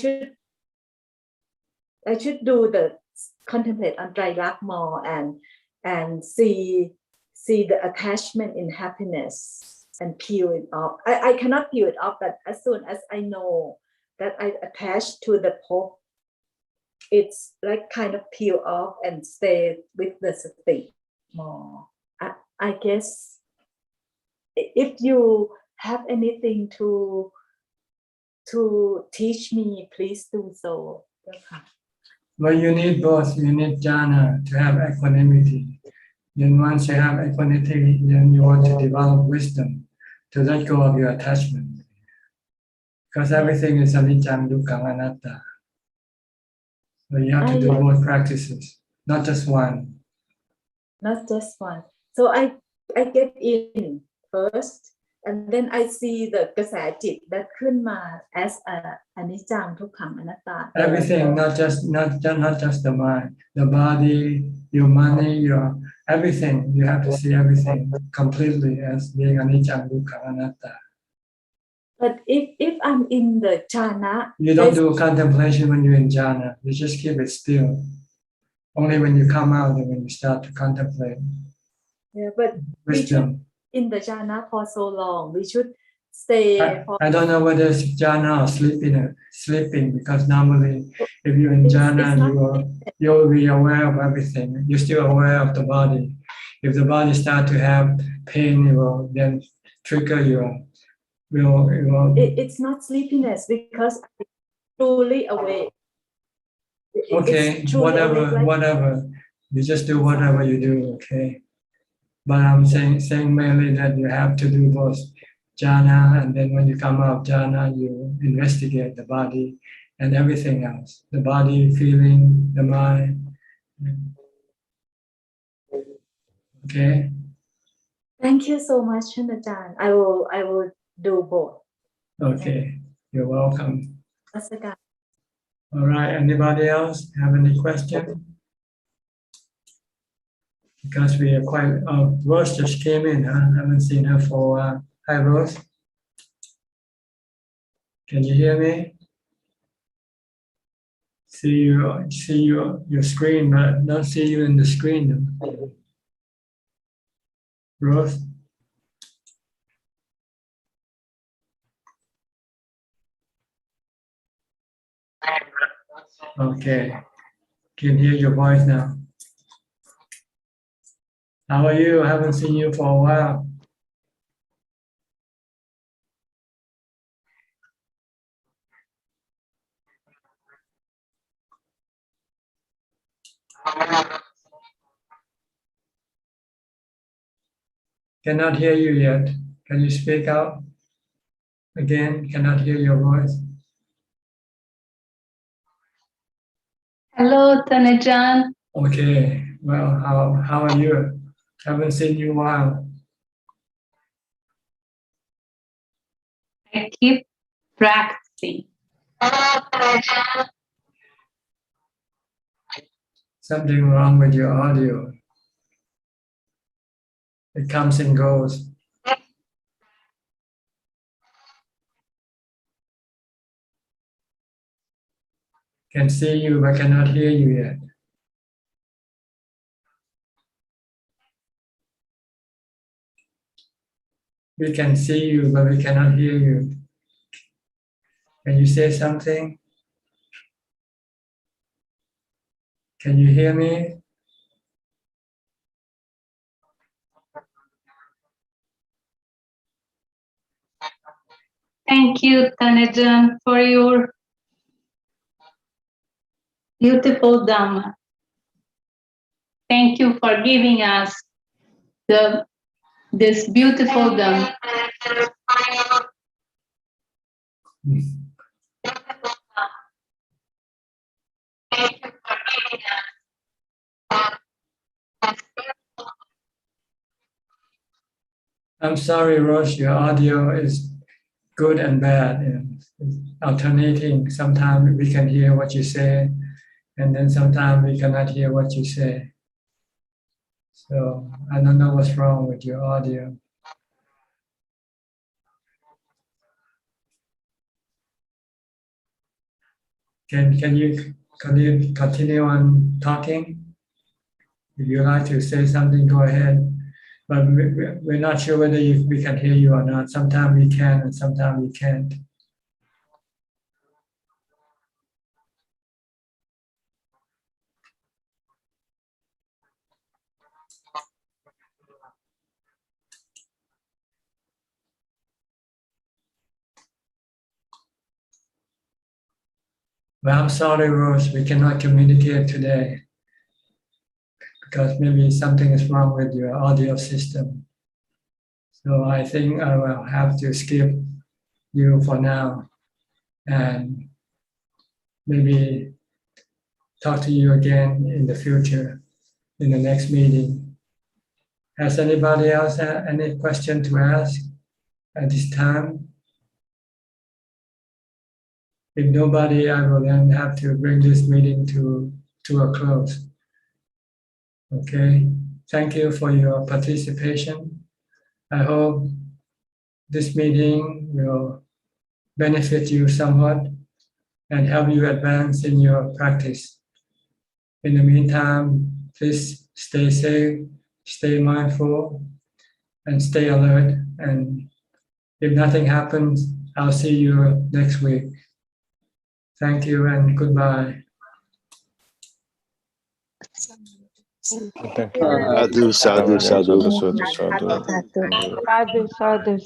should do the contemplate on Trairak more and see the attachment in happiness and peel it off. I cannot peel it off, but as soon as I know that I attach to the pop, it's like kind of peel off and stay with the sati more. I guess if you have anything to teach me, please do so. Well, you need both. You need jhana to have equanimity. Then once you have equanimity, then you want to develop wisdom to let go of your attachment. Because everything is anicca, dukkha, anatta. So you have to do both practices, not just one. Not just one. So I get in first, and then I see the กระแสจิต that ขึ้นมา as a อนิจจังทุกขังอนัตตา Everything, not just the mind, the body, your money, your everything. You have to see everything completely as being anicca, dukkha, anatta. But if I'm in the jhana, you don't do contemplation when you're in jhana. You just keep it still. Only when you come out and when you start to contemplate. Yeah, but wisdom. We should, in the jhana for so long, we should stay. I don't know whether it's jhana or sleeping, because normally if you're in jhana, you'll be aware of everything. You're still aware of the body. If the body start to have pain, it will then trigger It's not sleepiness because I'm truly awake. Okay, It's truly awake, like whatever. You just do whatever you do, okay? But I'm saying mainly that you have to do both jhana, and then when you come out of jhana, you investigate the body and everything else. The body, feeling, the mind. Okay? Thank you so much, Chandrajan. I will do both. Okay, you're welcome. Asaka. All right, anybody else have any question? Because we are quite, Rose just came in, huh? I haven't seen her for a while. Hi, Rose. Can you hear me? See your screen, but don't see you in the screen. Rose? Okay, can hear your voice now. How are you? I haven't seen you for a while. Cannot hear you yet. Can you speak out? Again, cannot hear your voice. Hello, Tanajan. Okay, well, how are you? Haven't seen you in a while. I keep practicing. Something wrong with your audio. It comes and goes. Can see you, but cannot hear you yet. We can see you, but we cannot hear you. Can you say something? Can you hear me? Thank you, Tanajan, for your beautiful Dhamma. Thank you for giving us this beautiful Dhamma. I'm sorry, Rosh, your audio is good and bad, and alternating. Sometimes we can hear what you say, and then sometimes we cannot hear what you say. So I don't know what's wrong with your audio. Can you continue on talking? If you like to say something, go ahead. But we're not sure whether we can hear you or not. Sometimes we can, and sometimes we can't. Well, I'm sorry, Rose, we cannot communicate today because maybe something is wrong with your audio system. So I think I will have to skip you for now and maybe talk to you again in the future, in the next meeting. Has anybody else had any question to ask at this time? If nobody, I will then have to bring this meeting to a close. Okay, thank you for your participation. I hope this meeting will benefit you somewhat and help you advance in your practice. In the meantime, please stay safe, stay mindful, and stay alert. And if nothing happens, I'll see you next week. Thank you and goodbye. Sadhu, sadhu, sadhu. Sadhu, sadhu, sadhu.